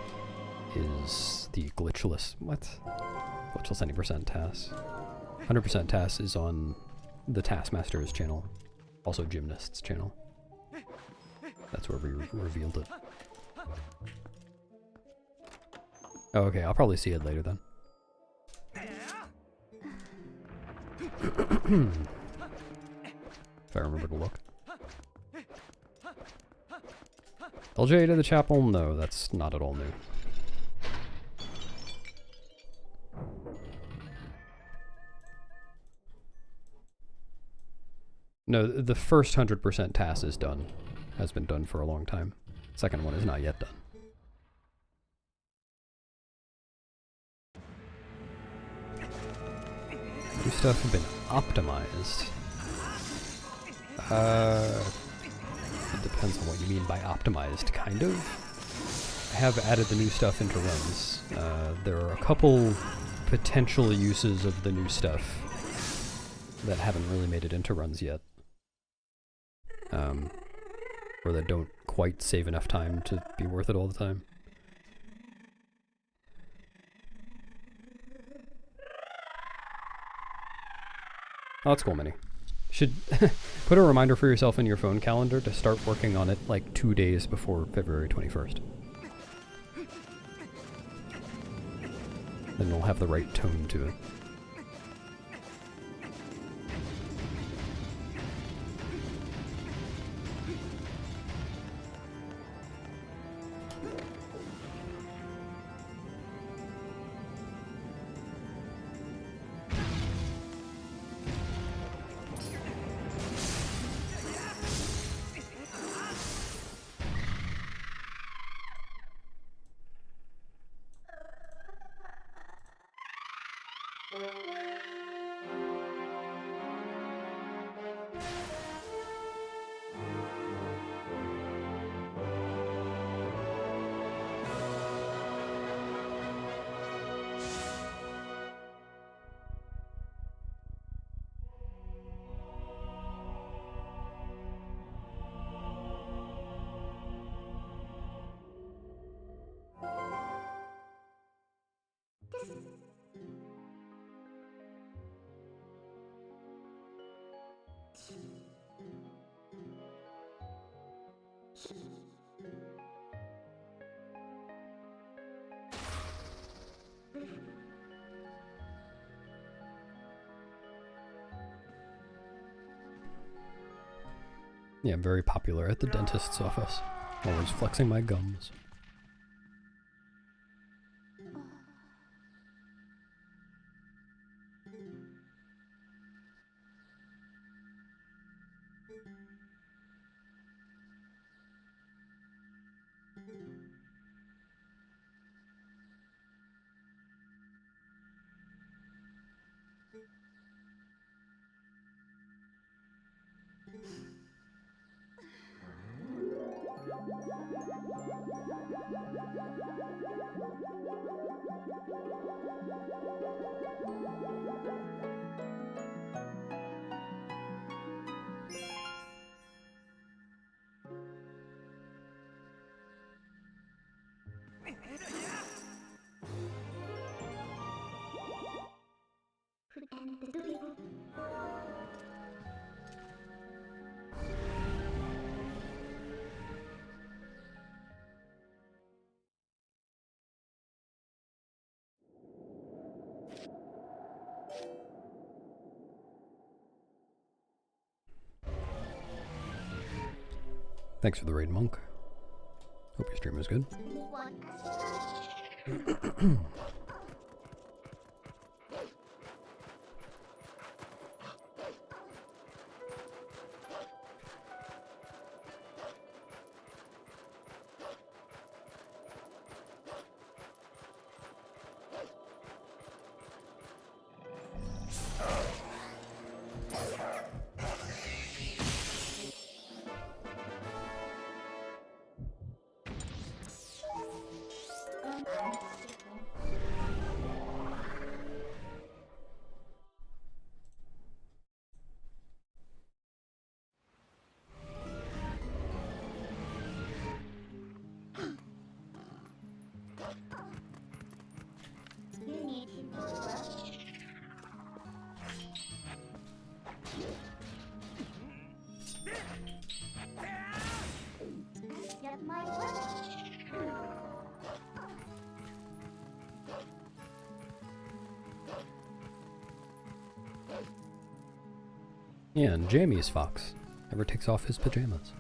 is the glitchless, glitchless any percent task. 100% task is on the Taskmaster's channel, also Gymnast's channel. That's where we revealed it. Oh, okay, I'll probably see it later then. If I remember to look. LJ to the chapel? No, that's not at all new. No, the first 100% task is done. Has been done for a long time. Second one is not yet done. New stuff have been optimized. It depends on what you mean by optimized, kind of. I have added the new stuff into runs. There are a couple potential uses of the new stuff that haven't really made it into runs yet. Or that don't quite save enough time to be worth it all the time. Oh, that's cool, Minnie. Should put a reminder for yourself in your phone calendar to start working on it like 2 days before February 21st. Then it'll have the right tone to it. Yeah, I'm very popular at the dentist's office. Always flexing my gums. Thanks for the raid, Monk. Hope your stream was good. Yeah, and Jamie's fox never takes off his pajamas.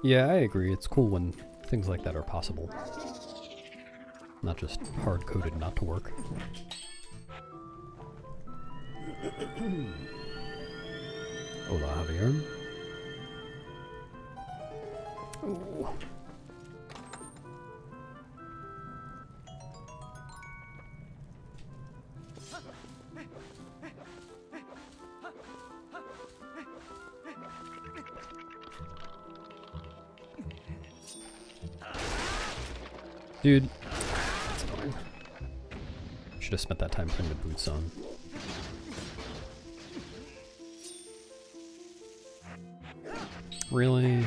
Yeah, I agree. It's cool when things like that are possible. Not just hard-coded not to work. Hola, Javier. Ooh. Dude, that's annoying. Should have spent that time putting the boots on. Really?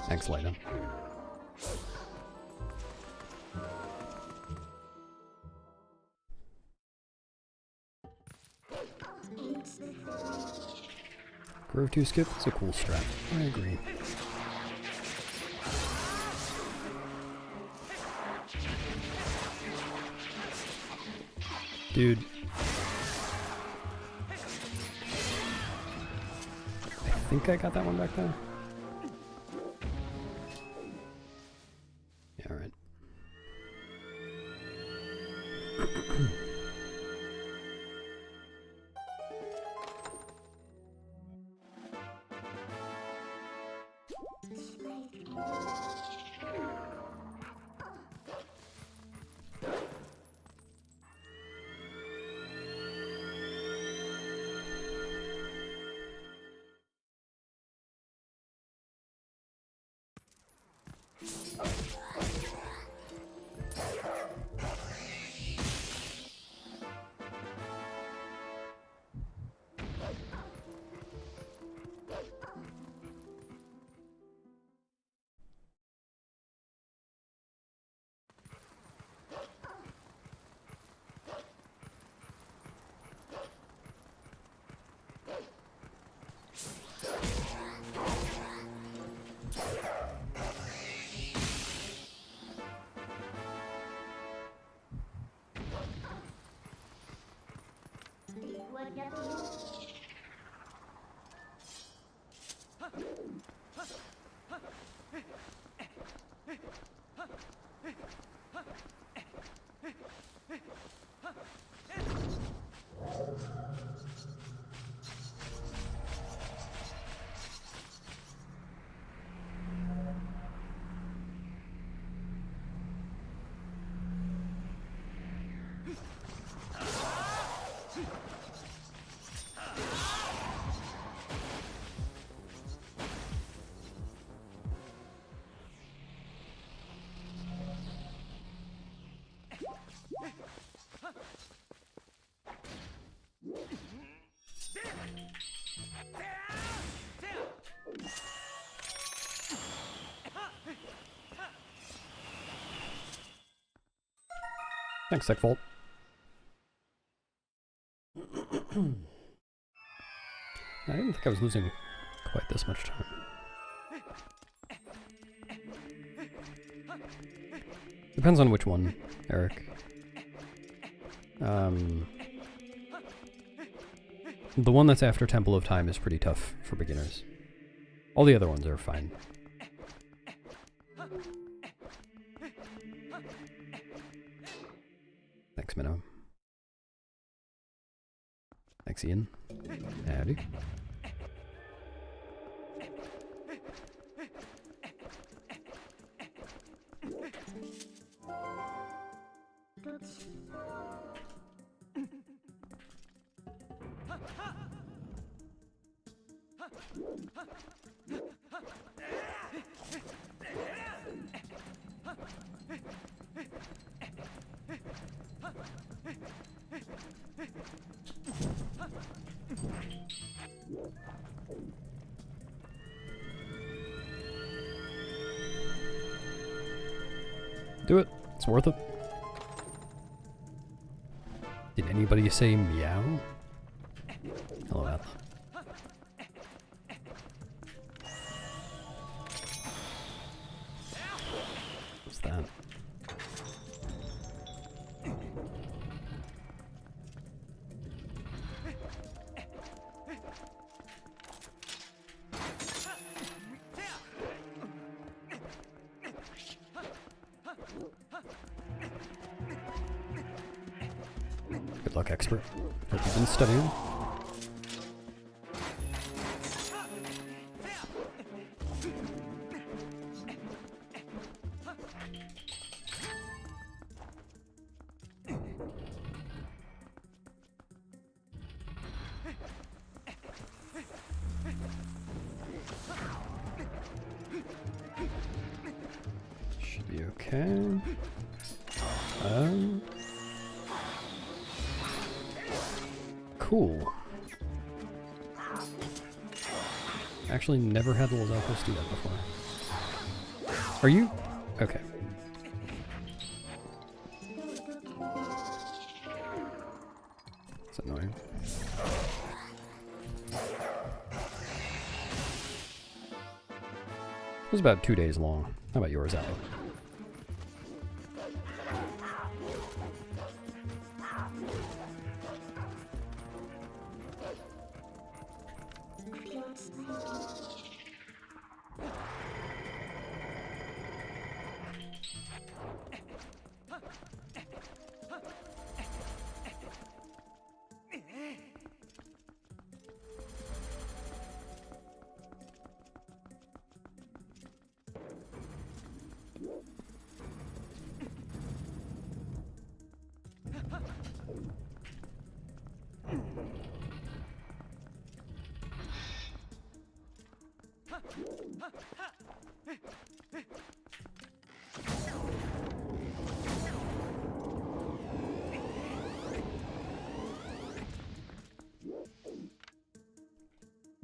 Thanks, Lena. Grove 2 skip is a cool strat. I agree. Dude. I think I got that one back there. Yeah, alright. Thanks, Sickfold. I didn't think I was losing quite this much time. Depends on which one, Eric. The one that's after Temple of Time is pretty tough for beginners. All the other ones are fine. Thanks, Minnow. Thanks, Ian. Howdy. Do it. It's worth it. Did anybody say meow? Hello, Atla. What's that? Good luck, expert. Hope you've been studying. Should be okay. Cool. Actually, never had Los Alpos do that before. Are you? Okay. That's annoying. It was about 2 days long. How about yours, Atla?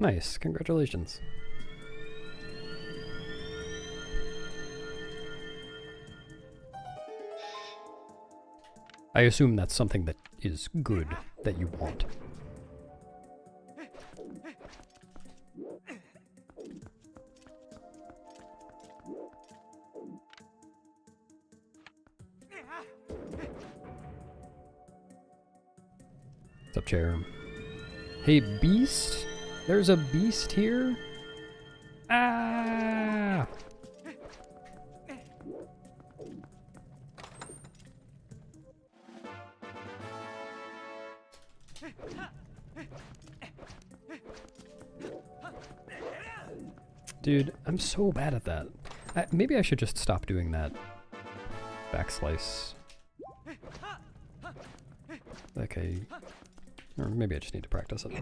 Nice, congratulations. I assume that's something that is good, that you want. What's up, chair? Hey, beast? There's a beast here? Ah! Dude, I'm so bad at that. Maybe I should just stop doing that backslice. Okay. Or maybe I just need to practice it.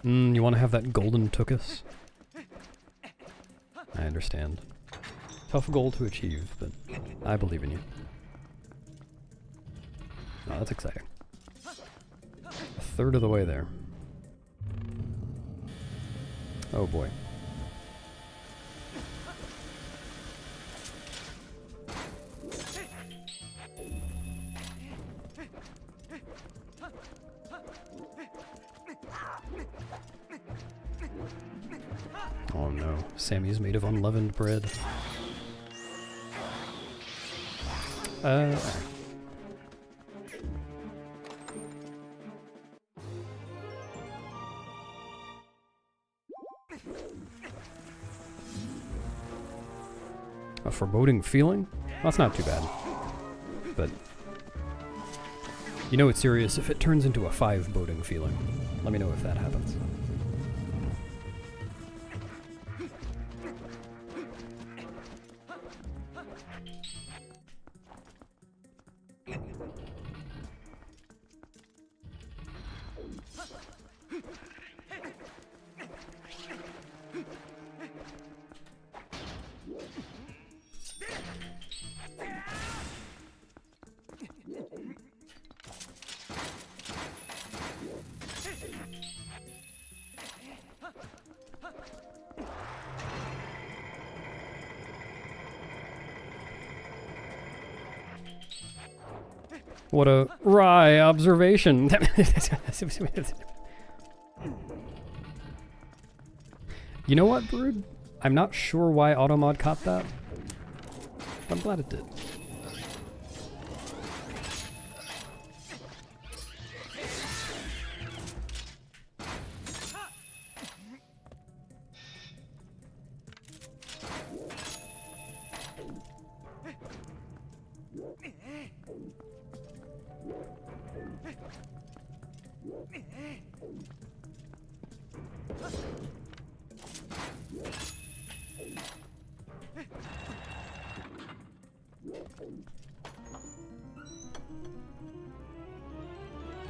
You want to have that golden tuchus? I understand. Tough goal to achieve, but I believe in you. Oh, that's exciting. A third of the way there. Oh boy. Oh no, Sammy's made of unleavened bread. A foreboding feeling? That's not too bad. But you know it's serious if it turns into a 5-boding feeling. Let me know if that happens. What a wry observation. You know what, Brood? I'm not sure why Automod caught that, but I'm glad it did.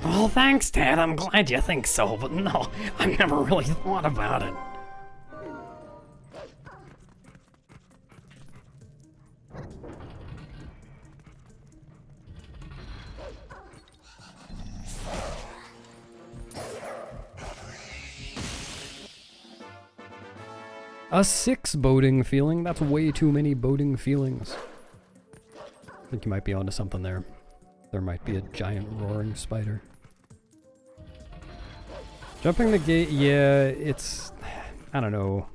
Well, thanks, Dad. I'm glad you think so, but no, I've never really thought about it. A 6 boating feeling? That's way too many boating feelings. I think you might be onto something there. There might be a giant roaring spider. Jumping the gate, yeah, it's... I don't know.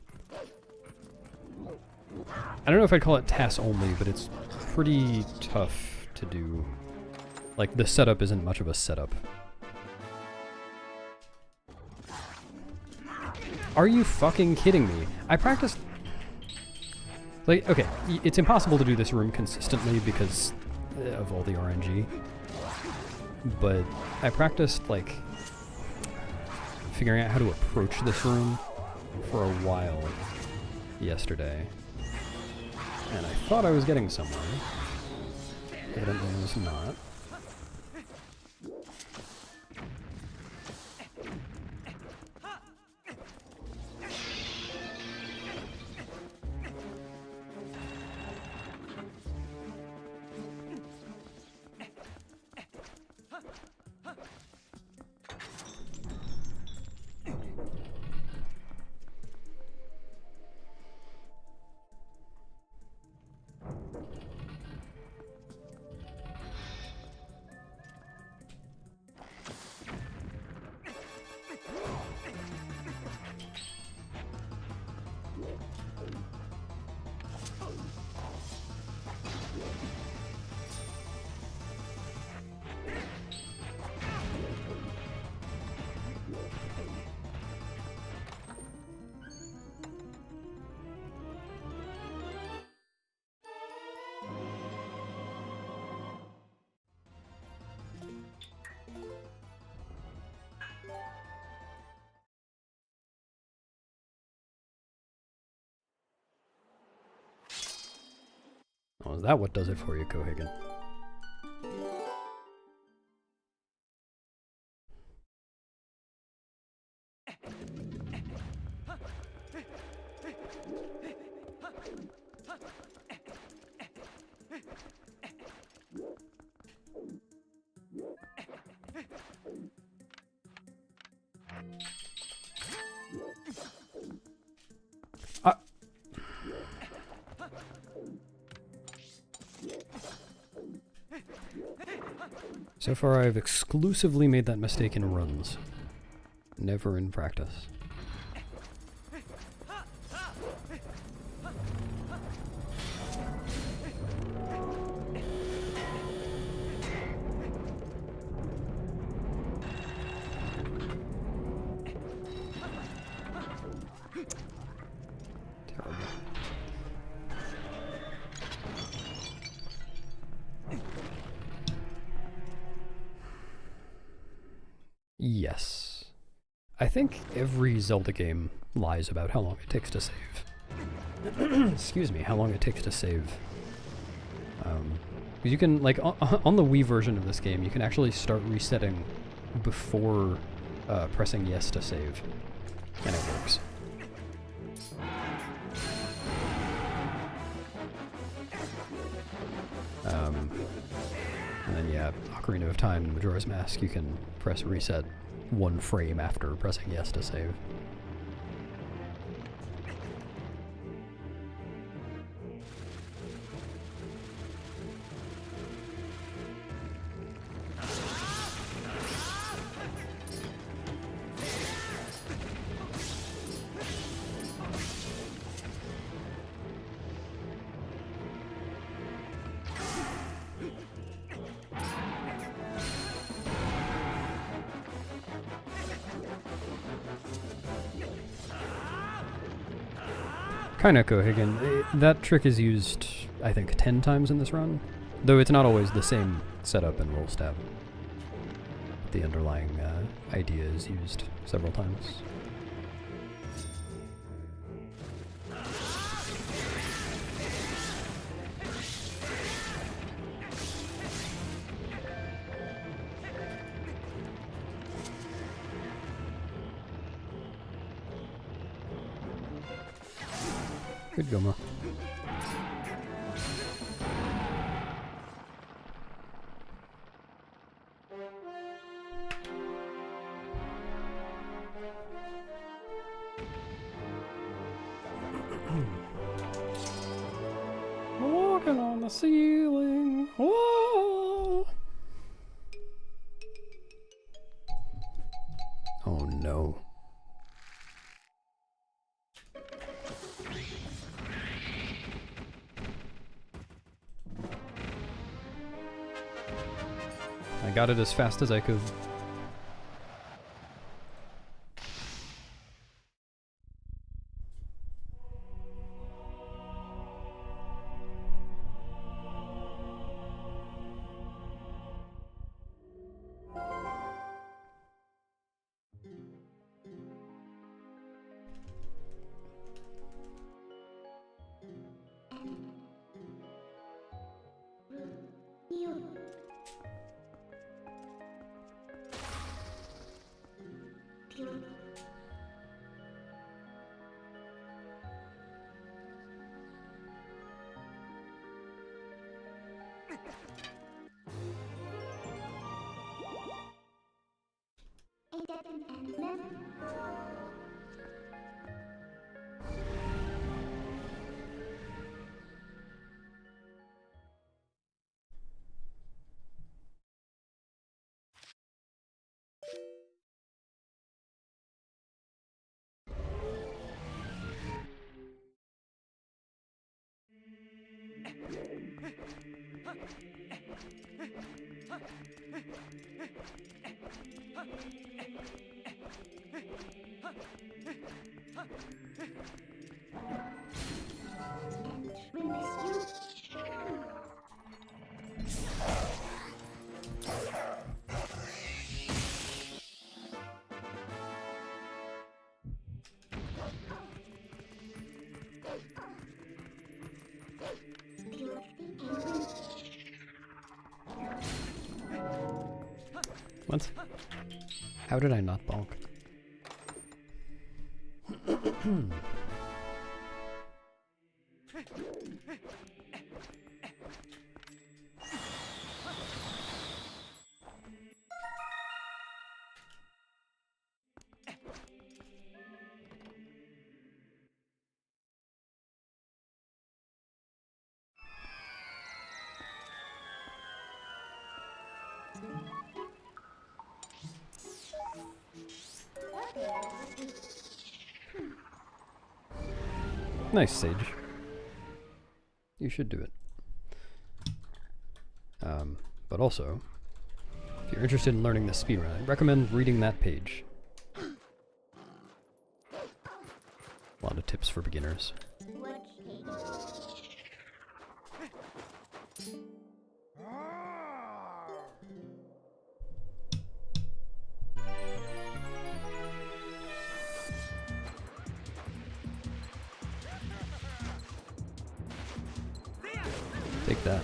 I don't know if I'd call it TAS only, but it's pretty tough to do. Like, the setup isn't much of a setup. Are you fucking kidding me? I practiced... Like, okay, it's impossible to do this room consistently because of all the RNG. But I practiced, like, figuring out how to approach this room for a while yesterday. And I thought I was getting somewhere. Evidently I was not. Oh, is that what does it for you, Cohagen? So far I've exclusively made that mistake in runs, never in practice. Terrible. Yes. I think every Zelda game lies about how long it takes to save. Excuse me, how long it takes to save. You can, like, on the Wii version of this game, you can actually start resetting before pressing yes to save, and it works. And then, yeah, Ocarina of Time, Majora's Mask, you can press reset 1 frame after pressing yes to save. Hi Neko Higgin. That trick is used, I think, 10 times in this run, though it's not always the same setup and roll stab. The underlying idea is used several times. Good Goma. Walking on the ceiling. Whoa. Oh no. I got it as fast as I could. What? How did I not bonk? Nice, Sage. You should do it. But also, if you're interested in learning this speedrun, I'd recommend reading that page. A lot of tips for beginners. Take that.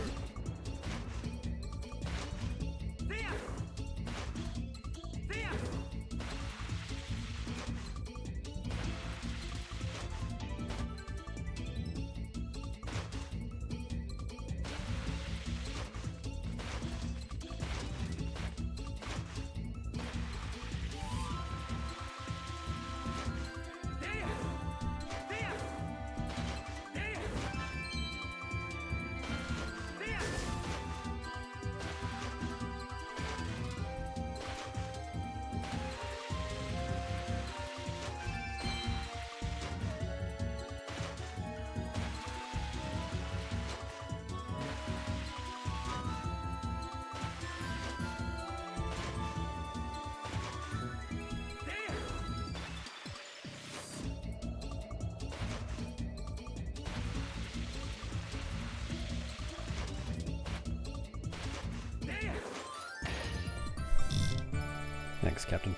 Thanks, Captain.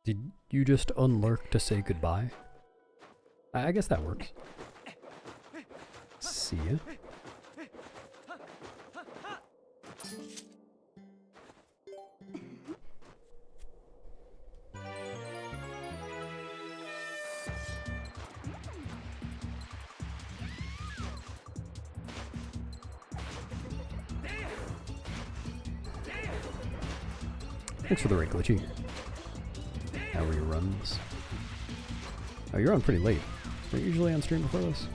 Did you just unlurk to say goodbye? I guess that works. See ya. Thanks for the right glitchy. How are your runs? Oh, you're on pretty late. Are you usually on stream before this?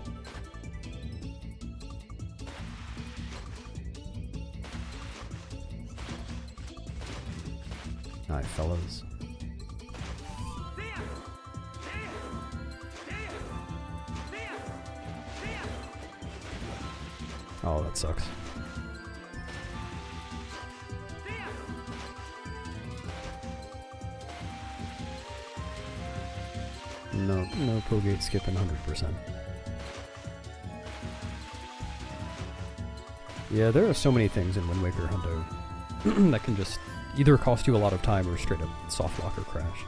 Hi, fellas. Oh, that sucks. No Pogate skipping 100%. Yeah, there are so many things in Wind Waker Hundo that can just either cost you a lot of time or straight up soft lock or crash.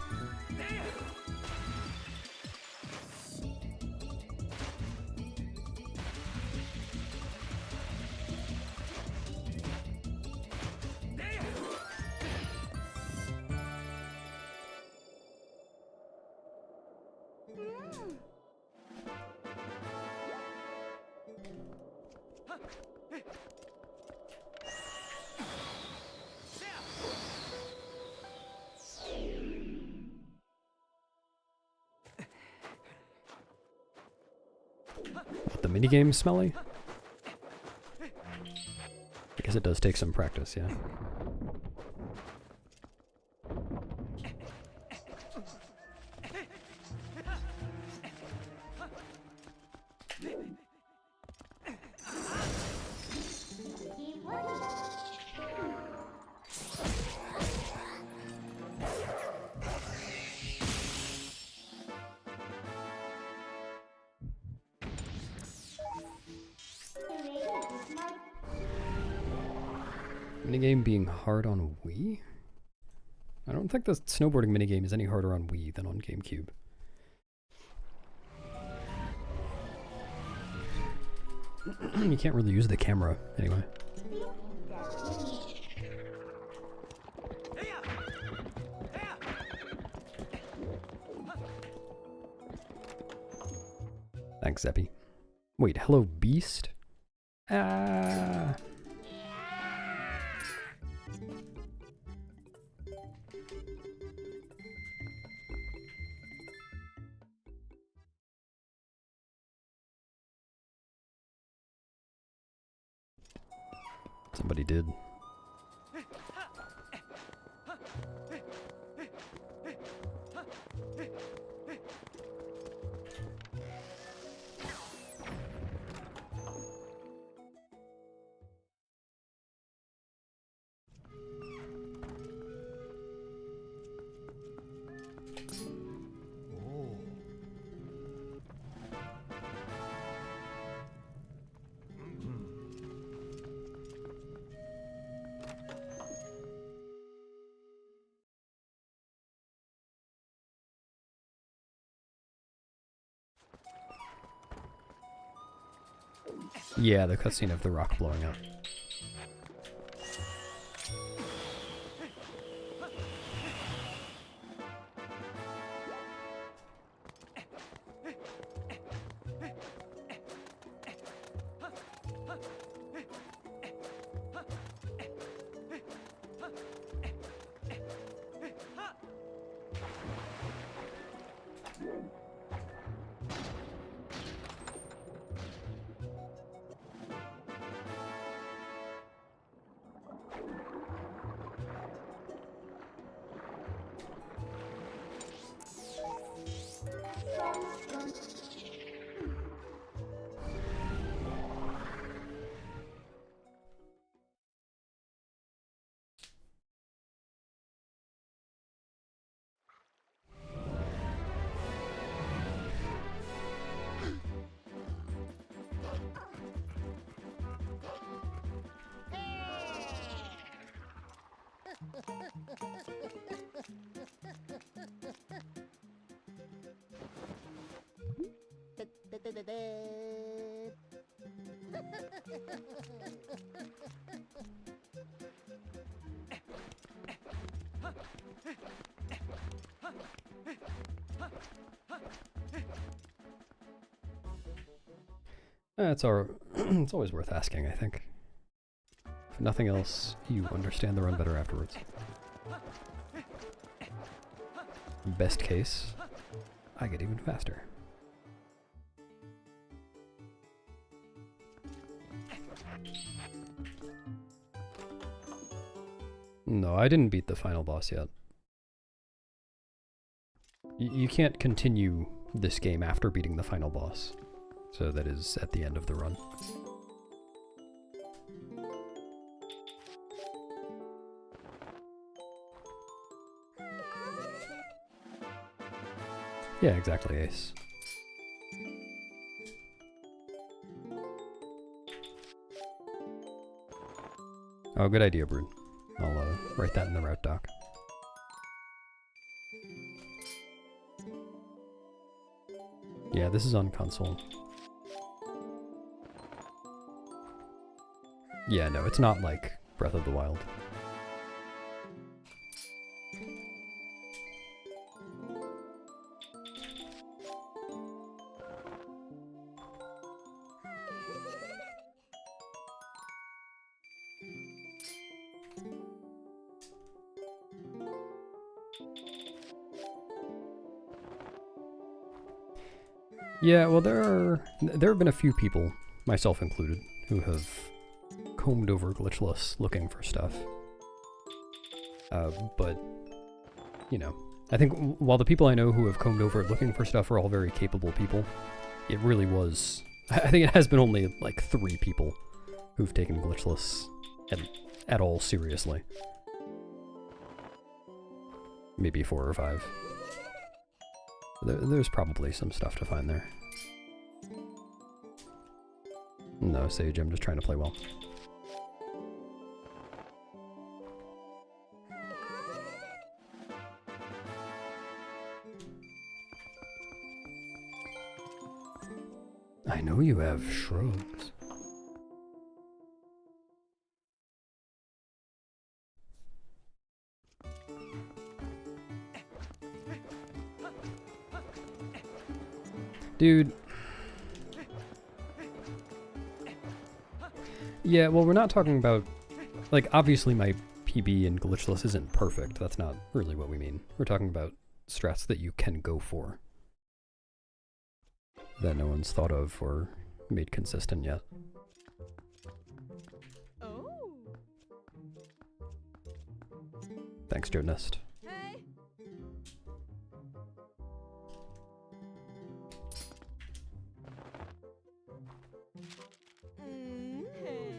The minigame's smelly? I guess it does take some practice, yeah. Minigame being hard on Wii? I don't think the snowboarding minigame is any harder on Wii than on GameCube. You can't really use the camera, anyway. Thanks, Zeppy. Wait, hello, Beast? Ah. Somebody did. Yeah, the cutscene of the rock blowing up. It's always worth asking, I think. If nothing else, you understand the run better afterwards. Best case, I get even faster. No, I didn't beat the final boss yet. You can't continue this game after beating the final boss. So that is at the end of the run. Yeah, exactly, Ace. Oh, good idea, Brood. I'll write that in the route doc. Yeah, this is on console. Yeah, no, it's not like Breath of the Wild. Yeah, well, there have been a few people, myself included, who have combed over glitchless looking for stuff. But, you know, I think while the people I know who have combed over it looking for stuff are all very capable people, it really was... I think it has been only like 3 people who've taken glitchless at all seriously. Maybe 4 or 5. There's probably some stuff to find there. No, Sage, I'm just trying to play well. I know you have shrugs. Dude. Yeah, well, we're not talking about... Like, obviously my PB in glitchless isn't perfect. That's not really what we mean. We're talking about strats that you can go for. That no one's thought of or made consistent yet. Oh. Thanks, Journist. Hey. Hey.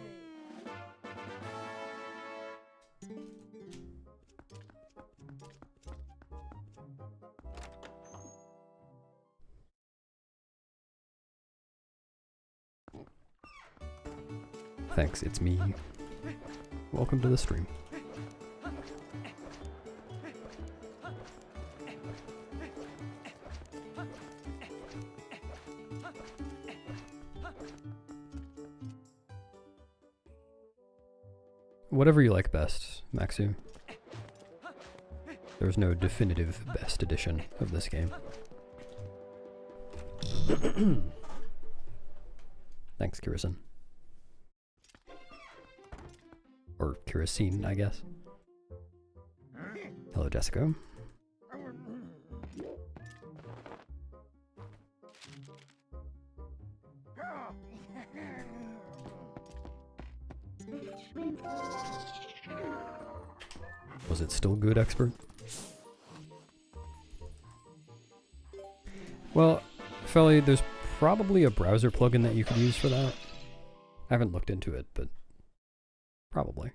Thanks, it's me. Welcome to the stream. Whatever you like best, Maxu. There's no definitive best edition of this game. Thanks, Kirisen. Or Kirasine, I guess. Hello, Jessica. Was it still good, Expert? Well, Felly, there's probably a browser plugin that you could use for that. I haven't looked into it, but probably.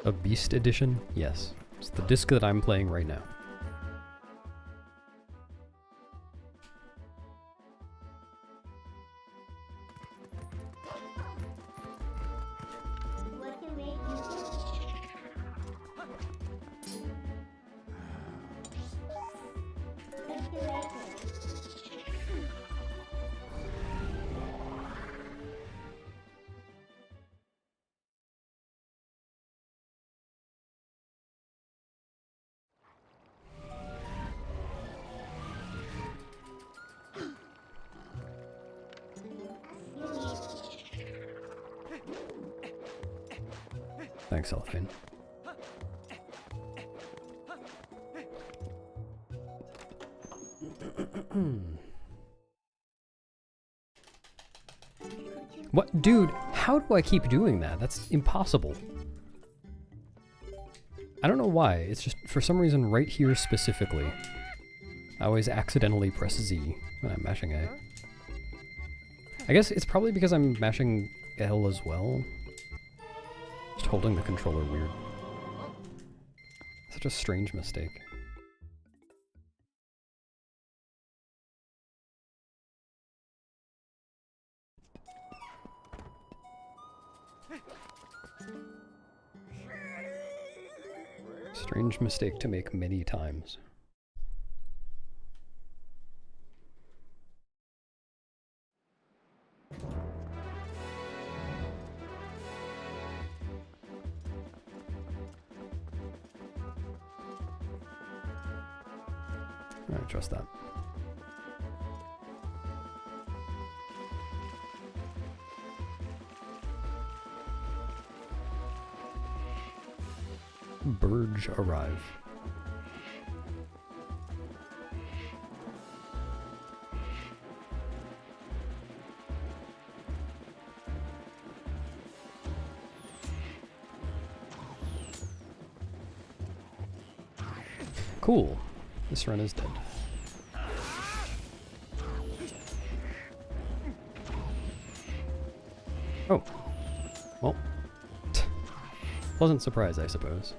A Beast Edition? Yes. It's the disc that I'm playing right now. Thanks, Cellophane. What? Dude, how do I keep doing that? That's impossible. I don't know why. It's just, for some reason, right here specifically, I always accidentally press Z when I'm mashing A. I guess it's probably because I'm mashing L as well. Just holding the controller weird. Such a strange mistake. Strange mistake to make many times. I trust that. Burge arrive. Cool. This run is dead. Oh. Well. Pleasant surprise, I suppose.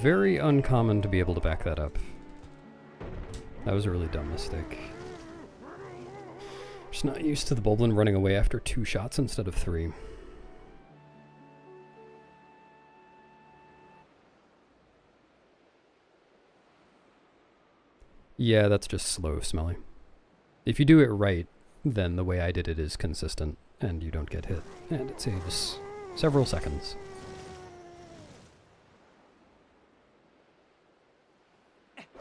Very uncommon to be able to back that up. That was a really dumb mistake. Just not used to the Boblin running away after 2 shots instead of 3. Yeah, that's just slow, Smelly. If you do it right, then the way I did it is consistent, and you don't get hit. And it saves several seconds.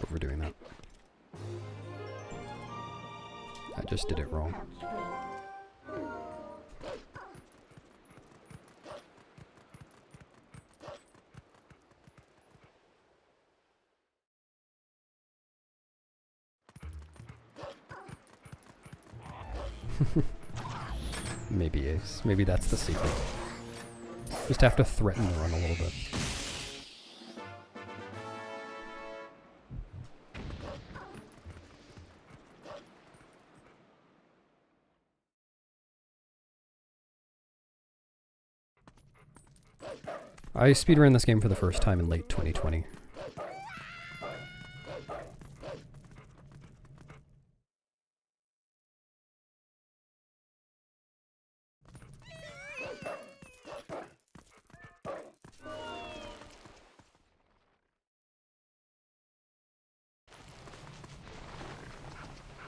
Overdoing that. I just did it wrong. Maybe Ace. Maybe that's the secret. Just have to threaten the run a little bit. I speedran this game for the first time in late 2020.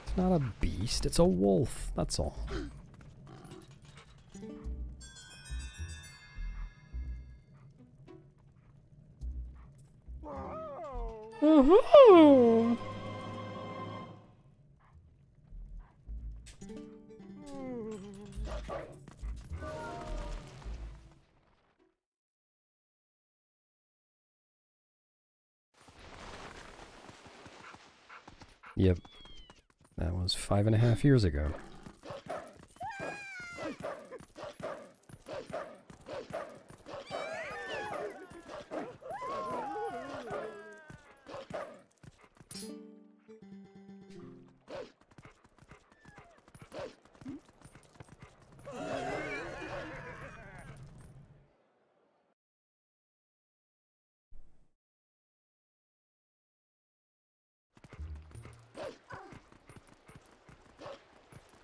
It's not a beast, it's a wolf, that's all. Woohoo! Yep. That was 5.5 years ago.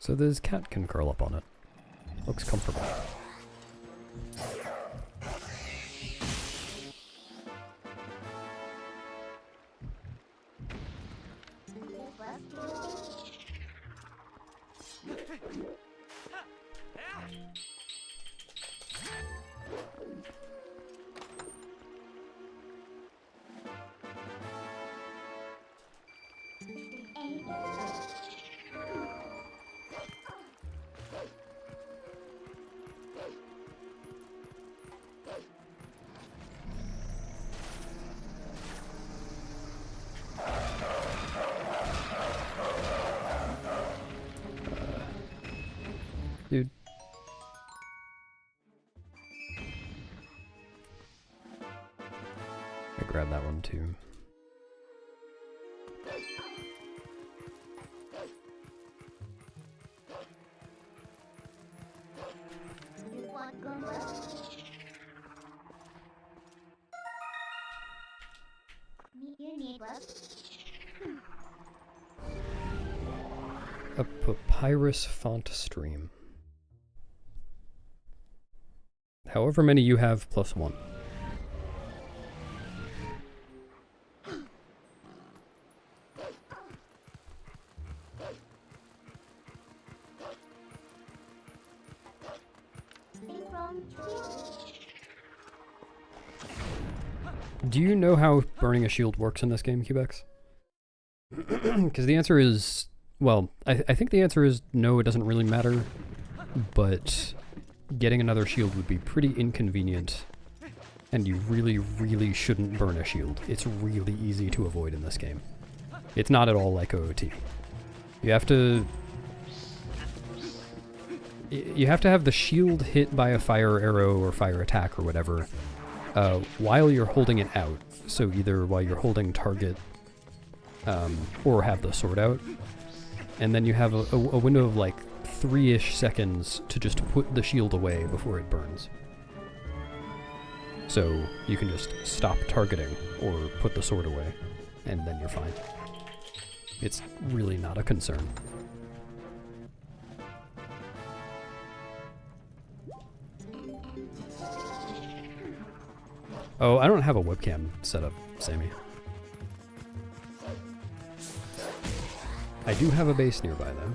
So this cat can curl up on it. Looks comfortable. Dude. I grabbed that one too. You want Goomba? You need what? A papyrus font stream. However many you have plus 1. Do you know how burning a shield works in this game, Cubex? Because the answer is, well, I think the answer is no, it doesn't really matter, but getting another shield would be pretty inconvenient, and you really, really shouldn't burn a shield. It's really easy to avoid in this game. It's not at all like OOT. You have to have the shield hit by a fire arrow or fire attack or whatever while you're holding it out. So either while you're holding target or have the sword out. And then you have a window of like 3-ish seconds to just put the shield away before it burns. So you can just stop targeting or put the sword away, and then you're fine. It's really not a concern. Oh, I don't have a webcam set up, Sammy. I do have a base nearby, though.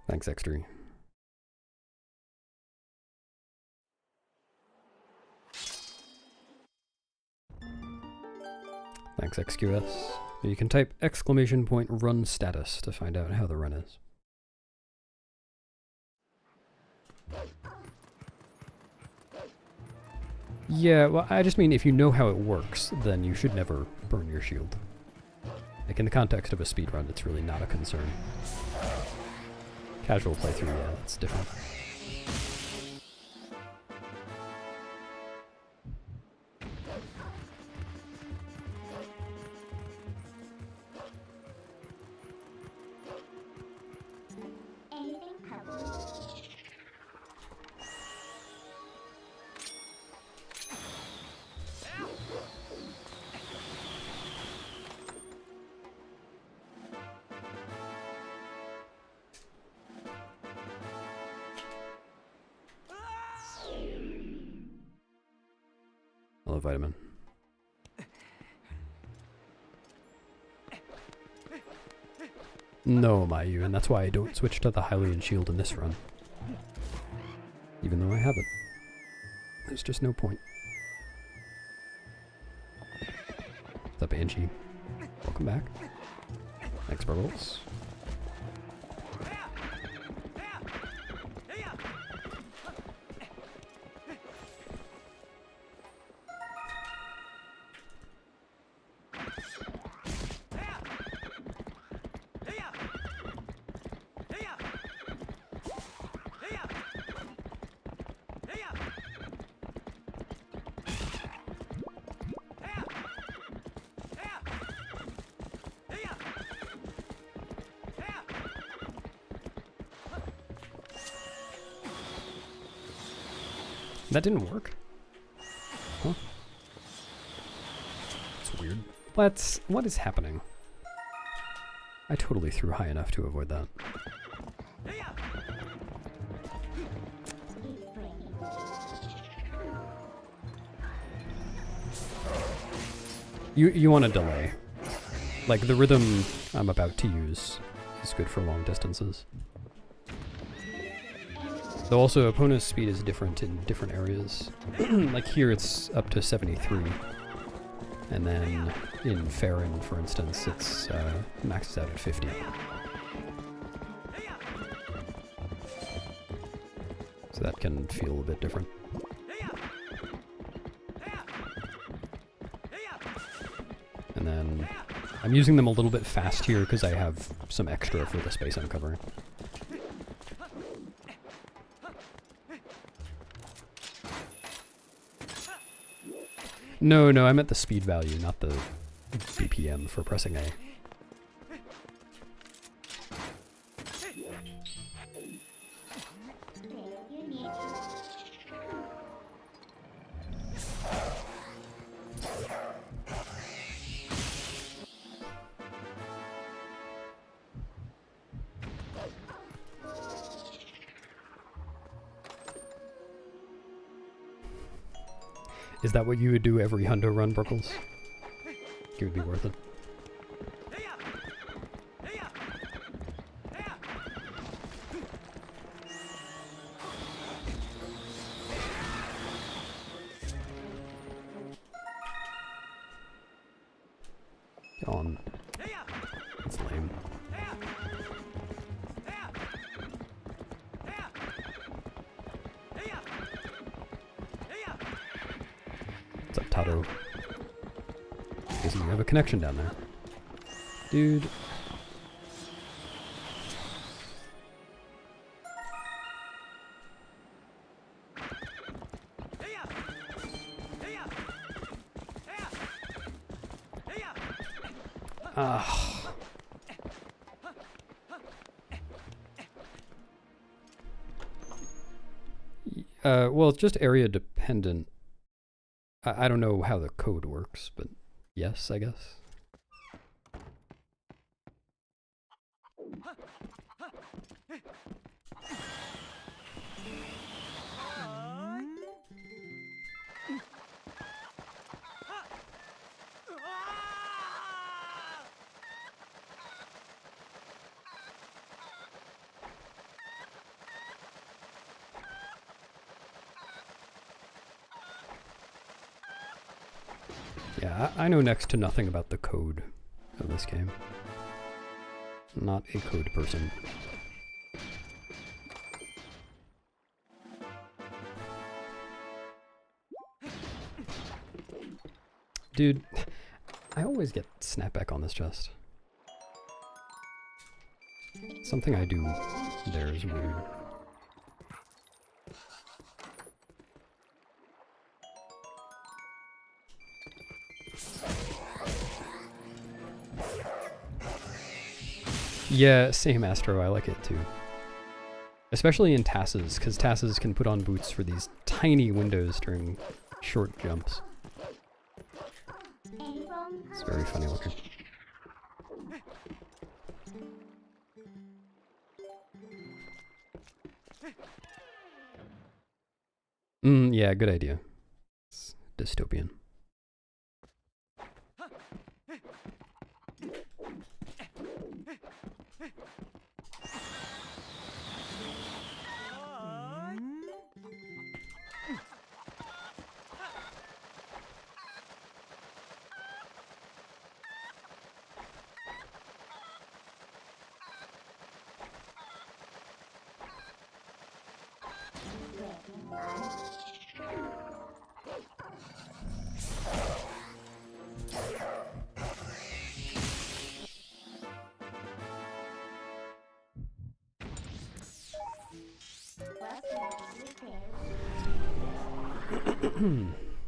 Thanks, X3. Thanks, XQS. You can type !run status to find out how the run is. Yeah, well, I just mean if you know how it works, then you should never burn your shield. Like, in the context of a speedrun, it's really not a concern. Casual playthrough, yeah, that's different. Anything helpful? Hello, Vitamin. No, Mayu, and that's why I don't switch to the Hylian shield in this run. Even though I have it. There's just no point. What's up, Angie? Welcome back. Thanks, Bubbles. That didn't work? Huh? That's weird. What is happening? I totally threw high enough to avoid that. Keep bringing. You want to delay. Like, the rhythm I'm about to use is good for long distances. Though also, opponent's speed is different in different areas. Like here it's up to 73. And then in Farron, for instance, it's maxed out at 50. So that can feel a bit different. And then I'm using them a little bit fast here because I have some extra for the space I'm covering. No, I'm at the speed value, not the BPM for pressing A. You need Is that what you would do every hundo run, Brookles? It would be worth it. Get on. That's lame. What's up, Tato? Guessing you have a connection down there. Dude. Ah. Well, it's just area dependent. I don't know how the code works, but yes, I guess. Yeah, I know next to nothing about the code of this game. I'm not a code person. Dude, I always get snapback on this chest. Something I do there is weird. Yeah, same Astro, I like it too. Especially in Tasses, because Tasses can put on boots for these tiny windows during short jumps. any wrong It's very funny looking. Yeah, good idea. It's dystopian.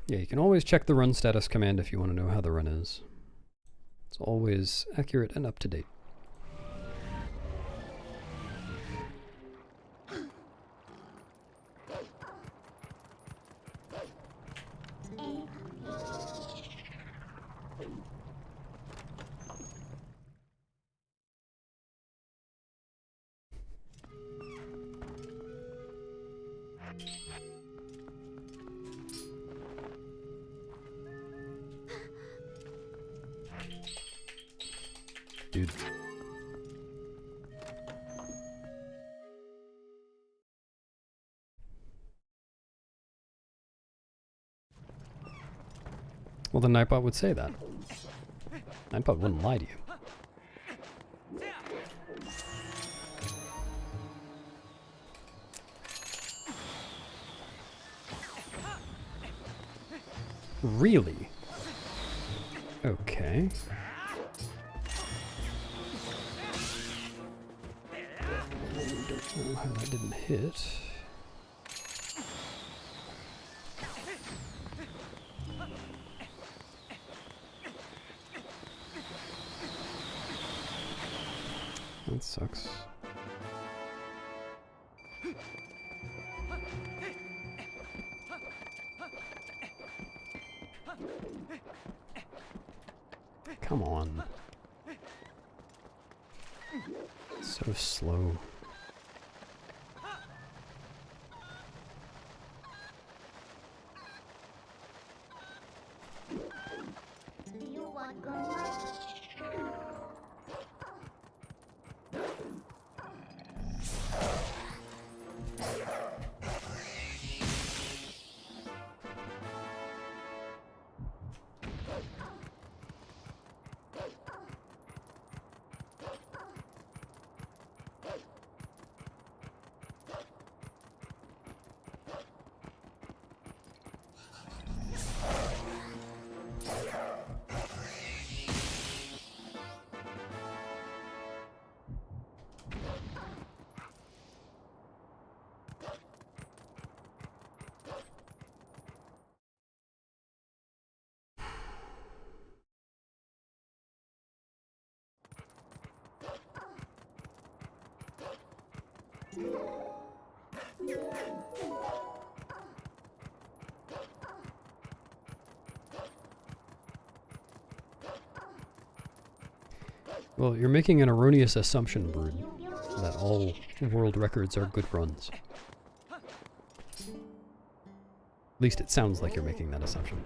Yeah, you can always check the run status command if you want to know how the run is. It's always accurate and up to date. dude. Well, the Nightbot would say that. Nightbot wouldn't lie to you. Really? Okay. I don't know how that didn't hit. That sucks. Come on. So slow. Do you want gunpowder? Well, you're making an erroneous assumption, Brood, that all world records are good runs. At least it sounds like you're making that assumption.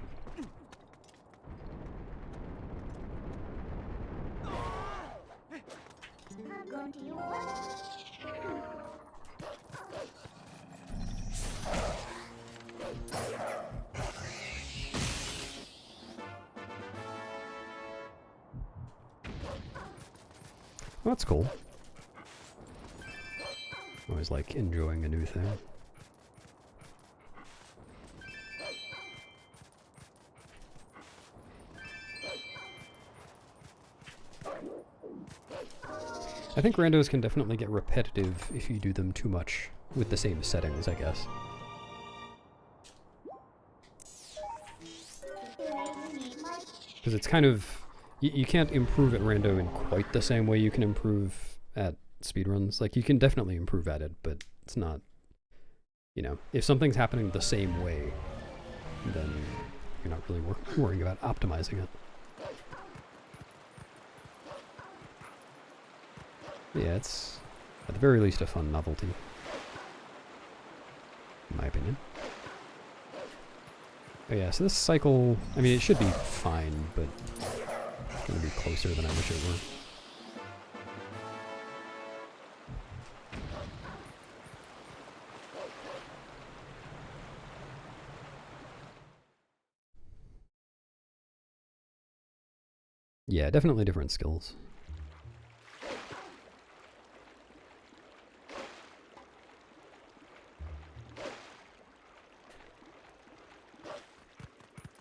I'm going to use one. Well, that's cool. Always like enjoying a new thing. I think randos can definitely get repetitive if you do them too much with the same settings, I guess. Because it's kind of... You can't improve at rando in quite the same way you can improve at speedruns. Like, you can definitely improve at it, but it's not... You know, if something's happening the same way, then you're not really worrying about optimizing it. Yeah, it's at the very least a fun novelty, in my opinion. Oh yeah, so this cycle, I mean, it should be fine, but it's going to be closer than I wish it were. Yeah, definitely different skills.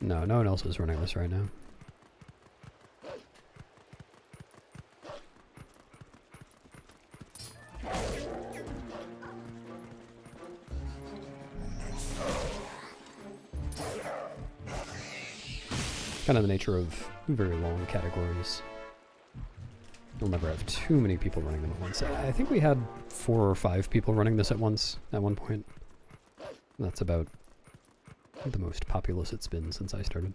No, no one else is running this right now. Kind of the nature of very long categories. You'll never have too many people running them at once. I think we had 4 or 5 people running this at once at one point. That's about the most populous it's been since I started.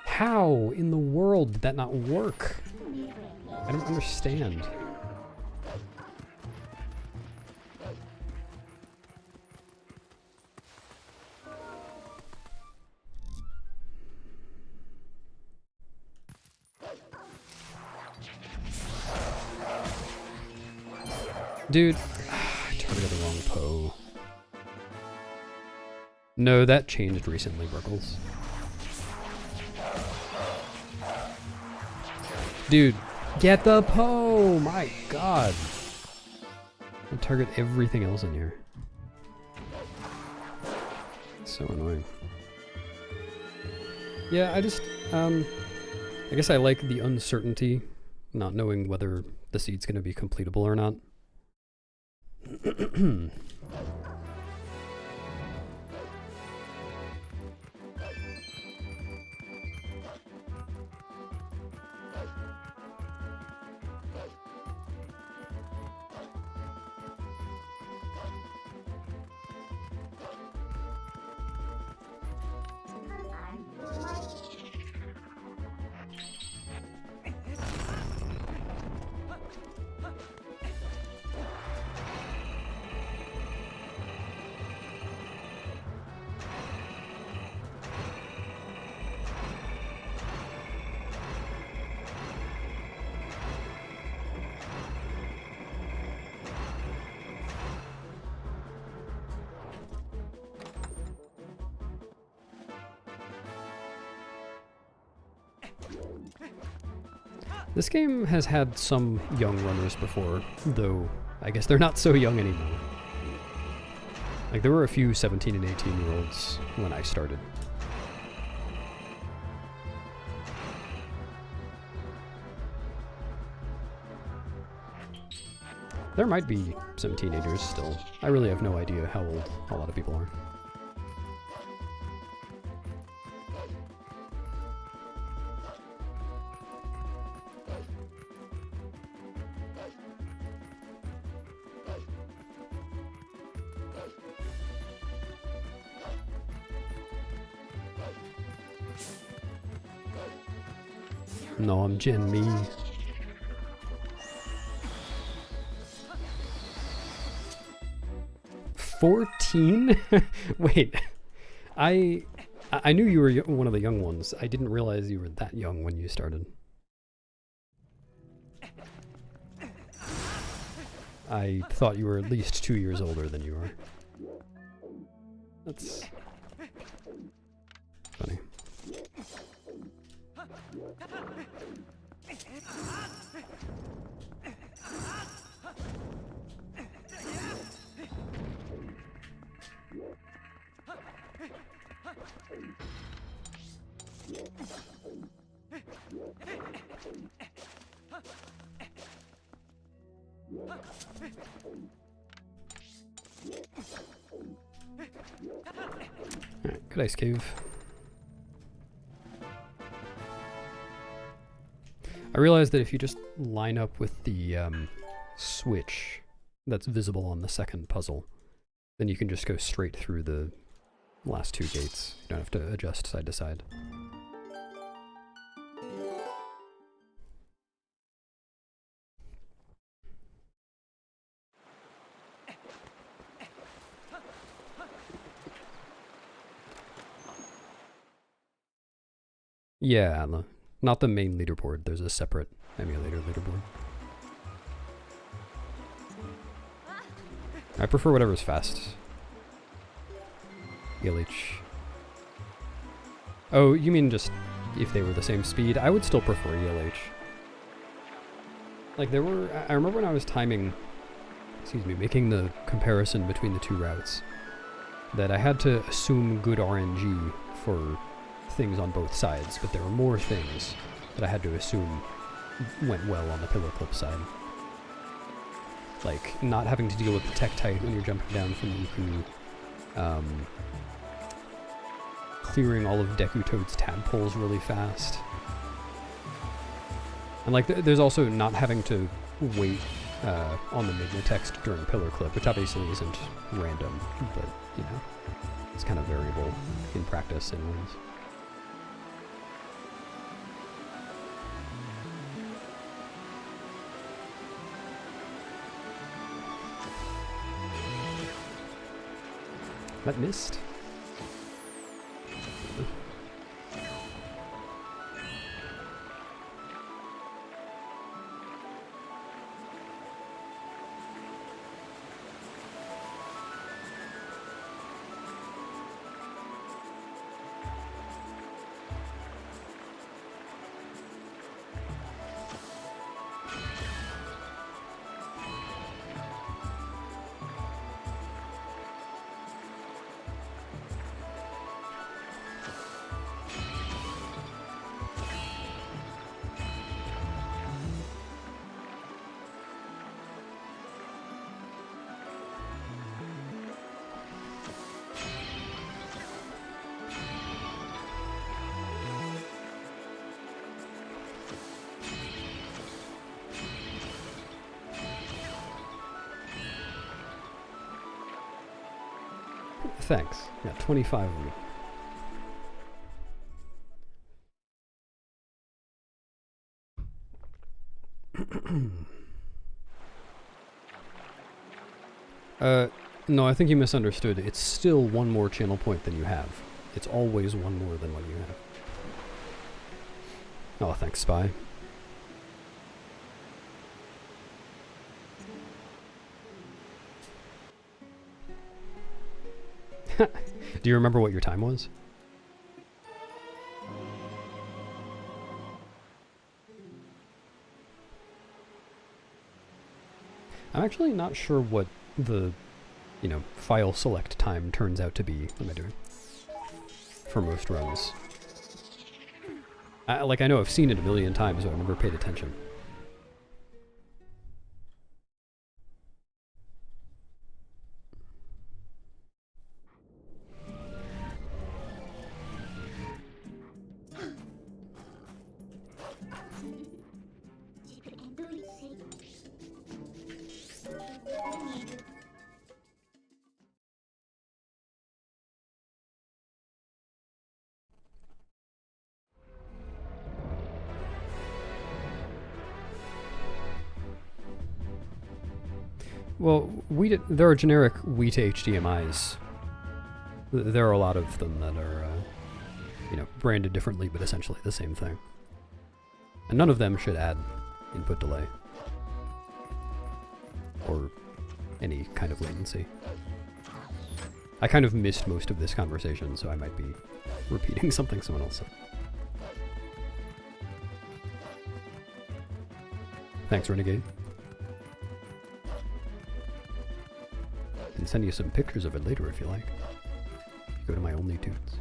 How in the world did that not work? I don't understand. Dude, I targeted the wrong Poe. No, that changed recently, Brickles. Dude, get the Poe! My god. I target everything else in here. So annoying. Yeah, I just, I guess I like the uncertainty, not knowing whether the seed's gonna be completable or not. This game has had some young runners before, though I guess they're not so young anymore. Like, there were a few 17 and 18-year-olds when I started. There might be some teenagers still. I really have no idea how old a lot of people are. No, I'm Gen Me. "14? Wait, I knew you were one of the young ones. I didn't realize you were that young when you started. I thought you were at least 2 years older than you are. That's funny. Alright, good ice cave. I realized that if you just line up with the switch that's visible on the second puzzle, then you can just go straight through the last two gates. You don't have to adjust side to side. Yeah, not the main leaderboard. There's a separate emulator leaderboard. I prefer whatever's fast. ELH. Oh, you mean just if they were the same speed? I would still prefer ELH. Like, there were... I remember when I was timing... Excuse me, making the comparison between the two routes, that I had to assume good RNG for things on both sides, but there were more things that I had to assume went well on the pillar clip side. Like, not having to deal with the Tektite when you're jumping down from Iku, clearing all of Deku Toad's tadpoles really fast. And like, there's also not having to wait on the Magnatext during pillar clip, which obviously isn't random, but, you know, it's kind of variable in practice anyways. That missed. Thanks. Yeah, 25 of them. No, I think you misunderstood. It's still one more channel point than you have. It's always one more than what you have. Oh, thanks, Spy. Do you remember what your time was? I'm actually not sure what the, file select time turns out to be. What am I doing? For most runs. I know I've seen it a million times, but I've never paid attention. Well, there are generic Wii to HDMIs. There are a lot of them that are, branded differently, but essentially the same thing. And none of them should add input delay. Or any kind of latency. I kind of missed most of this conversation, so I might be repeating something someone else said. Thanks, Renegade. I can send you some pictures of it later if you like. Go to my Only Tunes.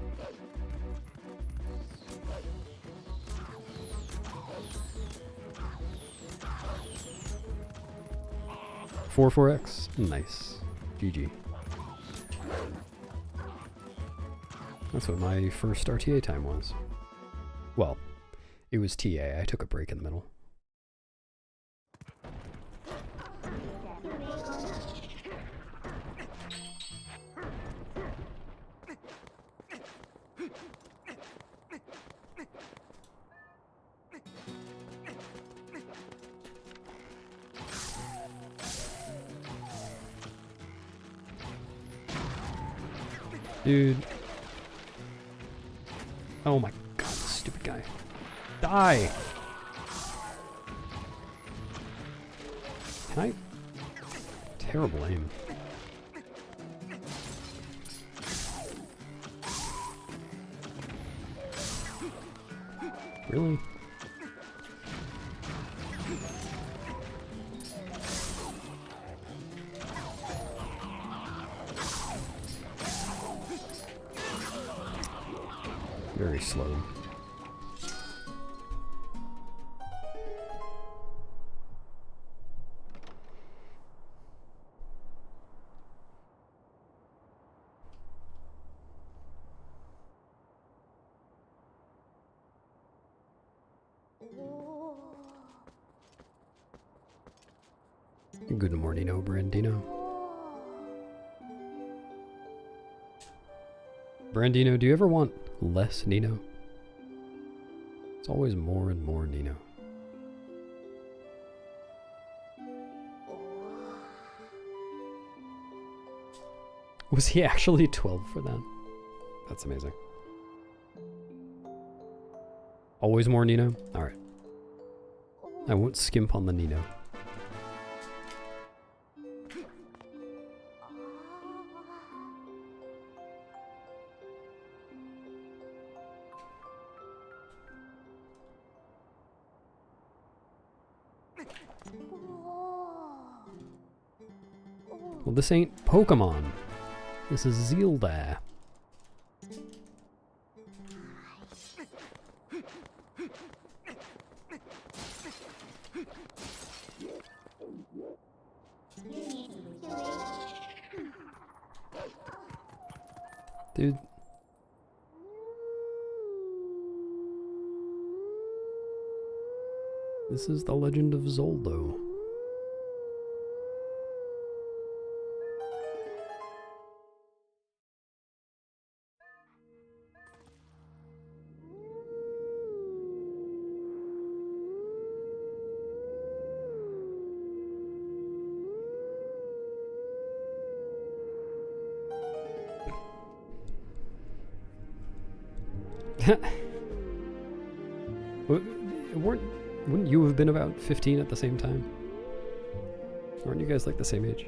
$4x. Nice. GG. That's what my first RTA time was. Well, it was TA. I took a break in the middle. Dude. Oh my god, stupid guy. Die! Can I? Terrible aim. Really? Very slow. Good morning, Brandino. Brandino, do you ever want less Nino? It's always more and more Nino. Was he actually 12 for that? That's amazing. Always more Nino? Alright. I won't skimp on the Nino. Well, this ain't Pokemon. This is Zelda. Dude. This is the Legend of Zoldo. Wouldn't you have been about 15 at the same time? Aren't you guys like the same age?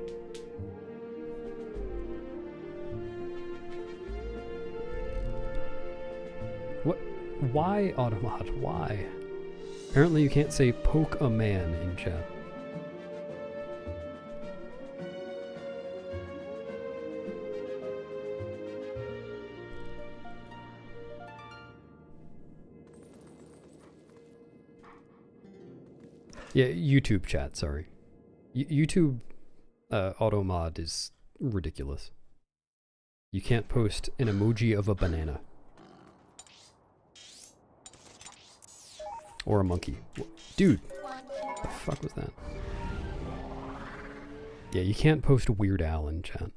What? Why, Automod? Why? Apparently you can't say poke a man in chat. Yeah, YouTube chat, sorry. YouTube auto mod is ridiculous. You can't post an emoji of a banana. Or a monkey. Dude, what the fuck was that? Yeah, you can't post Weird Al in chat.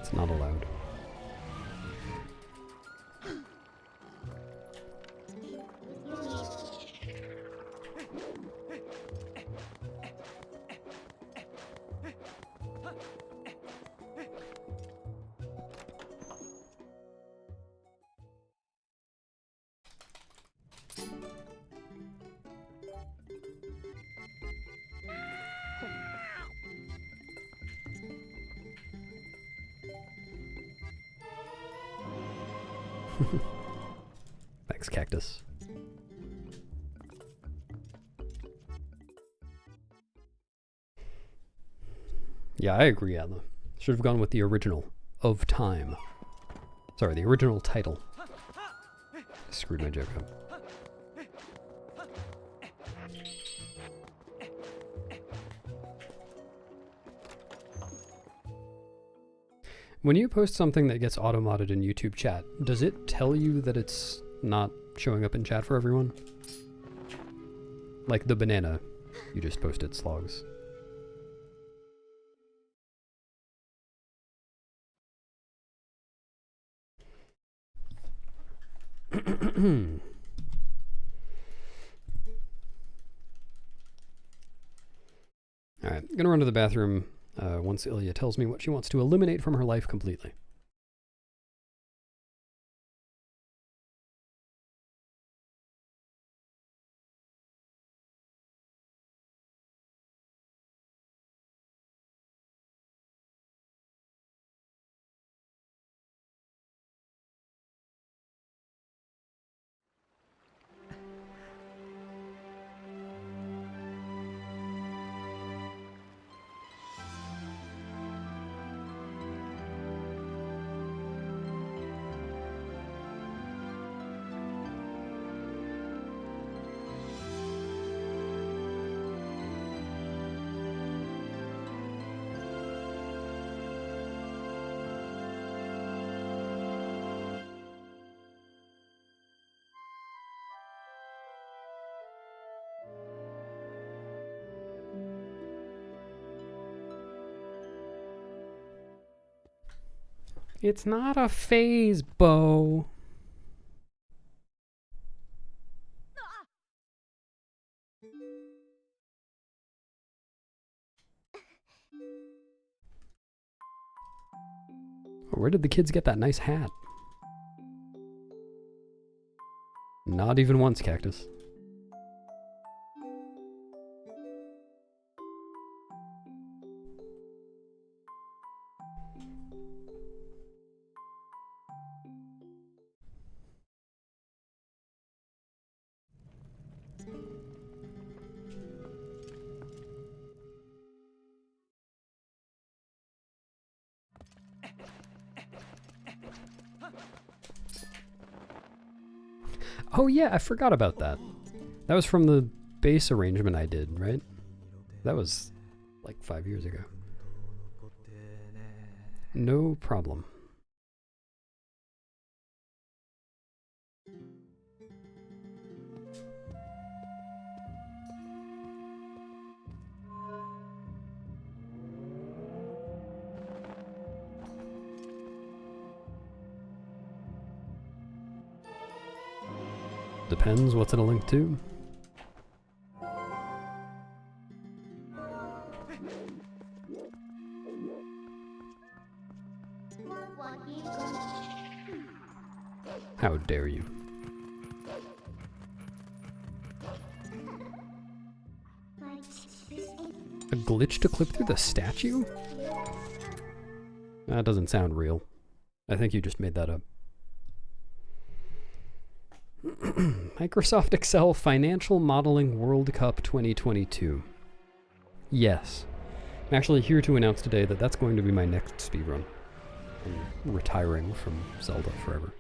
It's not allowed. Thanks, Cactus. Yeah, I agree, Atla. Should have gone with the original, Of Time. Sorry, the original title. I screwed my joke up. When you post something that gets auto-modded in YouTube chat, does it tell you that it's not showing up in chat for everyone? Like the banana you just posted, Slogs. Alright, I'm gonna run to the bathroom once Ilya tells me what she wants to eliminate from her life completely. It's not a phase, Bo. Where did the kids get that nice hat? Not even once, Cactus. Oh yeah, I forgot about that. That was from the bass arrangement I did, right? That was like 5 years ago. No problem. Depends what's it a link to. What you gonna How dare you? like this ain't A glitch to clip through the statue? That doesn't sound real. I think you just made that up. Microsoft Excel Financial Modeling World Cup 2022. Yes. I'm actually here to announce today that that's going to be my next speedrun. I'm retiring from Zelda forever.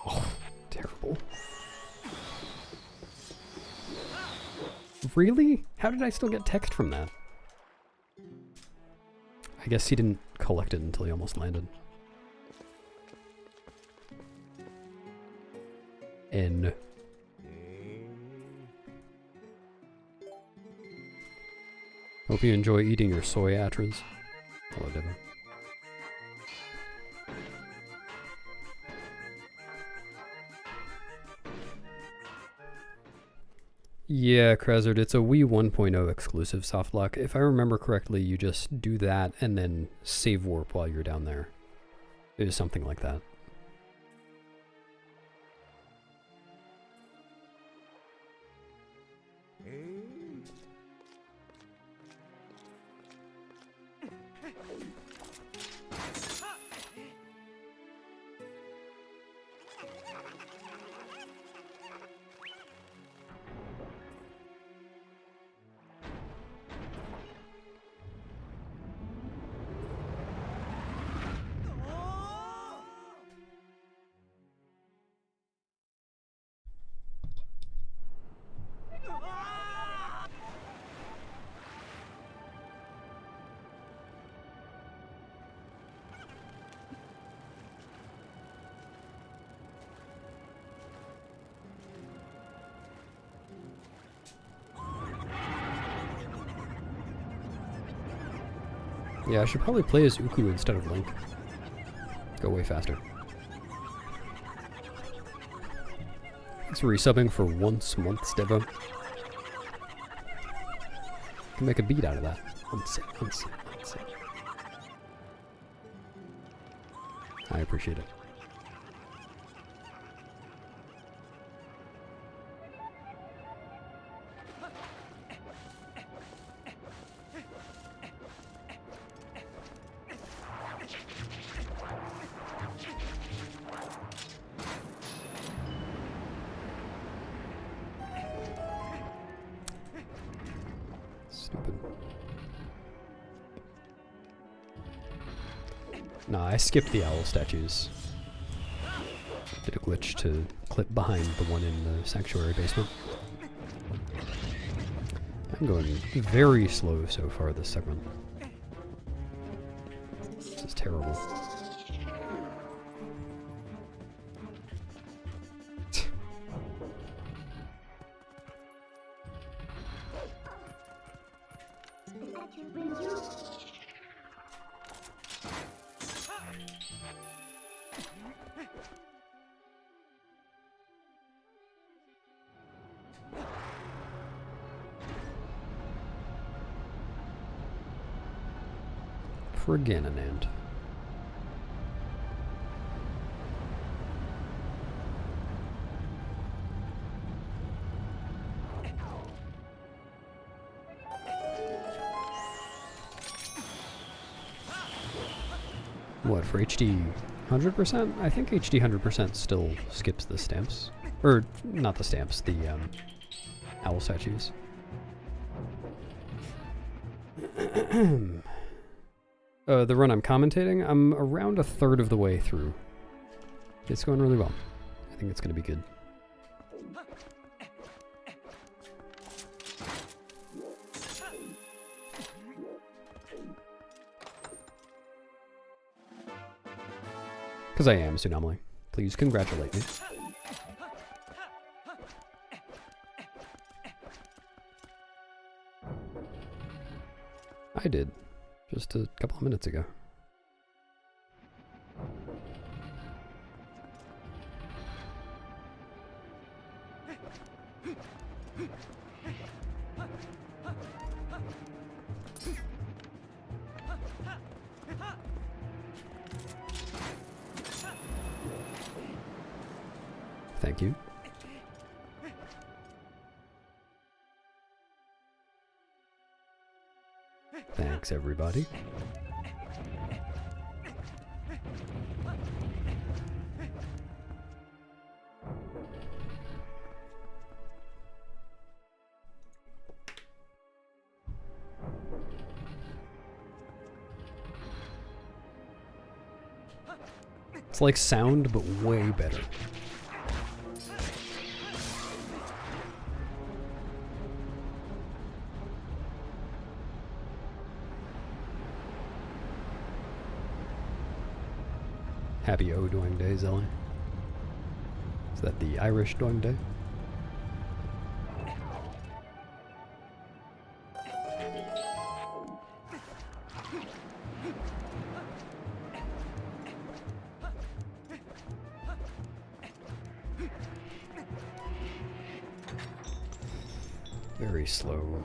Oh, terrible. Really? How did I still get text from that? I guess he didn't collect it until he almost landed. N. Hope you enjoy eating your soy atras. Hello, Devin. Yeah, Krezard, it's a Wii 1.0 exclusive softlock. If I remember correctly, you just do that and then save warp while you're down there. It is something like that. Yeah, I should probably play as Uku instead of Link. Go way faster. It's resubbing for once months, Devo. Can make a beat out of that. Once. I appreciate it. Stupid. Nah, I skipped the owl statues. Did a glitch to clip behind the one in the sanctuary basement. I'm going very slow so far this segment. This is terrible. For Ganonand. What, for HD 100%? I think HD 100% still skips the stamps. Or, not the stamps, the owl statues. The run I'm commentating, I'm around a third of the way through. It's going really well. I think it's going to be good. Because I am, Tsunami. Please congratulate me. I did. Just a couple of minutes ago. Thank you. Thanks, everybody. It's like sound, but way better. Happy O Doing Day, Zelly. Is that the Irish Doing Day? Very slow.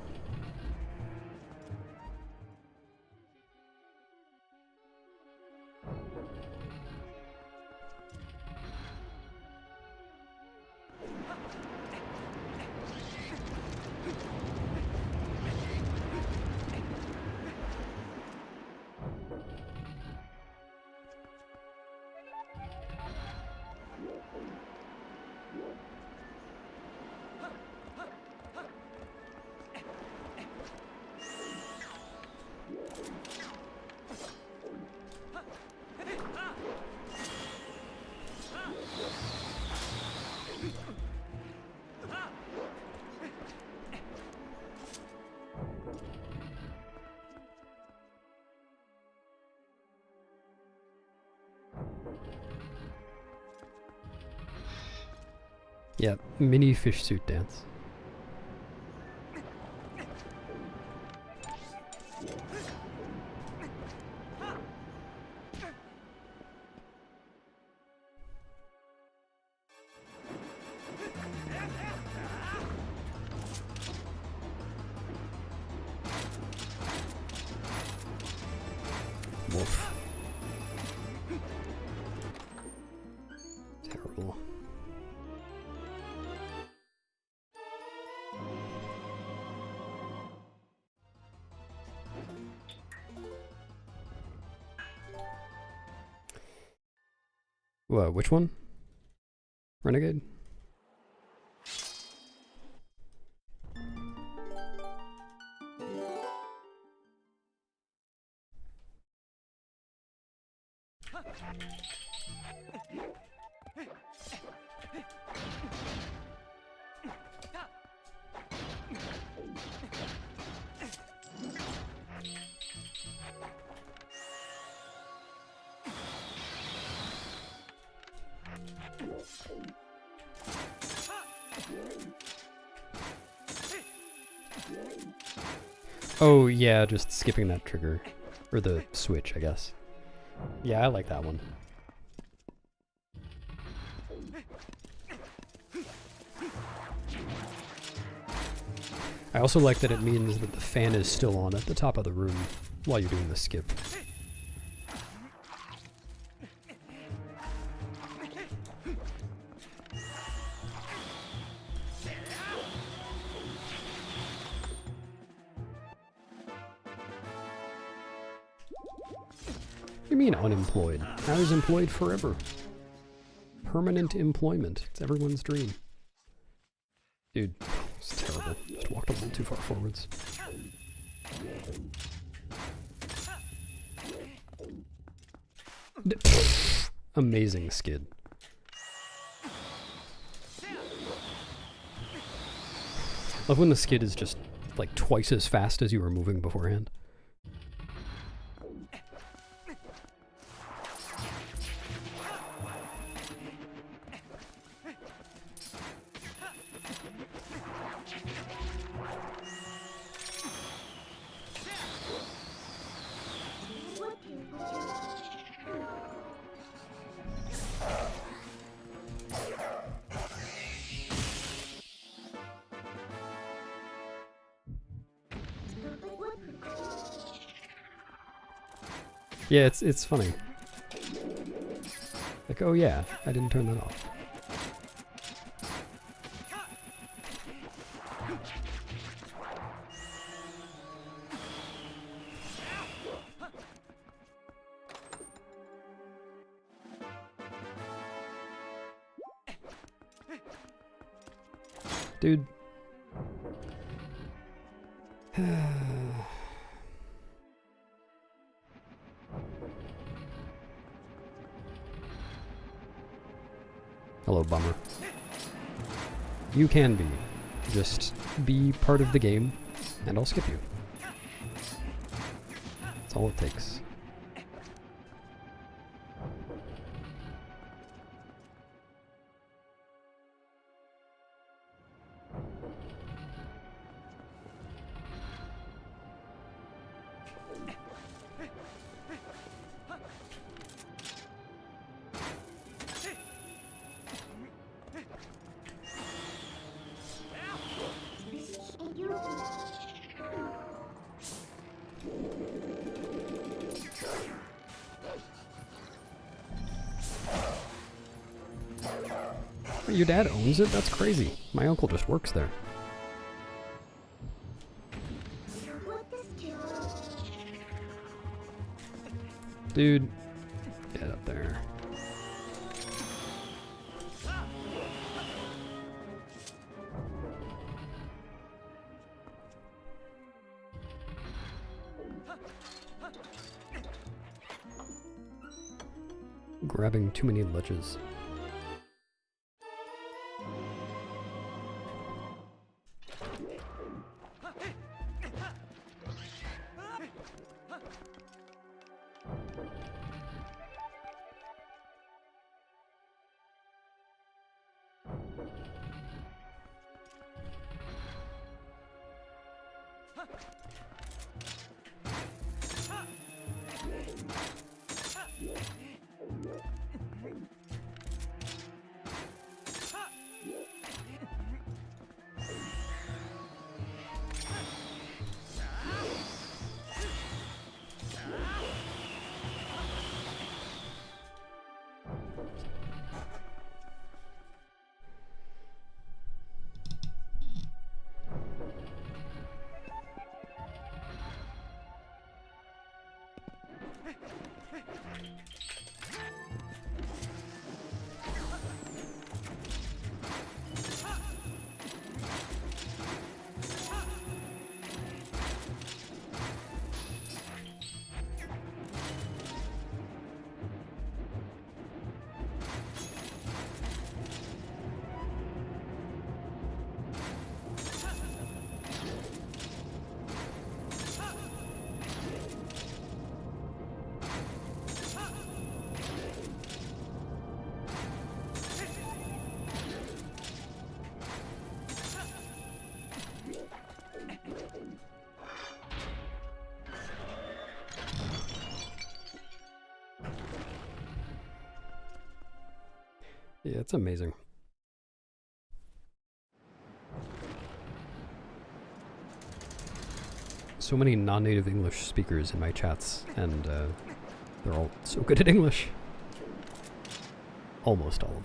Yeah, mini fish suit dance. Woof. Terrible. What, which one? Renegade? Oh yeah, just skipping that trigger. Or the switch, I guess. Yeah, I like that one. I also like that it means that the fan is still on at the top of the room while you're doing the skip. What do you mean unemployed? I was employed forever. Permanent employment. It's everyone's dream. Dude, it's terrible. Just walked a little too far forwards. Amazing skid. Love when the skid is just like twice as fast as you were moving beforehand. Yeah, it's funny. Like, oh yeah, I didn't turn that off. Dude. Hello, bummer. You can be. Just be part of the game, and I'll skip you. That's all it takes. Your dad owns it? That's crazy. My uncle just works there. Dude, get up there. Grabbing too many ledges. Yeah, it's amazing. So many non-native English speakers in my chats, and they're all so good at English. Almost all of them.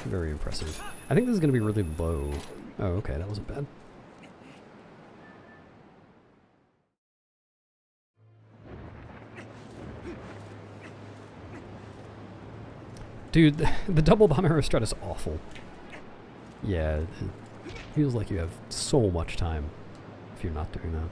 Very impressive. I think this is going to be really low. Oh, okay, that wasn't bad. Dude, the double bomb arrow strut is awful. Yeah, it feels like you have so much time if you're not doing that.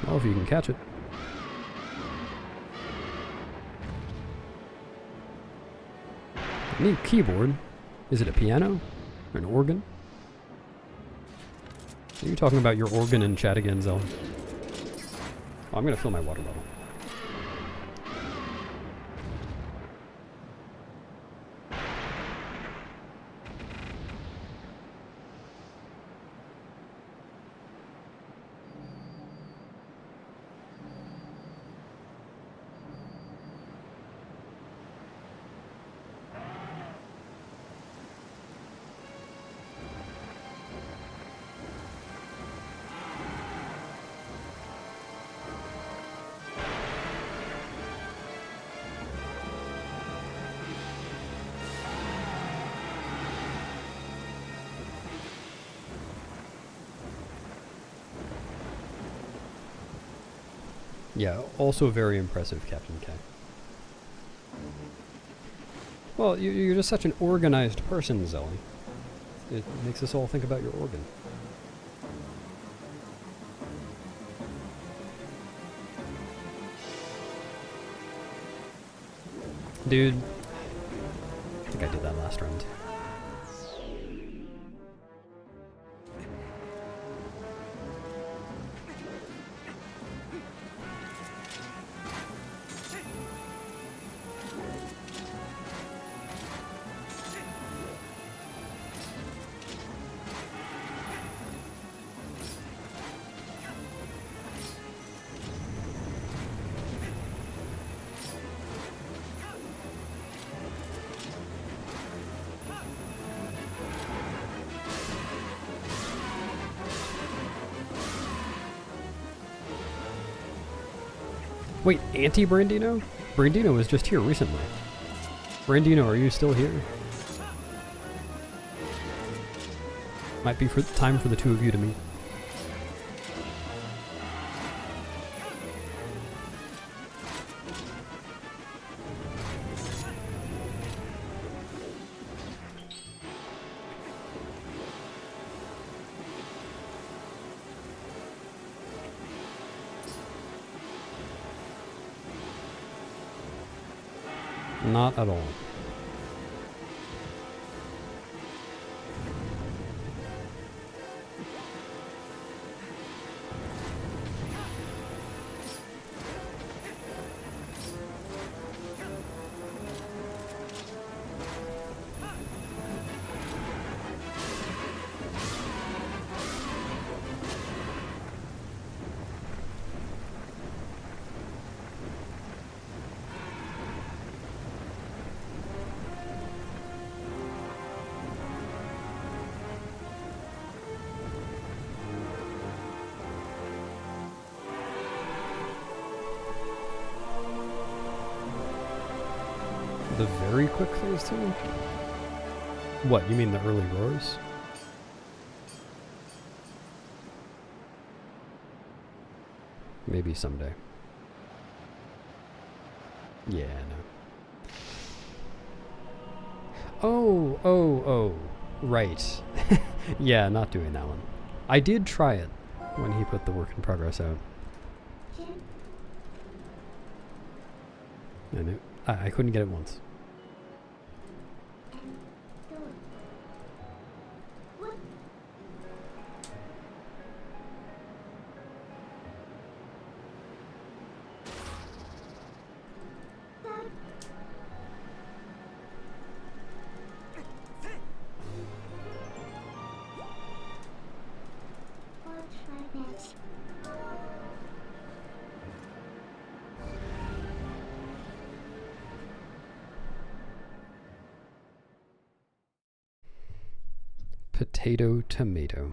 Well, if you can catch it. New keyboard. Is it a piano? Or an organ? Are you talking about your organ in chat again, Zell? Oh, I'm gonna fill my water bottle. Yeah, also very impressive, Captain K. Well, you're just such an organized person, Zoe. It makes us all think about your organ. Dude, I think I did that last round. Wait, anti-Brandino? Brandino was just here recently. Brandino, are you still here? Might be time for the two of you to meet. Not at all. The very quick phase 2? What, you mean the early roars? Maybe someday. Yeah, no. Oh, right. Yeah, not doing that one. I did try it when he put the work in progress out. And I couldn't get it once. Potato, tomato.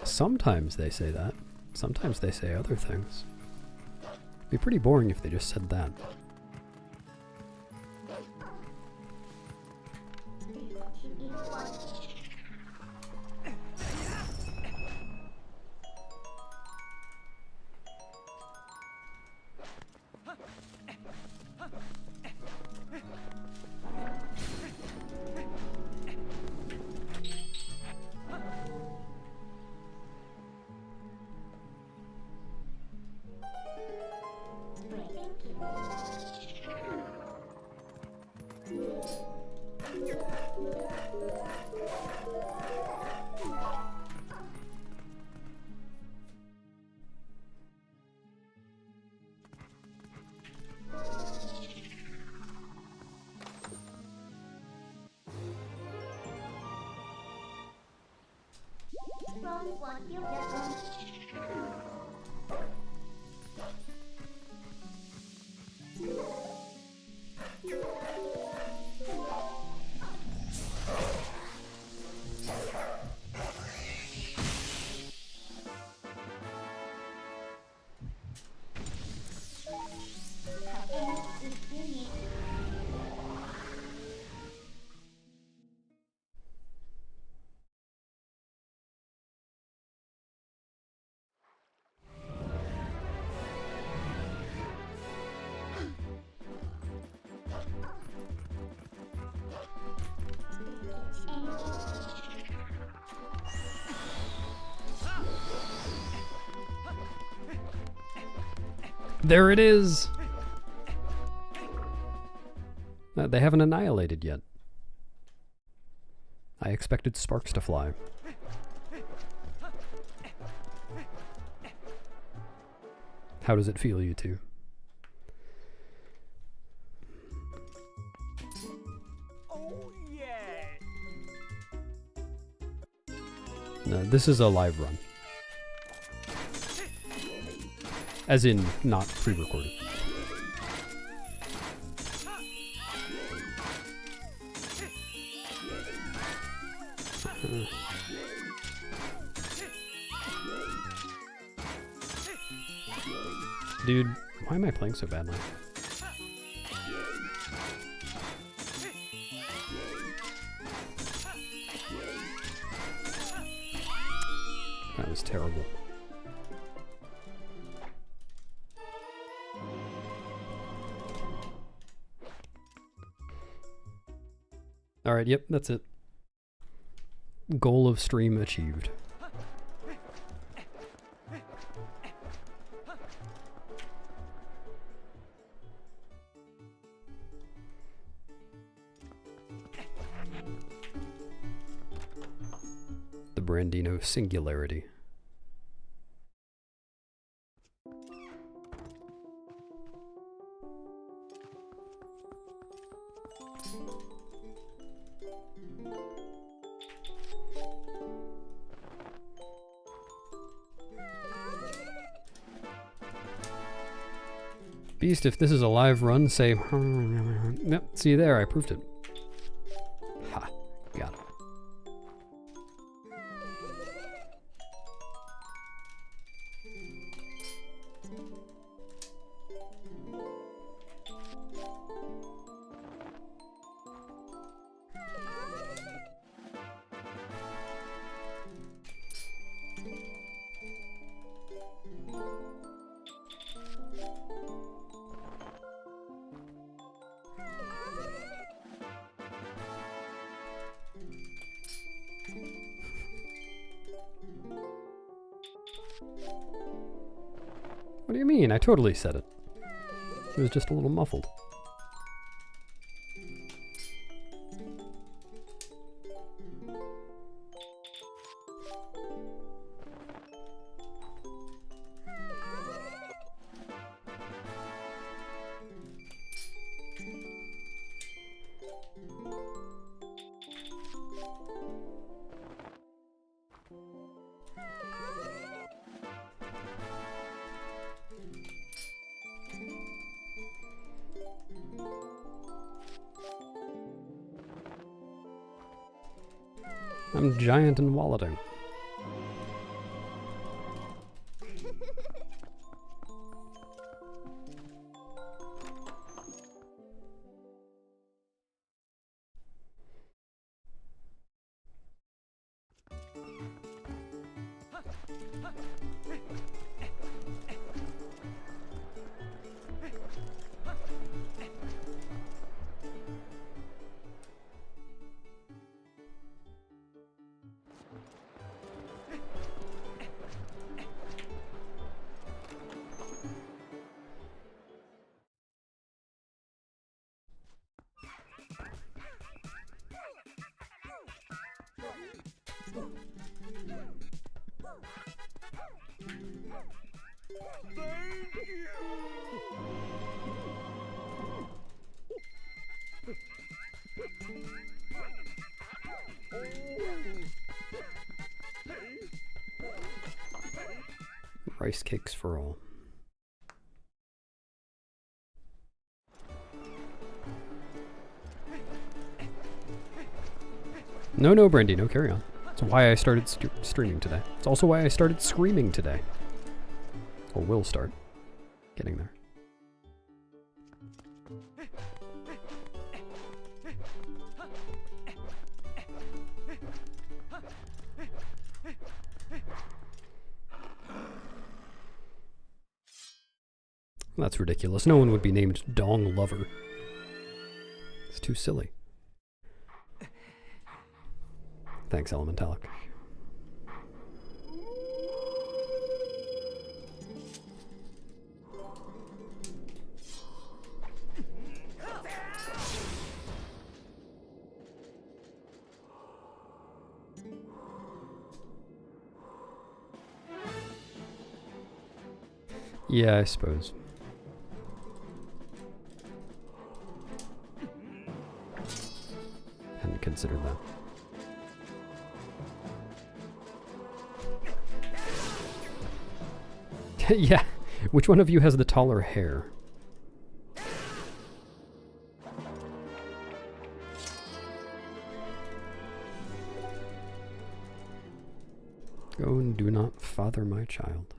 Sometimes they say that. Sometimes they say other things. It'd be pretty boring if they just said that. There it is! They haven't annihilated yet. I expected sparks to fly. How does it feel, you two? Oh yeah. No, this is a live run. As in, not pre-recorded. Dude, why am I playing so badly? That was terrible. Alright, yep, that's it. Goal of stream achieved. The Brandino singularity. Beast, if this is a live run, say... Yep, see you there, I proved it. Ha, got it. What do you mean? I totally said it. It was just a little muffled. I'm giant and walleting. Rice cakes for all. No, Brandy, no, carry on. That's why I started streaming today. It's also why I started screaming today. Or will start. Getting there. That's ridiculous. No one would be named Dong Lover. It's too silly. Thanks, Elementalic. Yeah, I suppose. Hadn't considered that. Yeah. Which one of you has the taller hair? Go and do not father my child.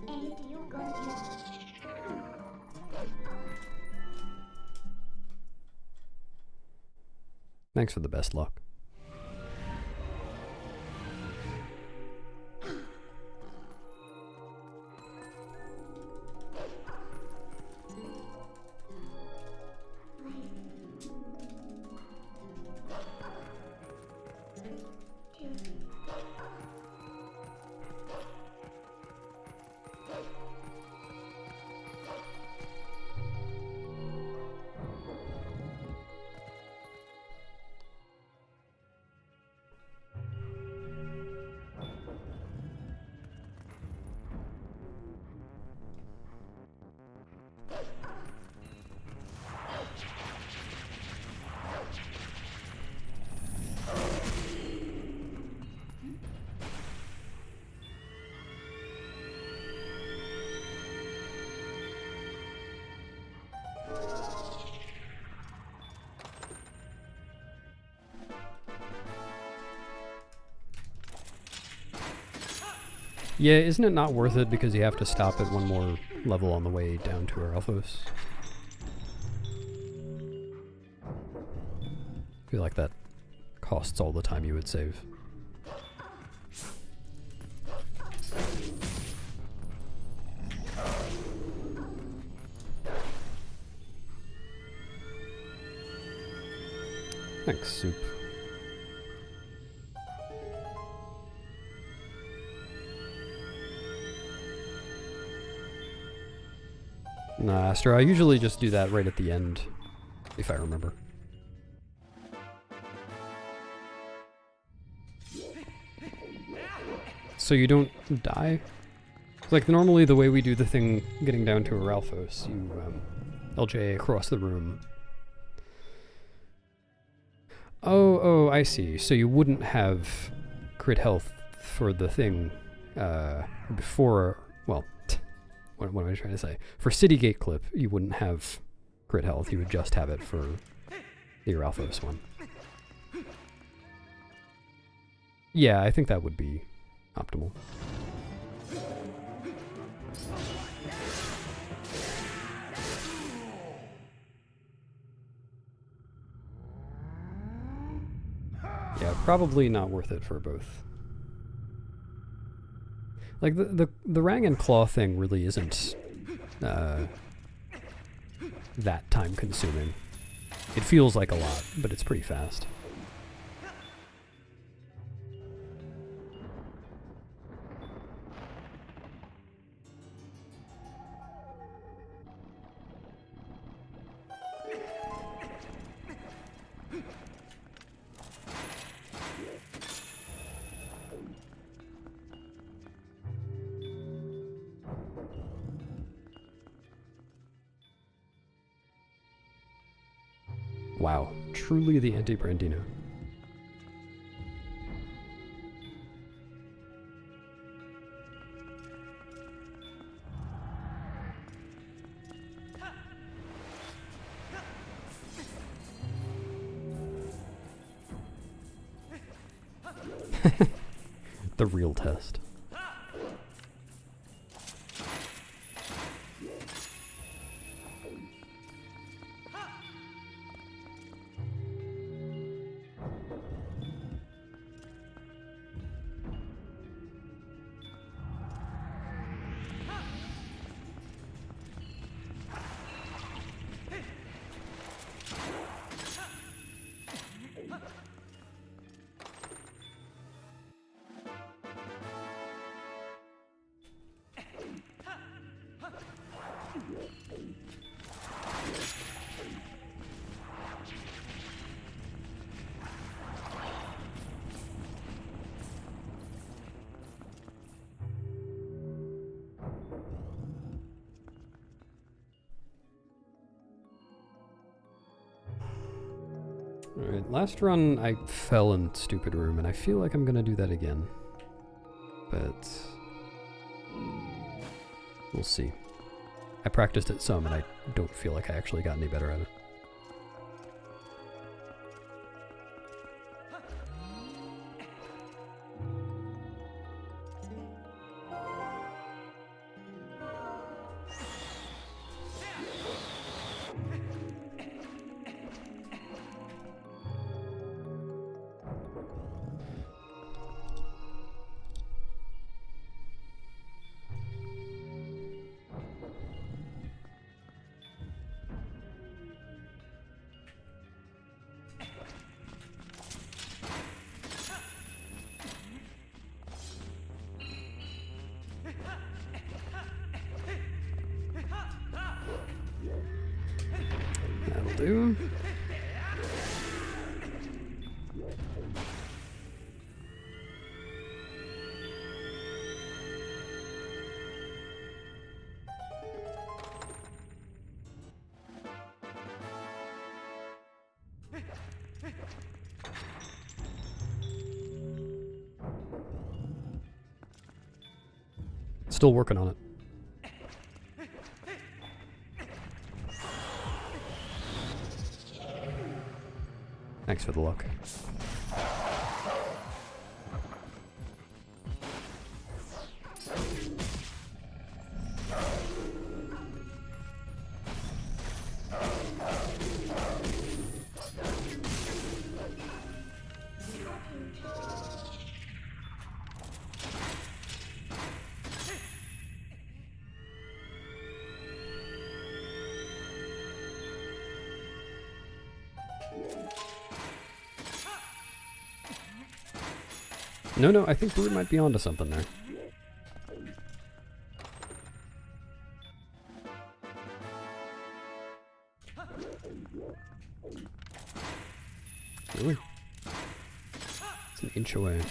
And you got you. Thanks for the best luck. Yeah, isn't it not worth it because you have to stop at one more level on the way down to Aralphos? I feel like that costs all the time you would save. Thanks, Soup. Nah, Astro, I usually just do that right at the end, if I remember. So you don't die? Like, normally the way we do the thing getting down to Aralphos, you, LJ across the room. Oh, I see. So you wouldn't have crit health for the thing, before, well, what am I trying to say? For City Gate Clip, you wouldn't have crit health, you would just have it for the Aralphos one. Yeah, I think that would be optimal. Yeah, probably not worth it for both. Like, the Rang and Claw thing really isn't that time consuming. It feels like a lot, but it's pretty fast. Wow, truly the anti-Brandino. The real test. Alright, last run I fell in stupid room, and I feel like I'm gonna do that again. But we'll see. I practiced it some, and I don't feel like I actually got any better at it. That'll do. Still working on it. Thanks for the luck. No, I think Brood might be onto something there. Really? It's an inch away.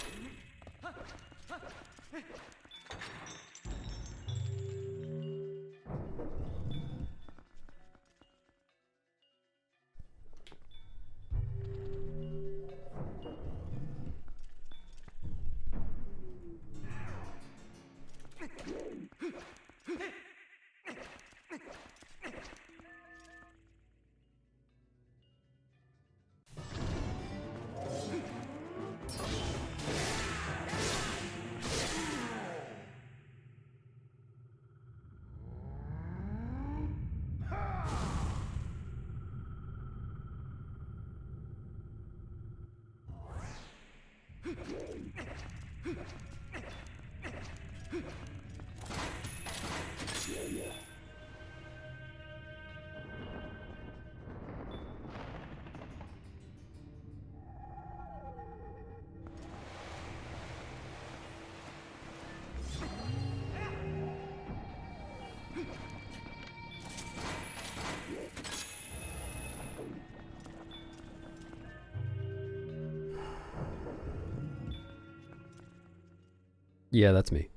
Yeah, that's me.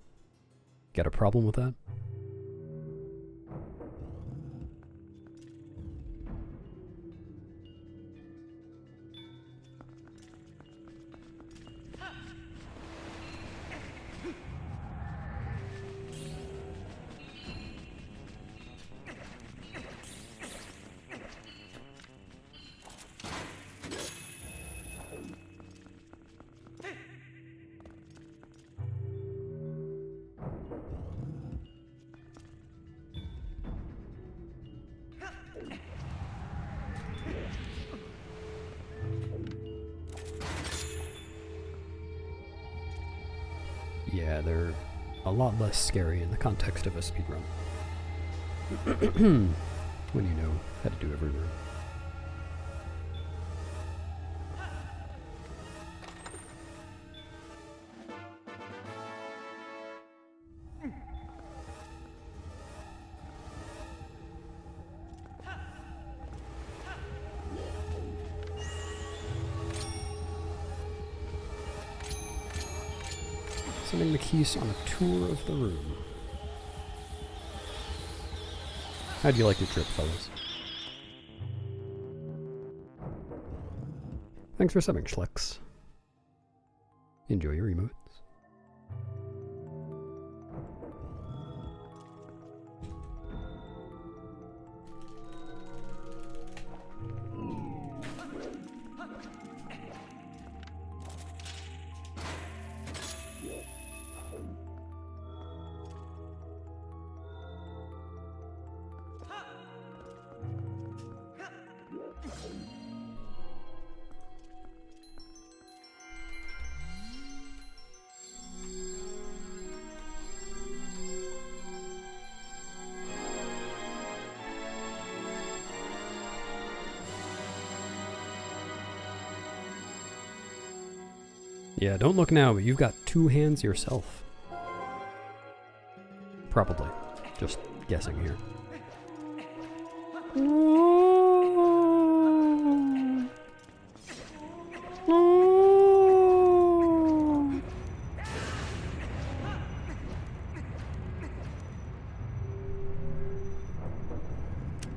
Got a problem with that? Yeah, they're a lot less scary in the context of a speedrun. When you know how to do every room. Sending the keys on a tour of the room. How'd you like your trip, fellas? Thanks for subbing, Schlex. Enjoy your emotes. Yeah, don't look now, but you've got 2 hands yourself. Probably. Just guessing here.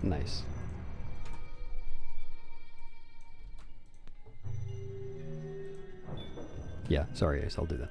Nice. Yeah, sorry, Ace, I'll do that.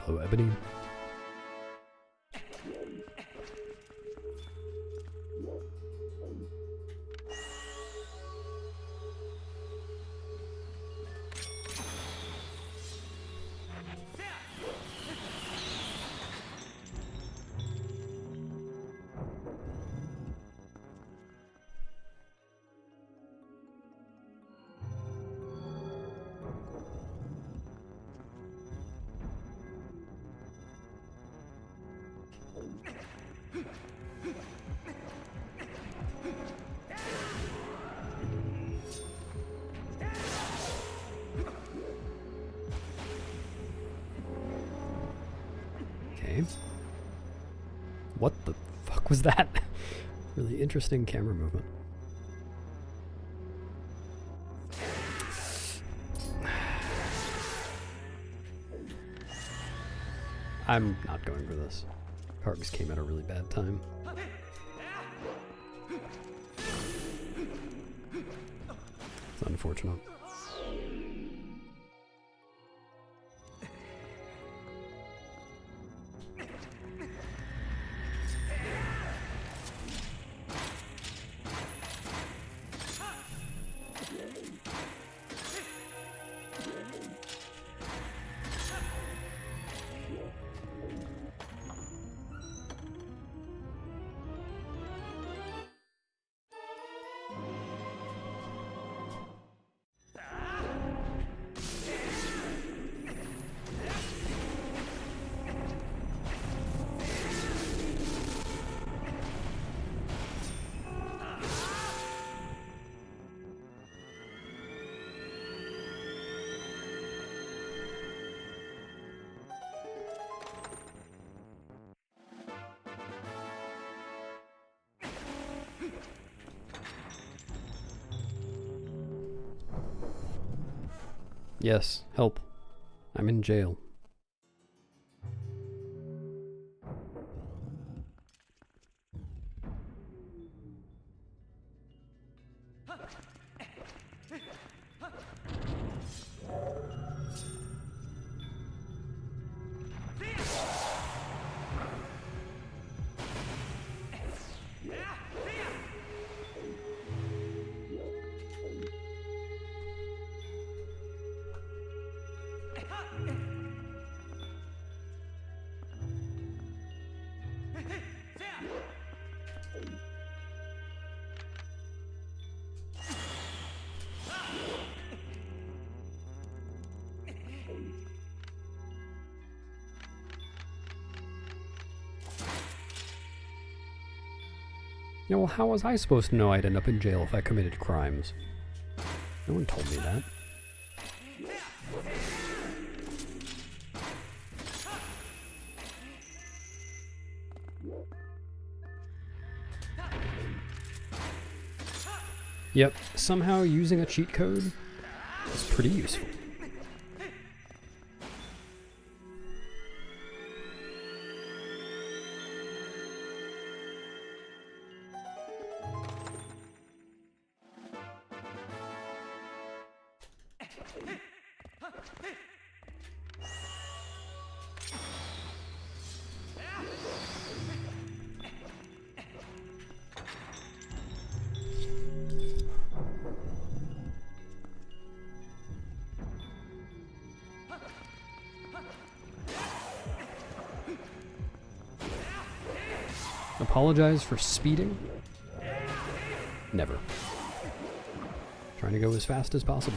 Hello, Ebony. Okay. What the fuck was that? Really interesting camera movement. I'm not going for this. Cargs came at a really bad time. It's unfortunate. Yes, help. I'm in jail. Yeah, well, how was I supposed to know I'd end up in jail if I committed crimes? No one told me that. Yep, somehow using a cheat code is pretty useful. Apologize for speeding? Never. Trying to go as fast as possible.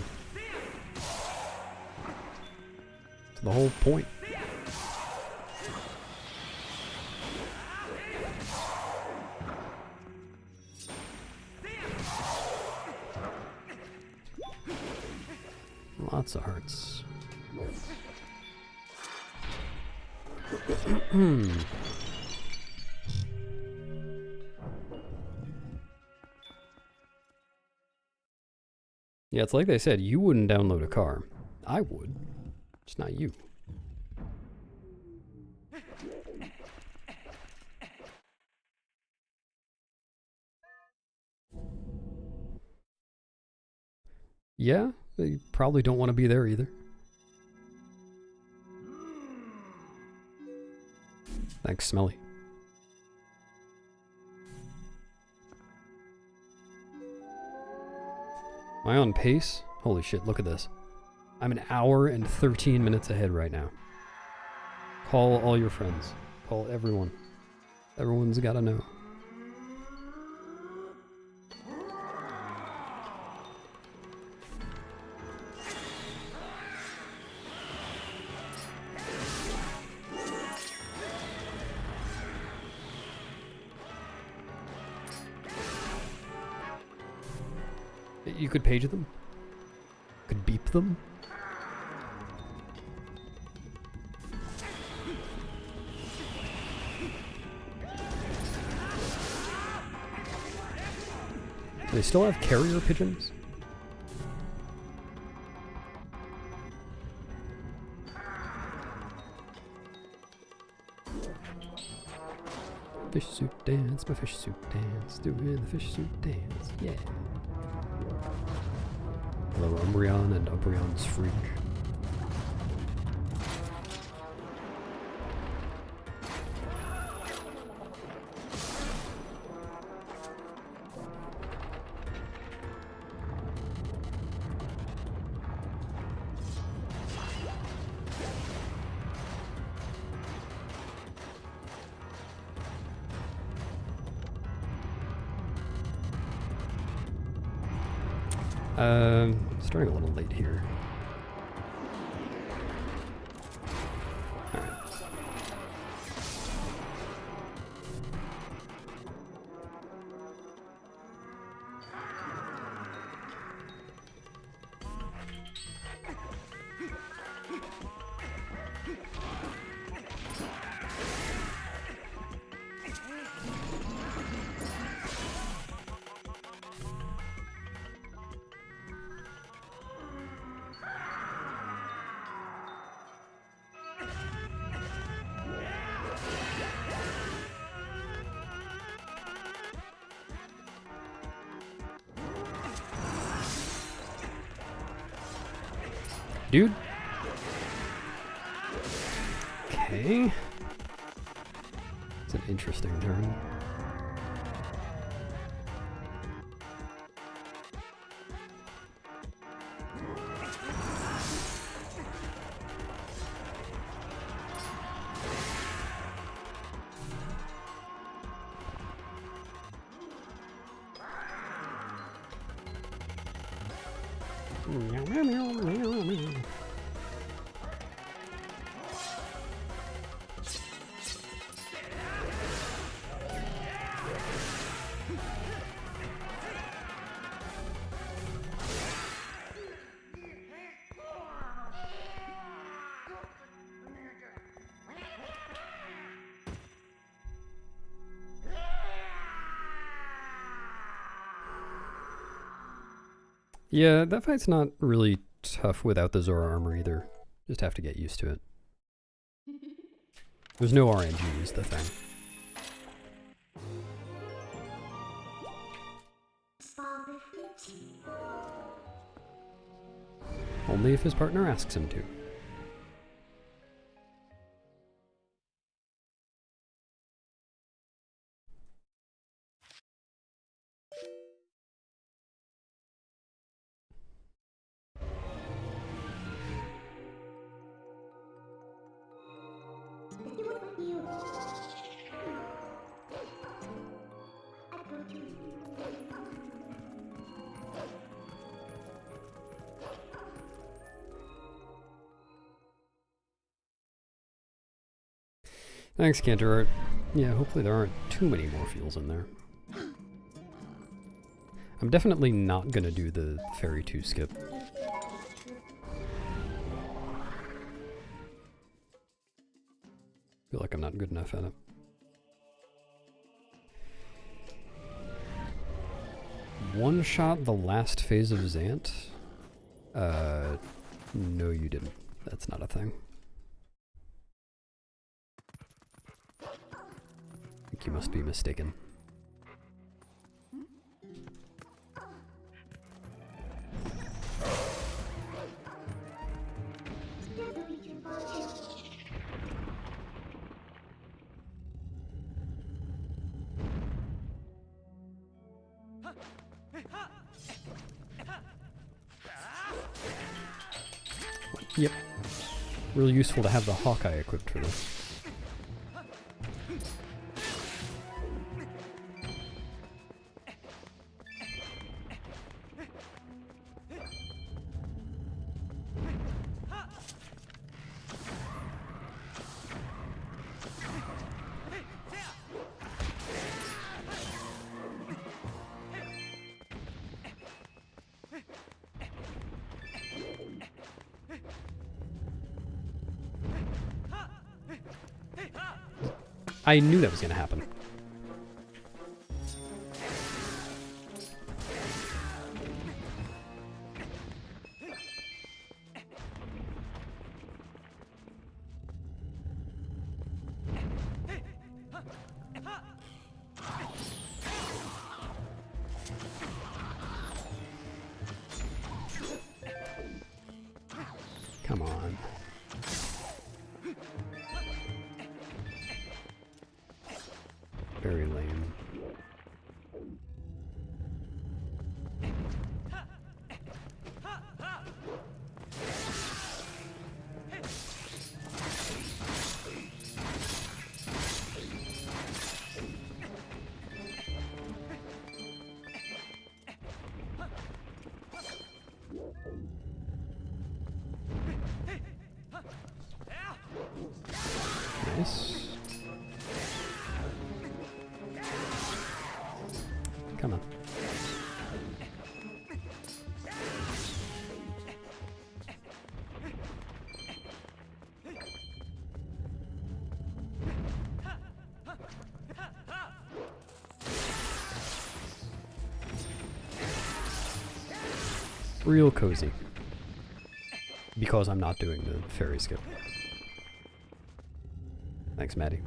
It's the whole point. Lots of hearts. Yeah, it's like they said, you wouldn't download a car. I would. It's not you. Yeah, they probably don't want to be there either. Thanks, Smelly. Am I on pace? Holy shit, look at this. I'm an hour and 13 minutes ahead right now. Call all your friends. Call everyone. Everyone's gotta know. You could page them. Could beep them. Do they still have carrier pigeons? Fish suit dance, my fish suit dance, doing the fish suit dance, yeah. Hello, Umbreon and Umbreon's Freak. Starting a little late here. Dude. Okay. It's an interesting turn. Yeah, that fight's not really tough without the Zora armor either. Just have to get used to it. There's no RNG is the thing. Only if his partner asks him to. Thanks, Cantor. Yeah, hopefully there aren't too many more fuels in there. I'm definitely not gonna do the Fairy 2 skip. Feel like I'm not good enough at it. One shot the last phase of Zant? No you didn't. That's not a thing. I think you must be mistaken. Yep. Really useful to have the Hawkeye equipped for this. I knew that was going to happen. Come on. Very lame. Nice. Come on. Real cozy. Because I'm not doing the fairy skip. Thanks, Maddie.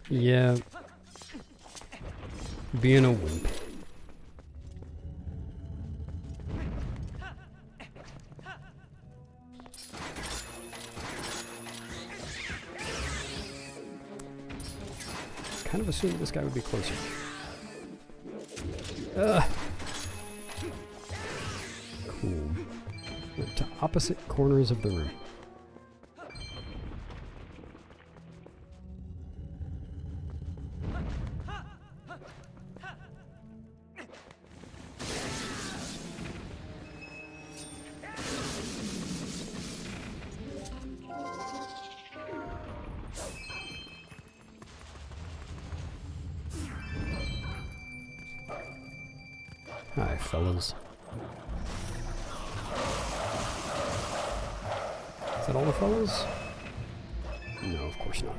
Yeah. Being a wimp. Kind of assumed this guy would be closer. Ugh. Cool. Went to opposite corners of the room. Hi, fellas. Is that all the fellas? No, of course not.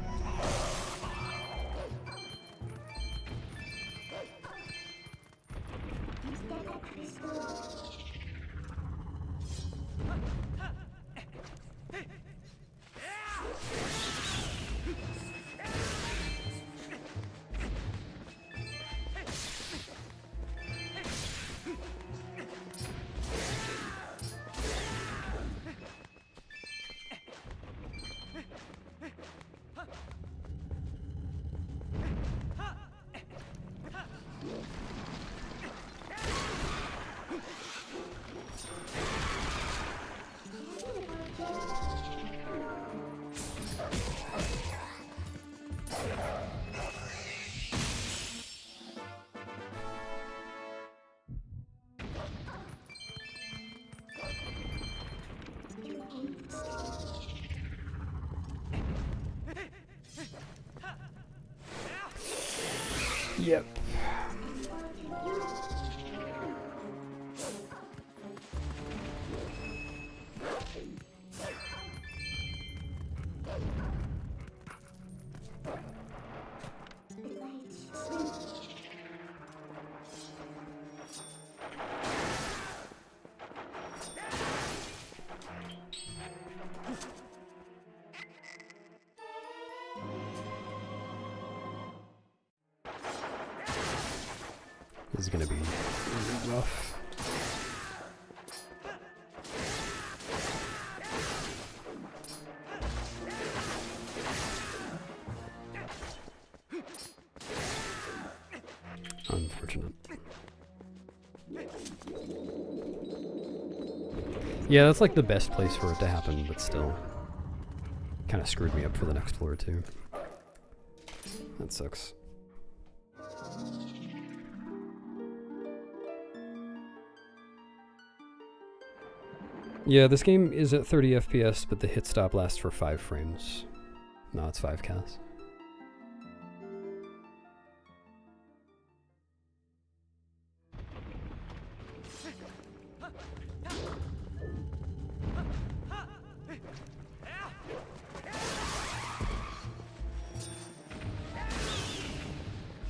Yep. This is gonna be rough. Unfortunate. Yeah, that's like the best place for it to happen, but still. Kind of screwed me up for the next floor too. That sucks. Yeah, this game is at 30 FPS, but the hit stop lasts for 5 frames. No, it's 5 cas.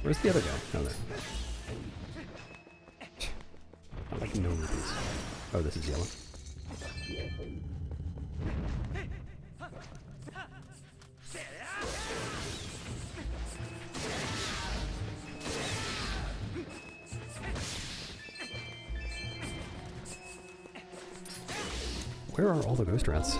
Where's the other guy? Oh, there. I like no rupees. Oh, this is yellow. Where are all the ghost rats?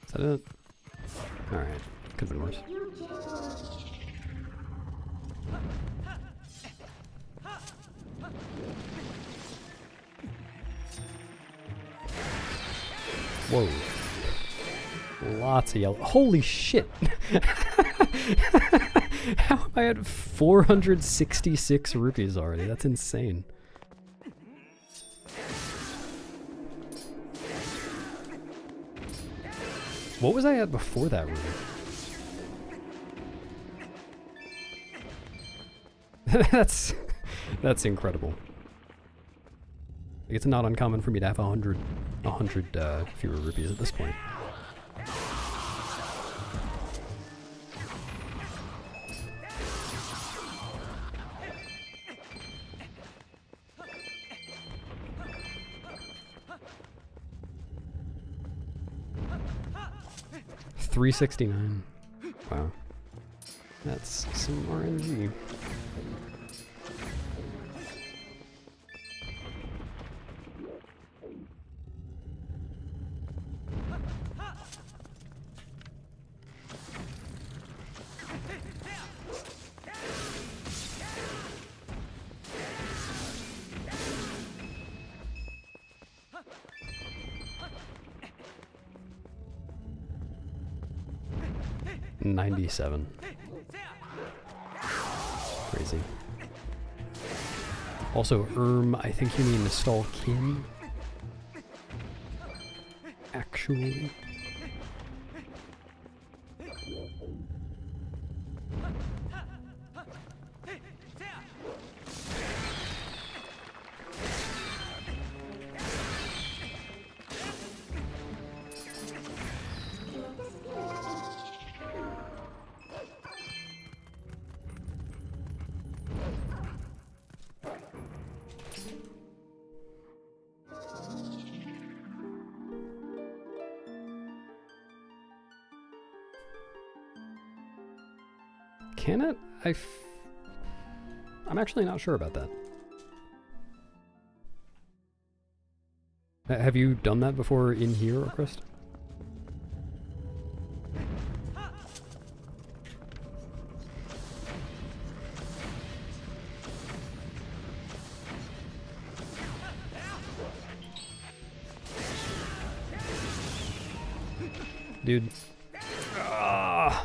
Is that it? Alright. Could've been worse. Whoa. Lots of yellow. Holy shit! How am I at 466 rupees already? That's insane. What was I at before that room? That's incredible. It's not uncommon for me to have 100 fewer rupees at this point. 369. Wow. That's some RNG. $97. Crazy. Also, I think you mean install Kin. Actually. Can it? I'm actually not sure about that. Have you done that before in here, Orchrist? Dude. Ah.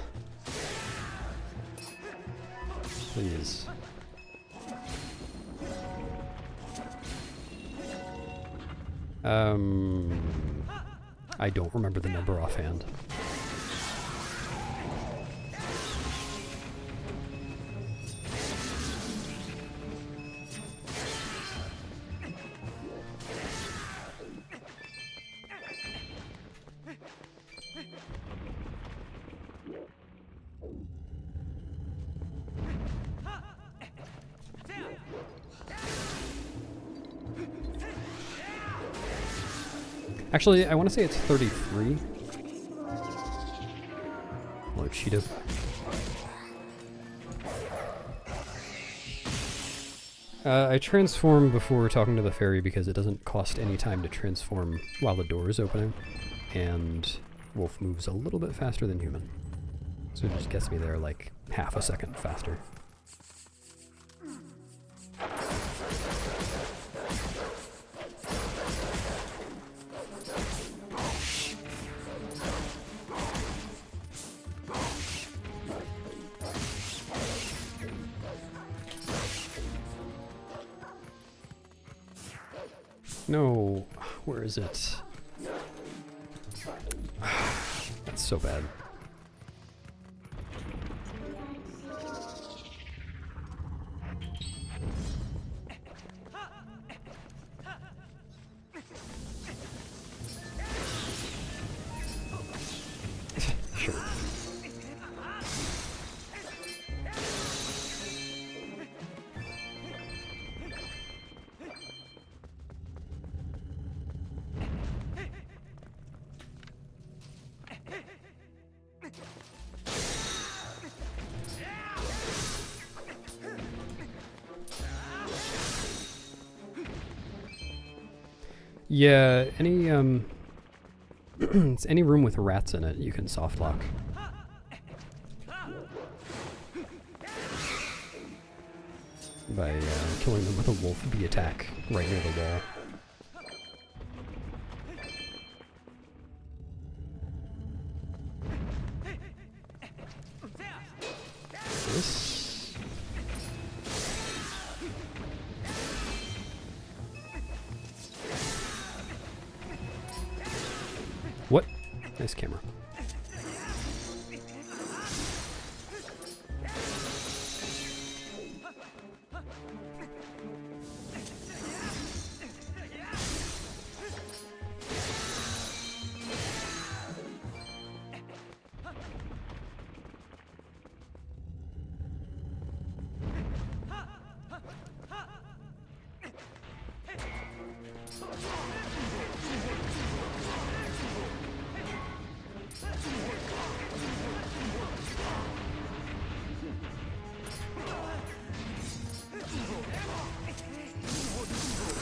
Please. I don't remember the number offhand. Actually, I want to say it's 33. Load Cheetah. I transform before talking to the fairy because it doesn't cost any time to transform while the door is opening, and Wolf moves a little bit faster than human. So it just gets me there like half a second faster. No, where is it? That's so bad. Sure. Yeah, it's any room with rats in it, you can soft lock. By killing them with a wolf bee attack right near the wall. This. What? Nice camera.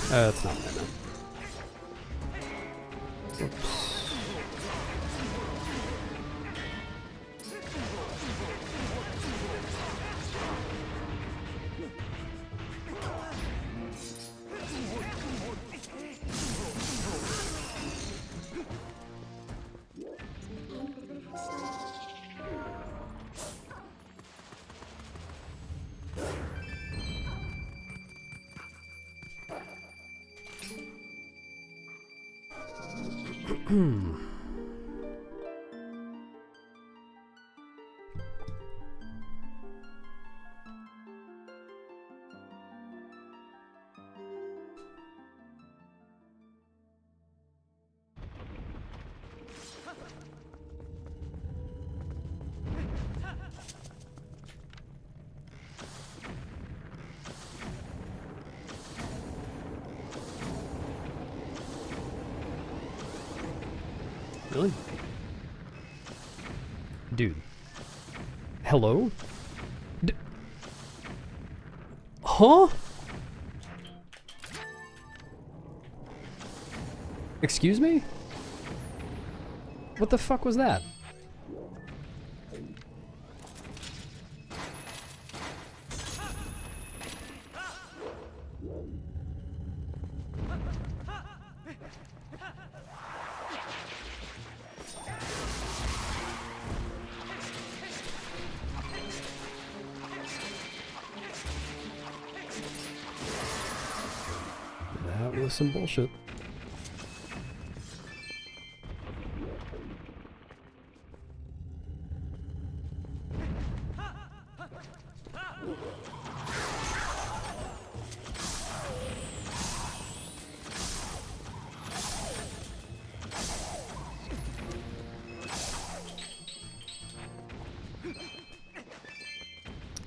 It's not that. Oops. Really? Dude. Hello? Huh? Excuse me? What the fuck was that? That was some bullshit.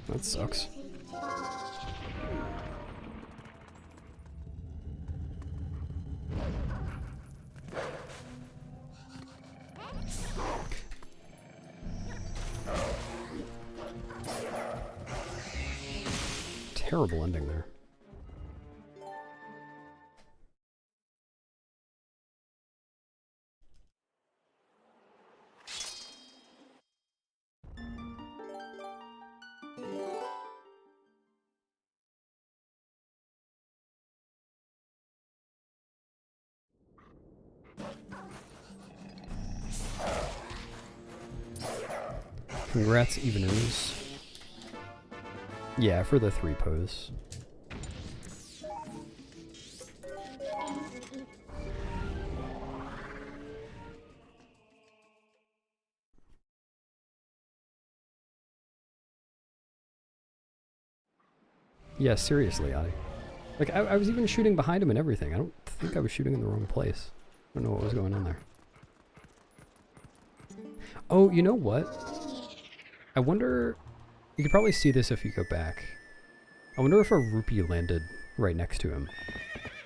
That sucks. Terrible ending there. Congrats, Eveners. Yeah, for the 3 pose. Yeah, seriously, I was even shooting behind him and everything. I don't think I was shooting in the wrong place. I don't know what was going on there. Oh, you know what? I wonder... You could probably see this if you go back. I wonder if a rupee landed right next to him.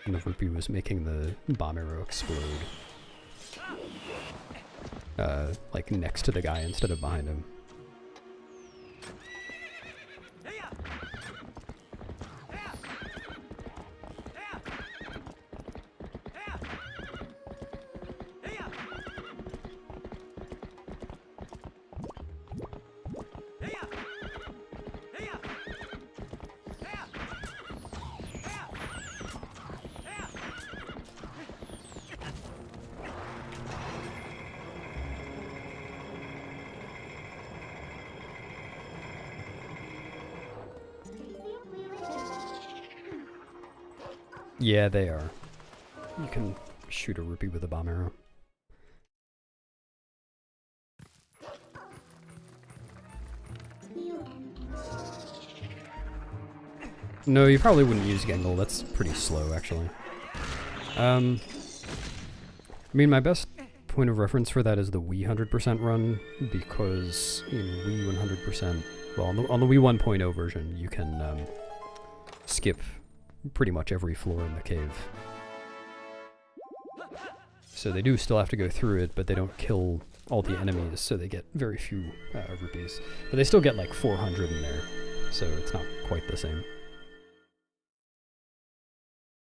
And the rupee was making the bomb arrow explode. Like next to the guy instead of behind him. Yeah, they are. You can shoot a rupee with a bomb arrow. No, you probably wouldn't use Gengle. That's pretty slow, actually. I mean, my best point of reference for that is the Wii 100% run, because in Wii 100%, well, on the Wii 1.0 version, you can skip pretty much every floor in the cave. So they do still have to go through it, but they don't kill all the enemies, so they get very few rupees. But they still get like 400 in there, so it's not quite the same.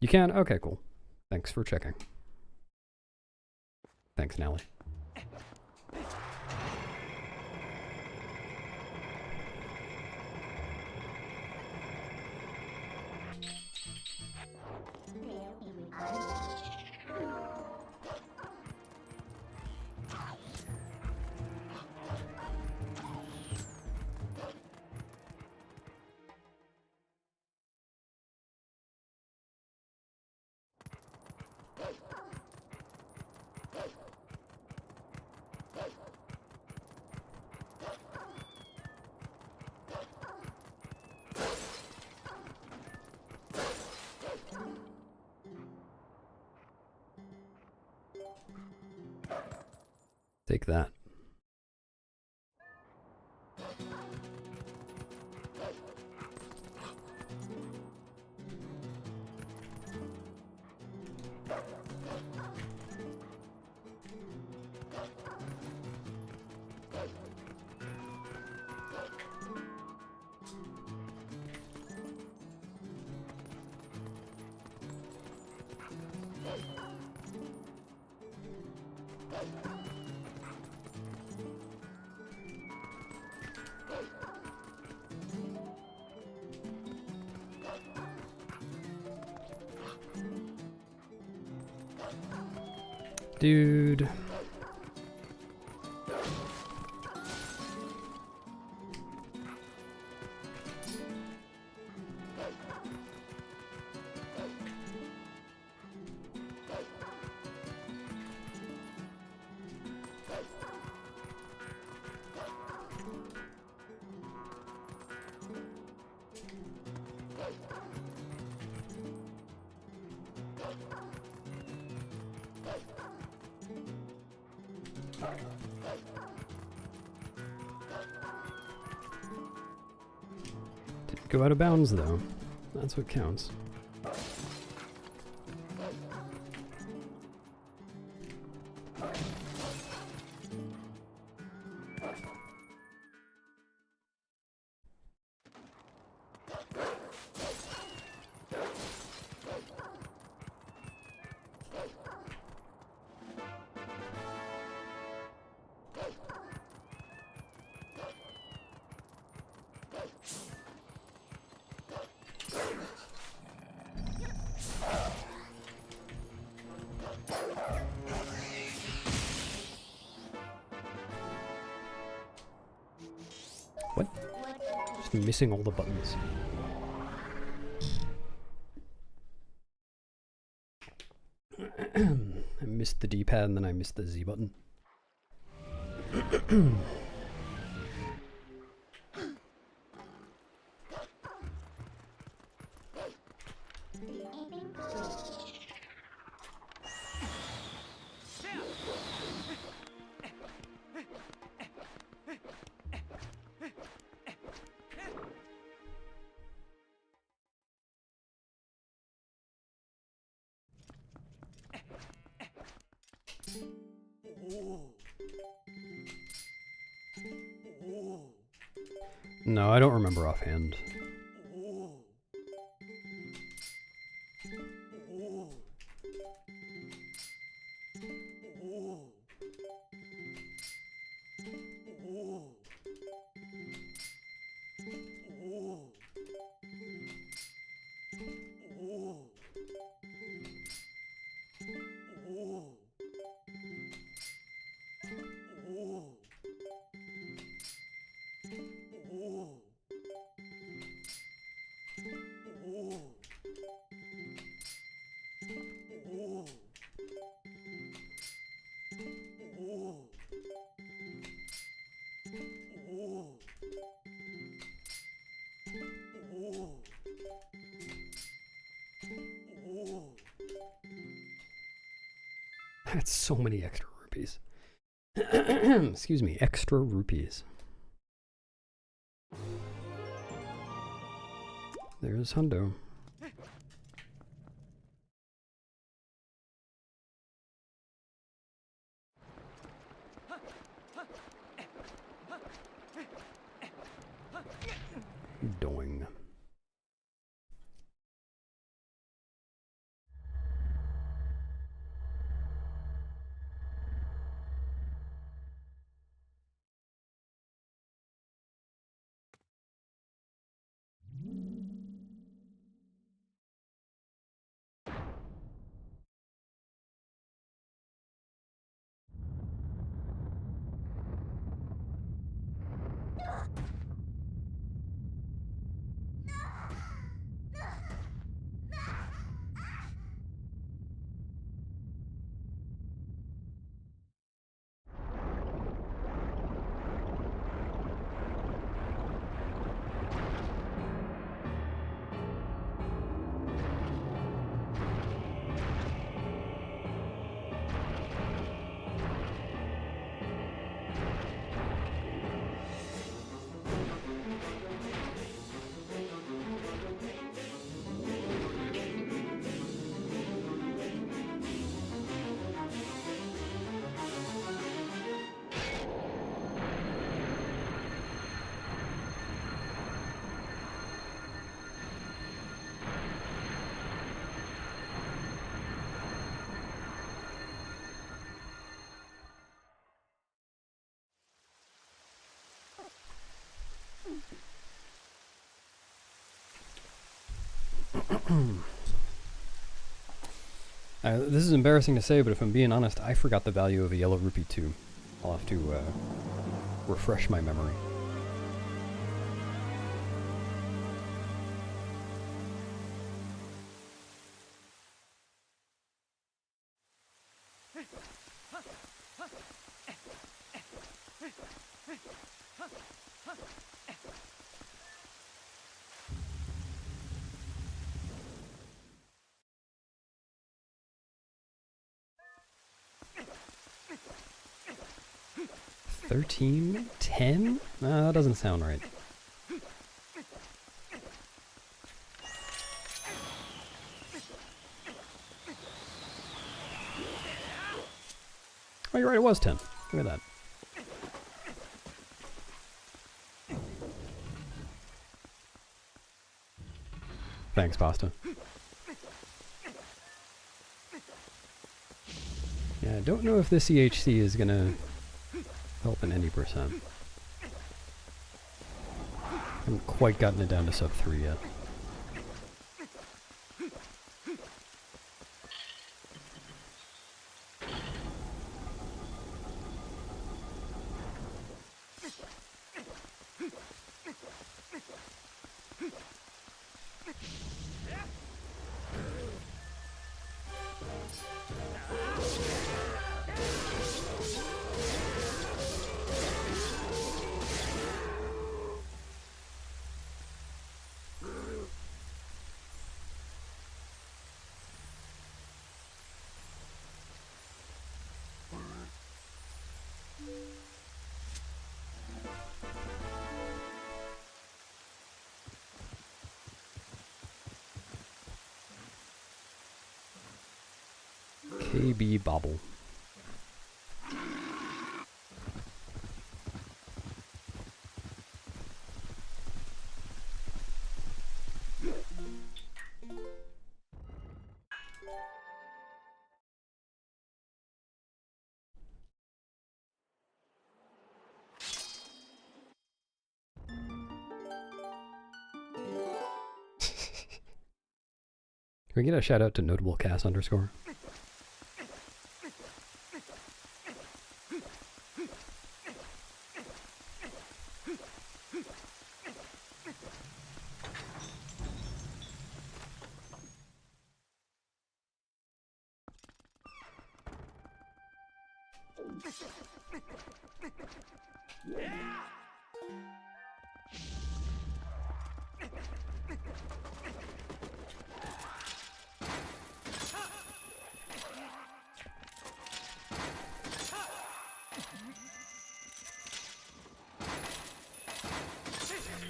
You can? Okay, cool. Thanks for checking. Thanks, Nelly. Take that. Dude. Didn't go out of bounds though. That's what counts. What? Just missing all the buttons. I missed the D-pad and then I missed the Z button. No, I don't remember offhand. That's so many extra rupees. Excuse me, extra rupees. There's Hundo. Doing. This is embarrassing to say, but if I'm being honest, I forgot the value of a yellow rupee too. I'll have to refresh my memory. $13.10? Nah, that doesn't sound right. Oh, you're right, it was 10. Look at that. Thanks, Pasta. Yeah, I don't know if this EHC is gonna help in any percent. Haven't quite gotten it down to sub 3 yet. KB Bobble. Can we get a shout out to Notable Cass _?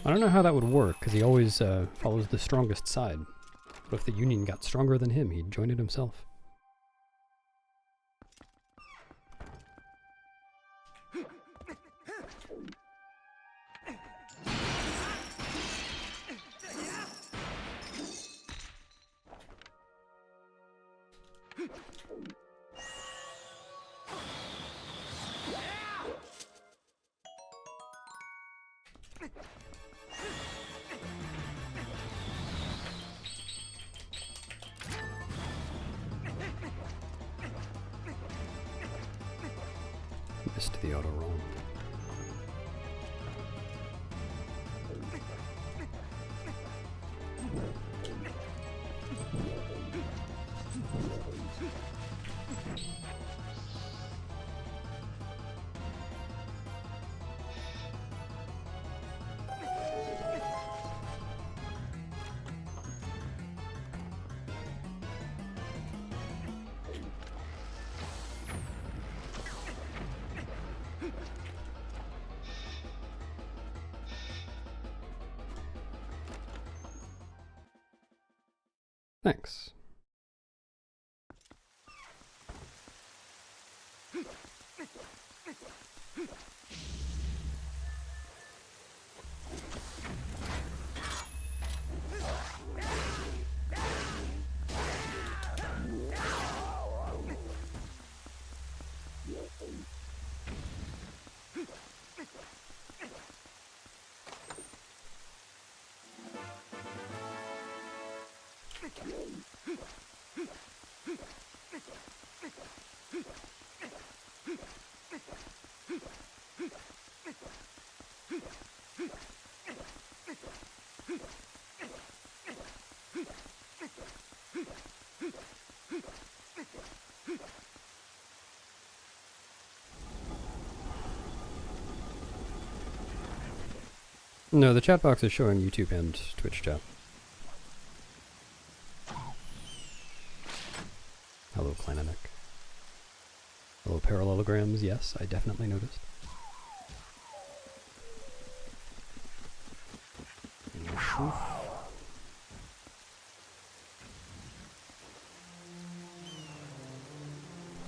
I don't know how that would work, because he always follows the strongest side. What if the Union got stronger than him? He'd join it himself. Missed the auto roll. Thanks. No, the chat box is showing YouTube and Twitch chat. Hello, Clananic. Hello, parallelograms. Yes, I definitely noticed.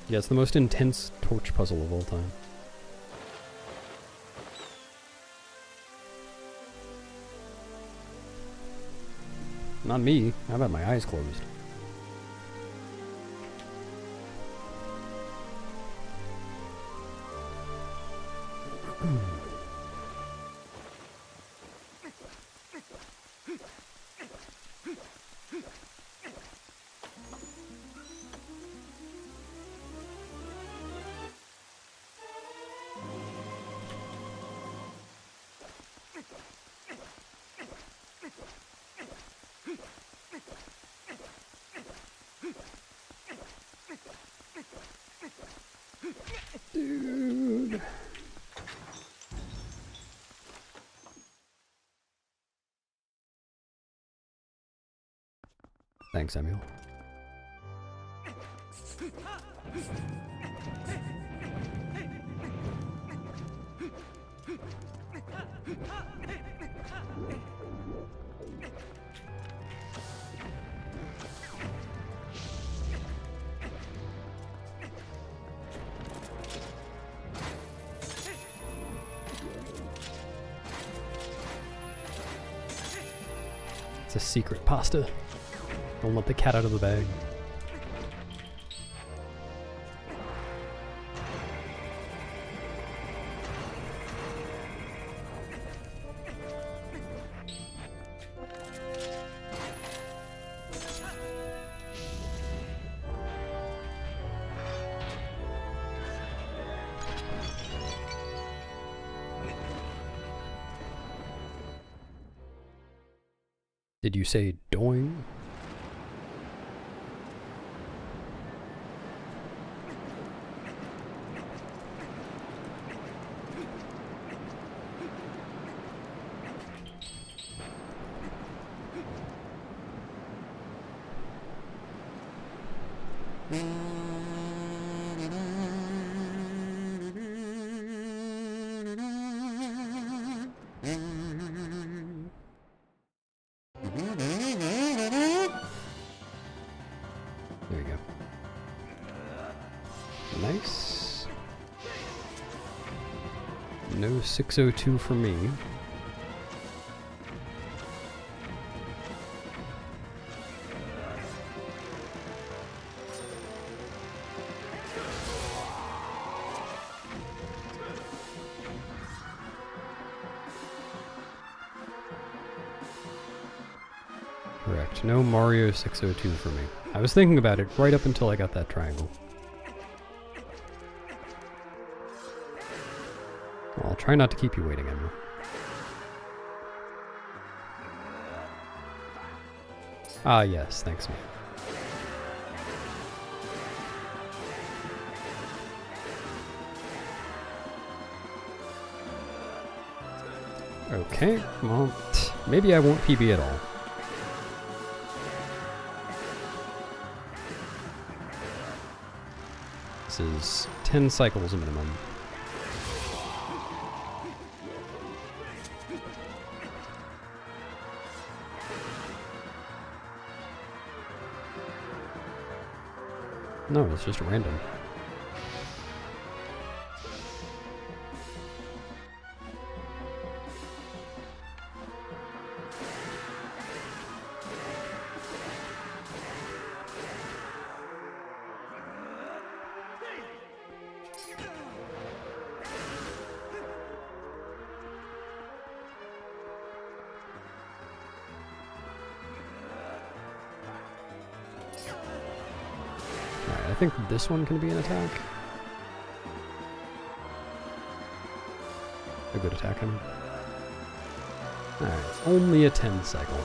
Yeah, it's the most intense torch puzzle of all time. Not me. How about my eyes closed? Dude. Thanks, Samuel. It's a secret pasta. Don't let the cat out of the bag. Did you say doing? There you go. Nice. No 602 for me. Correct. No Mario 602 for me. I was thinking about it right up until I got that triangle. I'll try not to keep you waiting, Emerald. Ah, yes, thanks, man. Okay, well, maybe I won't PB at all. This is 10 cycles minimum. No, it's just random. Alright, I think this one can be an attack. A good attack, I mean. Alright, only a 10 cycle.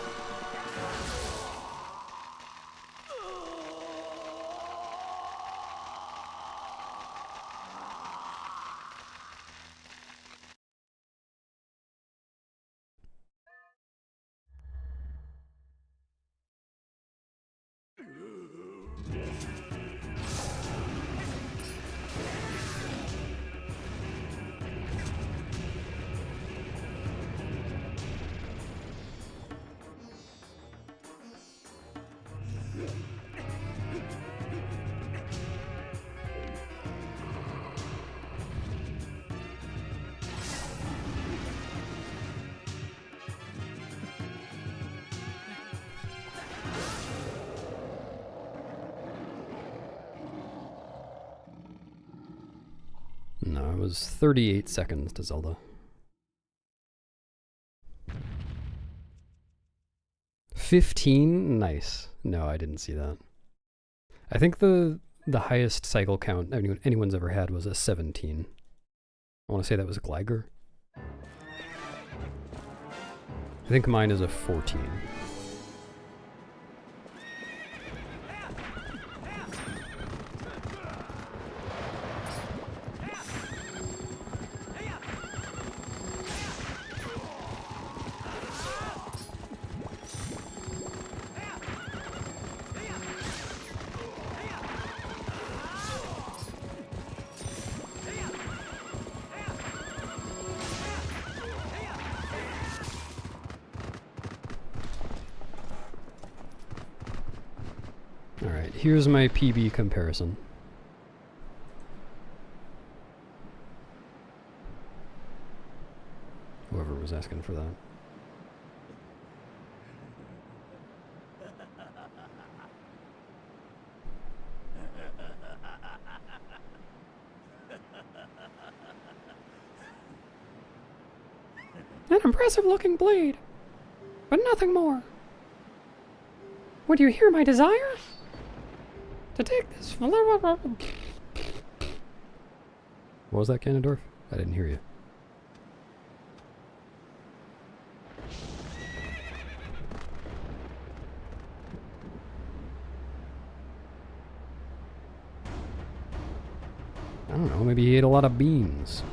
No, it was 38 seconds to Zelda. 15? Nice. No, I didn't see that. I think the highest cycle count anyone's ever had was a 17. I want to say that was Gligar. I think mine is a 14. Alright, here's my PB comparison. Whoever was asking for that. An impressive looking blade, but nothing more. Would you hear my desire? To take this. What was that, Ganondorf? I didn't hear you. I don't know, maybe he ate a lot of beans.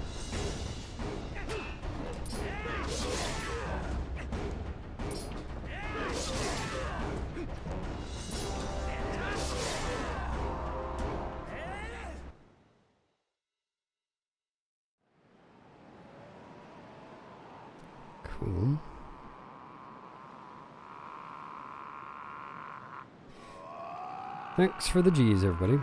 Cool. Thanks for the G's, everybody.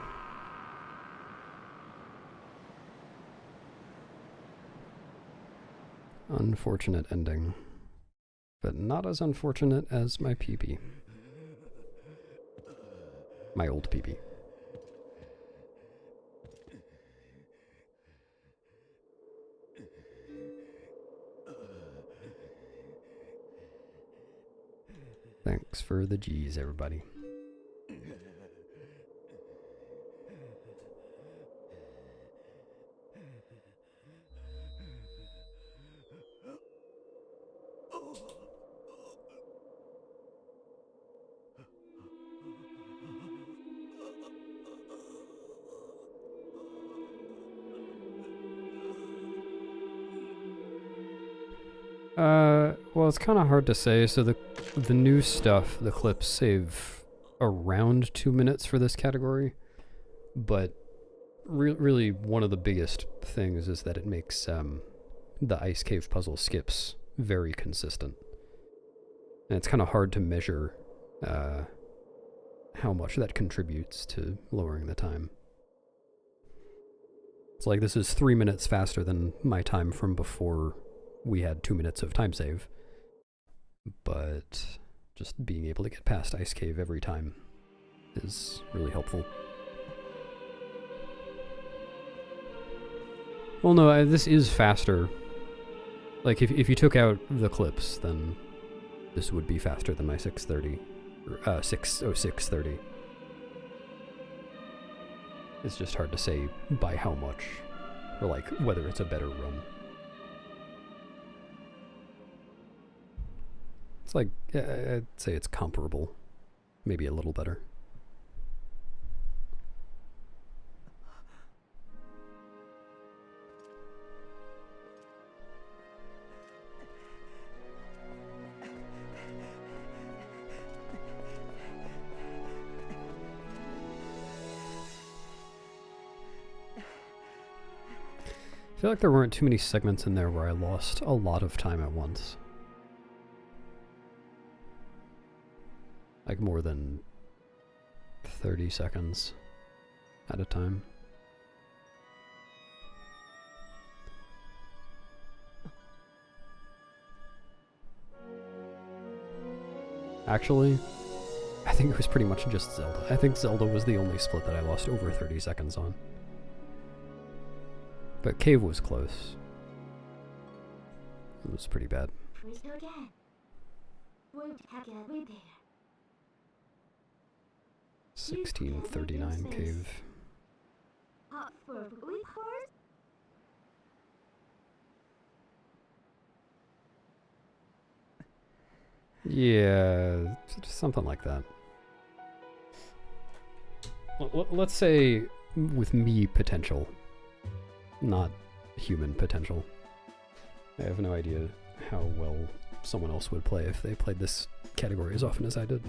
Unfortunate ending. But not as unfortunate as my PB. My old PB. Thanks for the G's, everybody. Well, it's kind of hard to say. So the new stuff, the clips save around 2 minutes for this category, but really one of the biggest things is that it makes the ice cave puzzle skips very consistent, and it's kind of hard to measure how much that contributes to lowering the time. It's like this is 3 minutes faster than my time from before we had 2 minutes of time save, but just being able to get past Ice Cave every time is really helpful. Well, no, this is faster. Like, if you took out the clips, then this would be faster than my 6:30, or 6:06:30. It's just hard to say by how much, or like whether it's a better run. It's like, I'd say it's comparable, maybe a little better. I feel like there weren't too many segments in there where I lost a lot of time at once. Like more than 30 seconds at a time. Actually, I think it was pretty much just Zelda. I think Zelda was the only split that I lost over 30 seconds on. But Cave was close. It was pretty bad. 1639 Cave. Yeah, something like that. Let's say with me potential, not human potential. I have no idea how well someone else would play if they played this category as often as I did.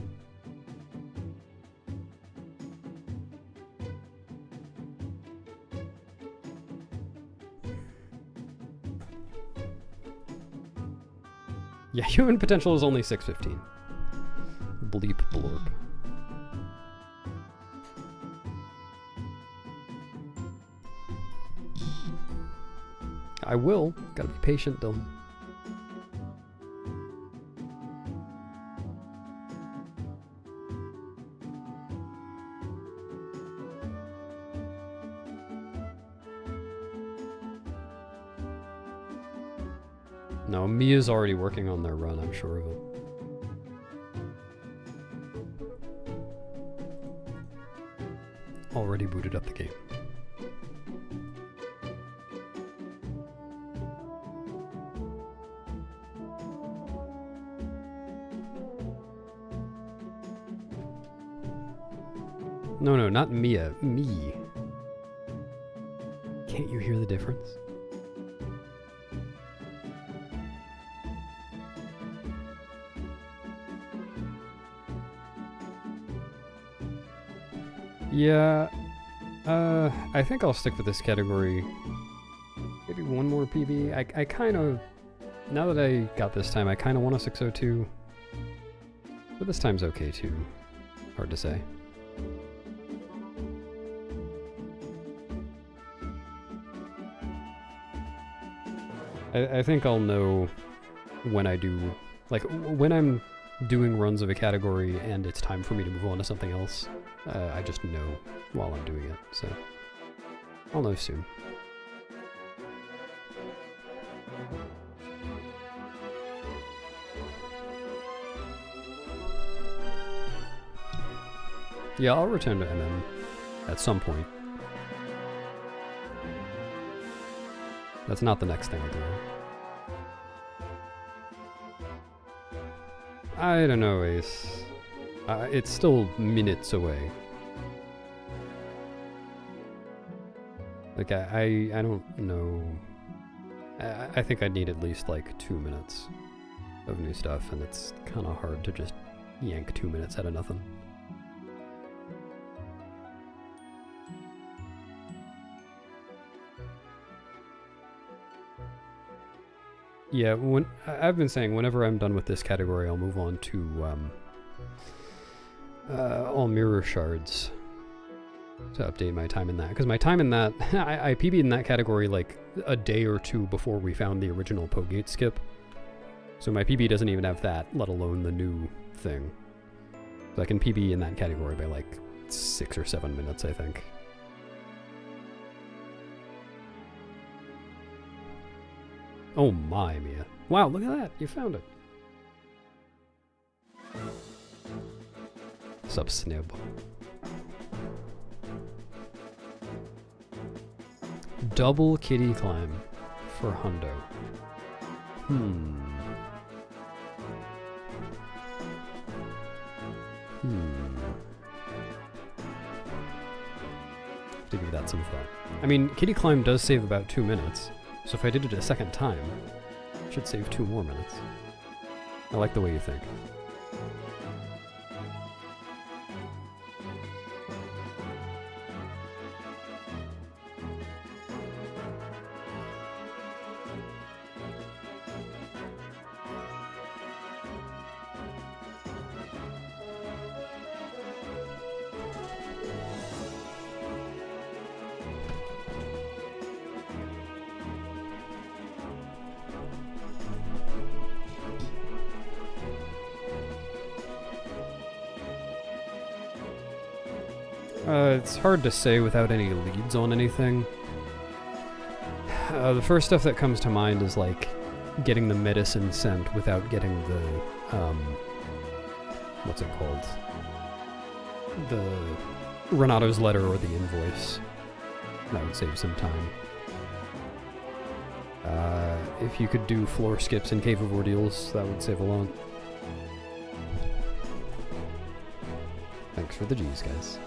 Yeah, human potential is only 615. Bleep blorp. I will. Gotta be patient, Dylan. No, Mia's already working on their run, I'm sure of it. Already booted up the game. No, not Mia. Me. Can't you hear the difference? Yeah, I think I'll stick with this category. Maybe one more PB. I kind of, now that I got this time, I kind of want a 602. But this time's okay too. Hard to say. I think I'll know when I do, like, when I'm doing runs of a category and it's time for me to move on to something else. I just know while I'm doing it, so I'll know soon. Yeah, I'll return to MM at some point. That's not the next thing I'll do. I don't know, Ace. It's still minutes away. Like, I don't know. I think I need at least, like, 2 minutes of new stuff, and it's kind of hard to just yank 2 minutes out of nothing. Yeah, I've been saying whenever I'm done with this category, I'll move on to all mirror shards to update my time in that. Because my time in that, I PB'd in that category like a day or two before we found the original Pogate skip. So my PB doesn't even have that, let alone the new thing. So I can PB in that category by like 6 or 7 minutes, I think. Oh my, Mia. Wow, look at that. You found it. Sup, Snib. Double kitty climb for Hundo. Have to give that some thought. I mean, kitty climb does save about 2 minutes. So if I did it a second time, it should save 2 more minutes. I like the way you think. It's hard to say without any leads on anything. The first stuff that comes to mind is like getting the medicine sent without getting the, what's it called? The Renato's letter or the invoice. That would save some time. If you could do floor skips in Cave of Ordeals, that would save a lot. Thanks for the G's, guys.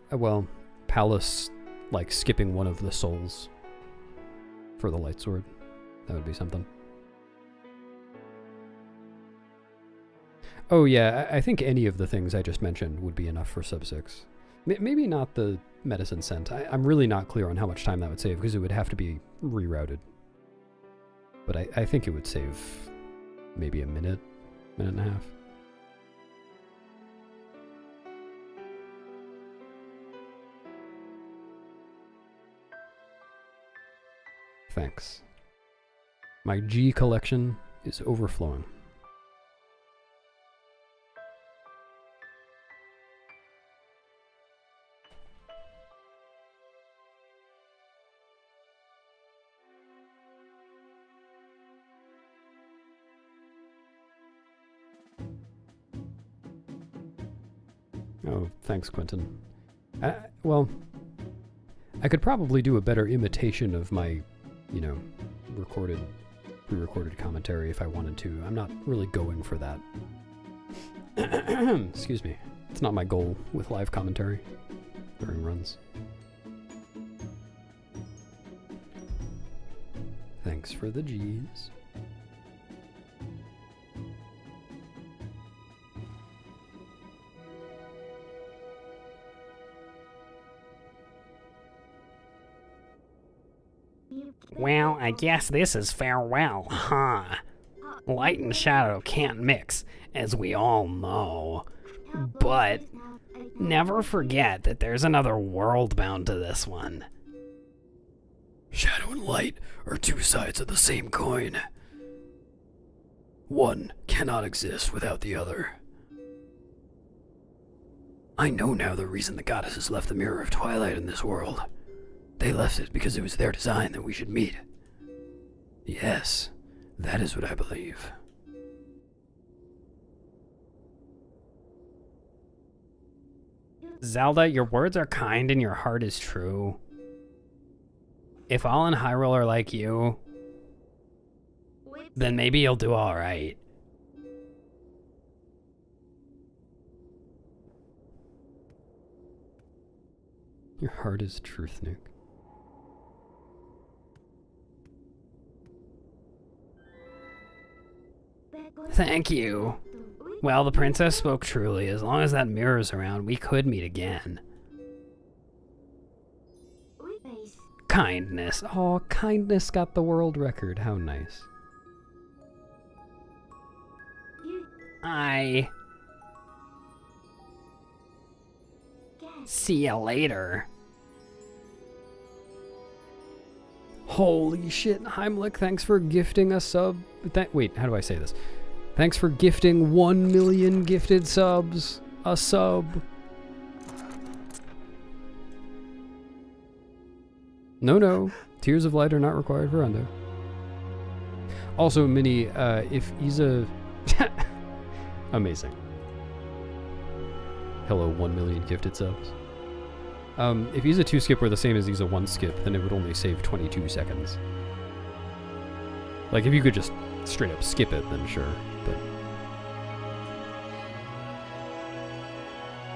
Well, Palace, like, skipping one of the souls for the light sword. That would be something. Oh yeah, I think any of the things I just mentioned would be enough for sub 6. Maybe not the medicine sent. I'm really not clear on how much time that would save, because it would have to be rerouted. But I think it would save maybe a minute, minute and a half. Thanks. My G collection is overflowing. Oh, thanks, Quentin. Well, I could probably do a better imitation of my, you know, pre-recorded commentary if I wanted to. I'm not really going for that. Excuse me. It's not my goal with live commentary during runs. Thanks for the G's. Well, I guess this is farewell, huh? Light and shadow can't mix, as we all know. But never forget that there's another world bound to this one. Shadow and light are two sides of the same coin. One cannot exist without the other. I know now the reason the goddesses left the Mirror of Twilight in this world. They left it because it was their design that we should meet. Yes, that is what I believe. Zelda, your words are kind and your heart is true. If all in Hyrule are like you, then maybe you'll do alright. Your heart is truth, Nuke. Thank you. Well, the princess spoke truly. As long as that mirror's around, we could meet again. Kindness. Oh, kindness got the world record. How nice. I... See ya later. Holy shit, Heimlich, thanks for gifting a sub. Wait, how do I say this? Thanks for gifting 1 million gifted subs. A sub. No. Tears of light are not required for Endo. Also, Minnie, if Isa... Amazing. Hello, 1 million gifted subs. If Isa 2 skip were the same as Isa 1 skip, then it would only save 22 seconds. Like, if you could just straight up skip it, then sure, but...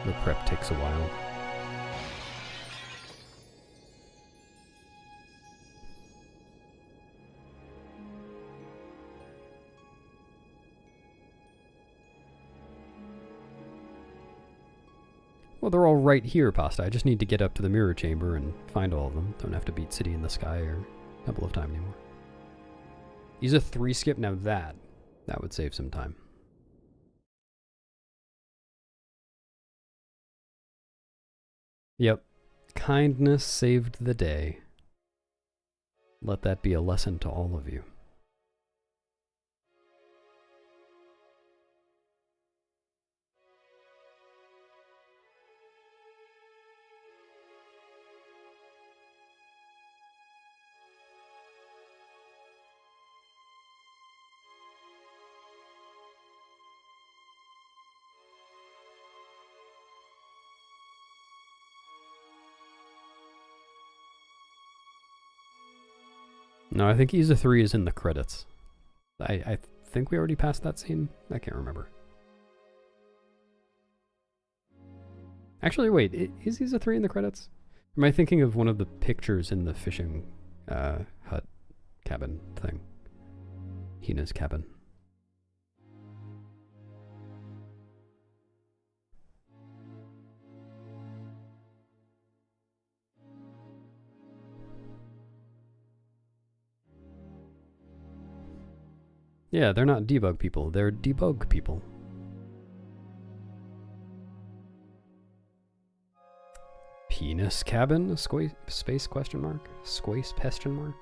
the prep takes a while. Well, they're all right here, Pasta. I just need to get up to the mirror chamber and find all of them. Don't have to beat City in the Sky or Temple of Time anymore. Use a 3 skip. Now that would save some time. Yep. Kindness saved the day. Let that be a lesson to all of you. No, I think Isa 3 is in the credits. I think we already passed that scene. I can't remember. Actually, wait, is Isa 3 in the credits? Am I thinking of one of the pictures in the fishing hut cabin thing? Hina's cabin. Yeah, they're not debug people, they're debug people. Penis cabin? Space question mark? Squace question mark?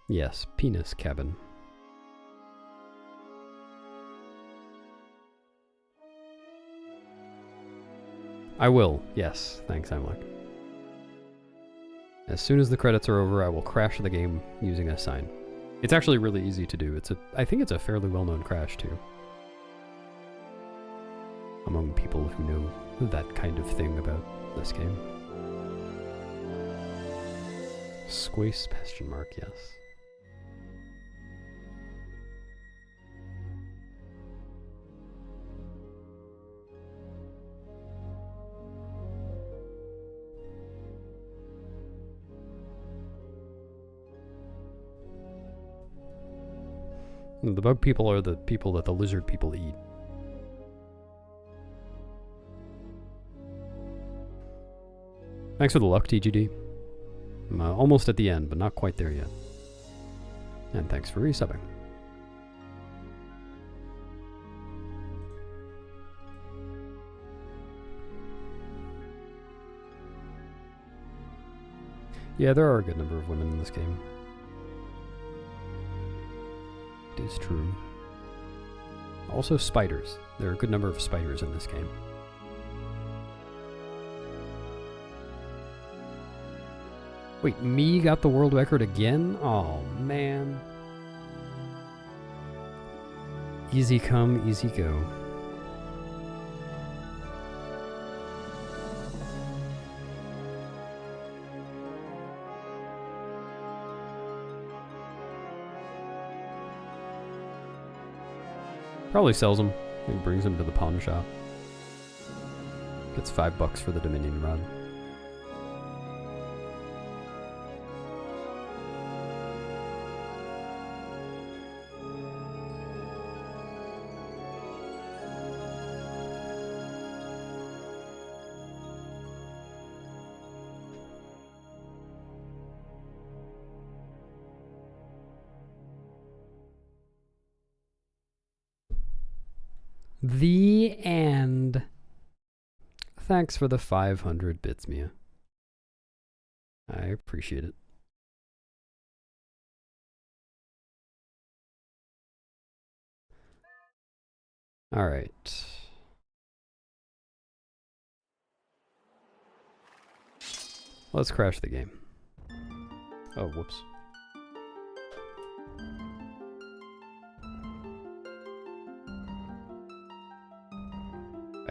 Yes, penis cabin. I will, yes, thanks, Heimlich. As soon as the credits are over, I will crash the game using a sign. It's actually really easy to do. I think it's a fairly well-known crash, too. Among people who know that kind of thing about this game. Squace question mark, yes. The bug people are the people that the lizard people eat. Thanks for the luck, TGD. I'm almost at the end, but not quite there yet. And thanks for resubbing. Yeah, there are a good number of women in this game. It is true. Also spiders. There are a good number of spiders in this game. Wait, me got the world record again? Oh, man. Easy come, easy go. Probably sells them. And brings them to the pawn shop. Gets $5 for the Dominion rod. The end. Thanks for the 500 bits, Mia. I appreciate it. All right. Let's crash the game. Oh, whoops.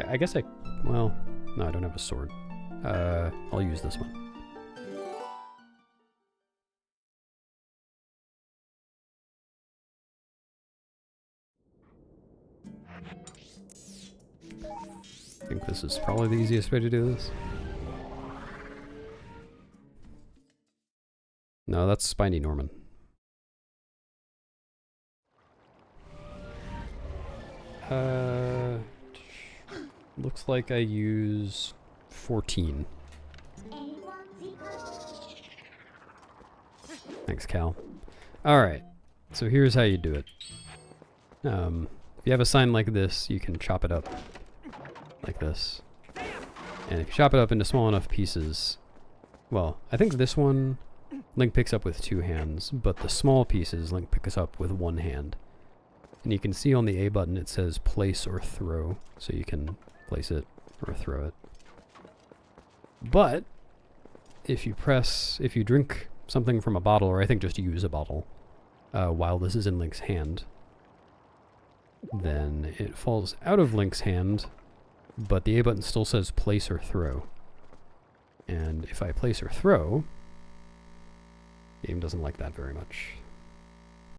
I guess well, no, I don't have a sword. I'll use this one. I think this is probably the easiest way to do this. No, that's Spiny Norman. Looks like I use 14. Thanks, Cal. Alright, so here's how you do it. If you have a sign like this, you can chop it up like this. And if you chop it up into small enough pieces, well, I think this one Link picks up with 2 hands, but the small pieces Link picks up with 1 hand. And you can see on the A button it says place or throw, so you can place it or throw it. But if you drink something from a bottle, or I think just use a bottle, while this is in Link's hand, then it falls out of Link's hand, but the A button still says place or throw. And if I place or throw, the game doesn't like that very much.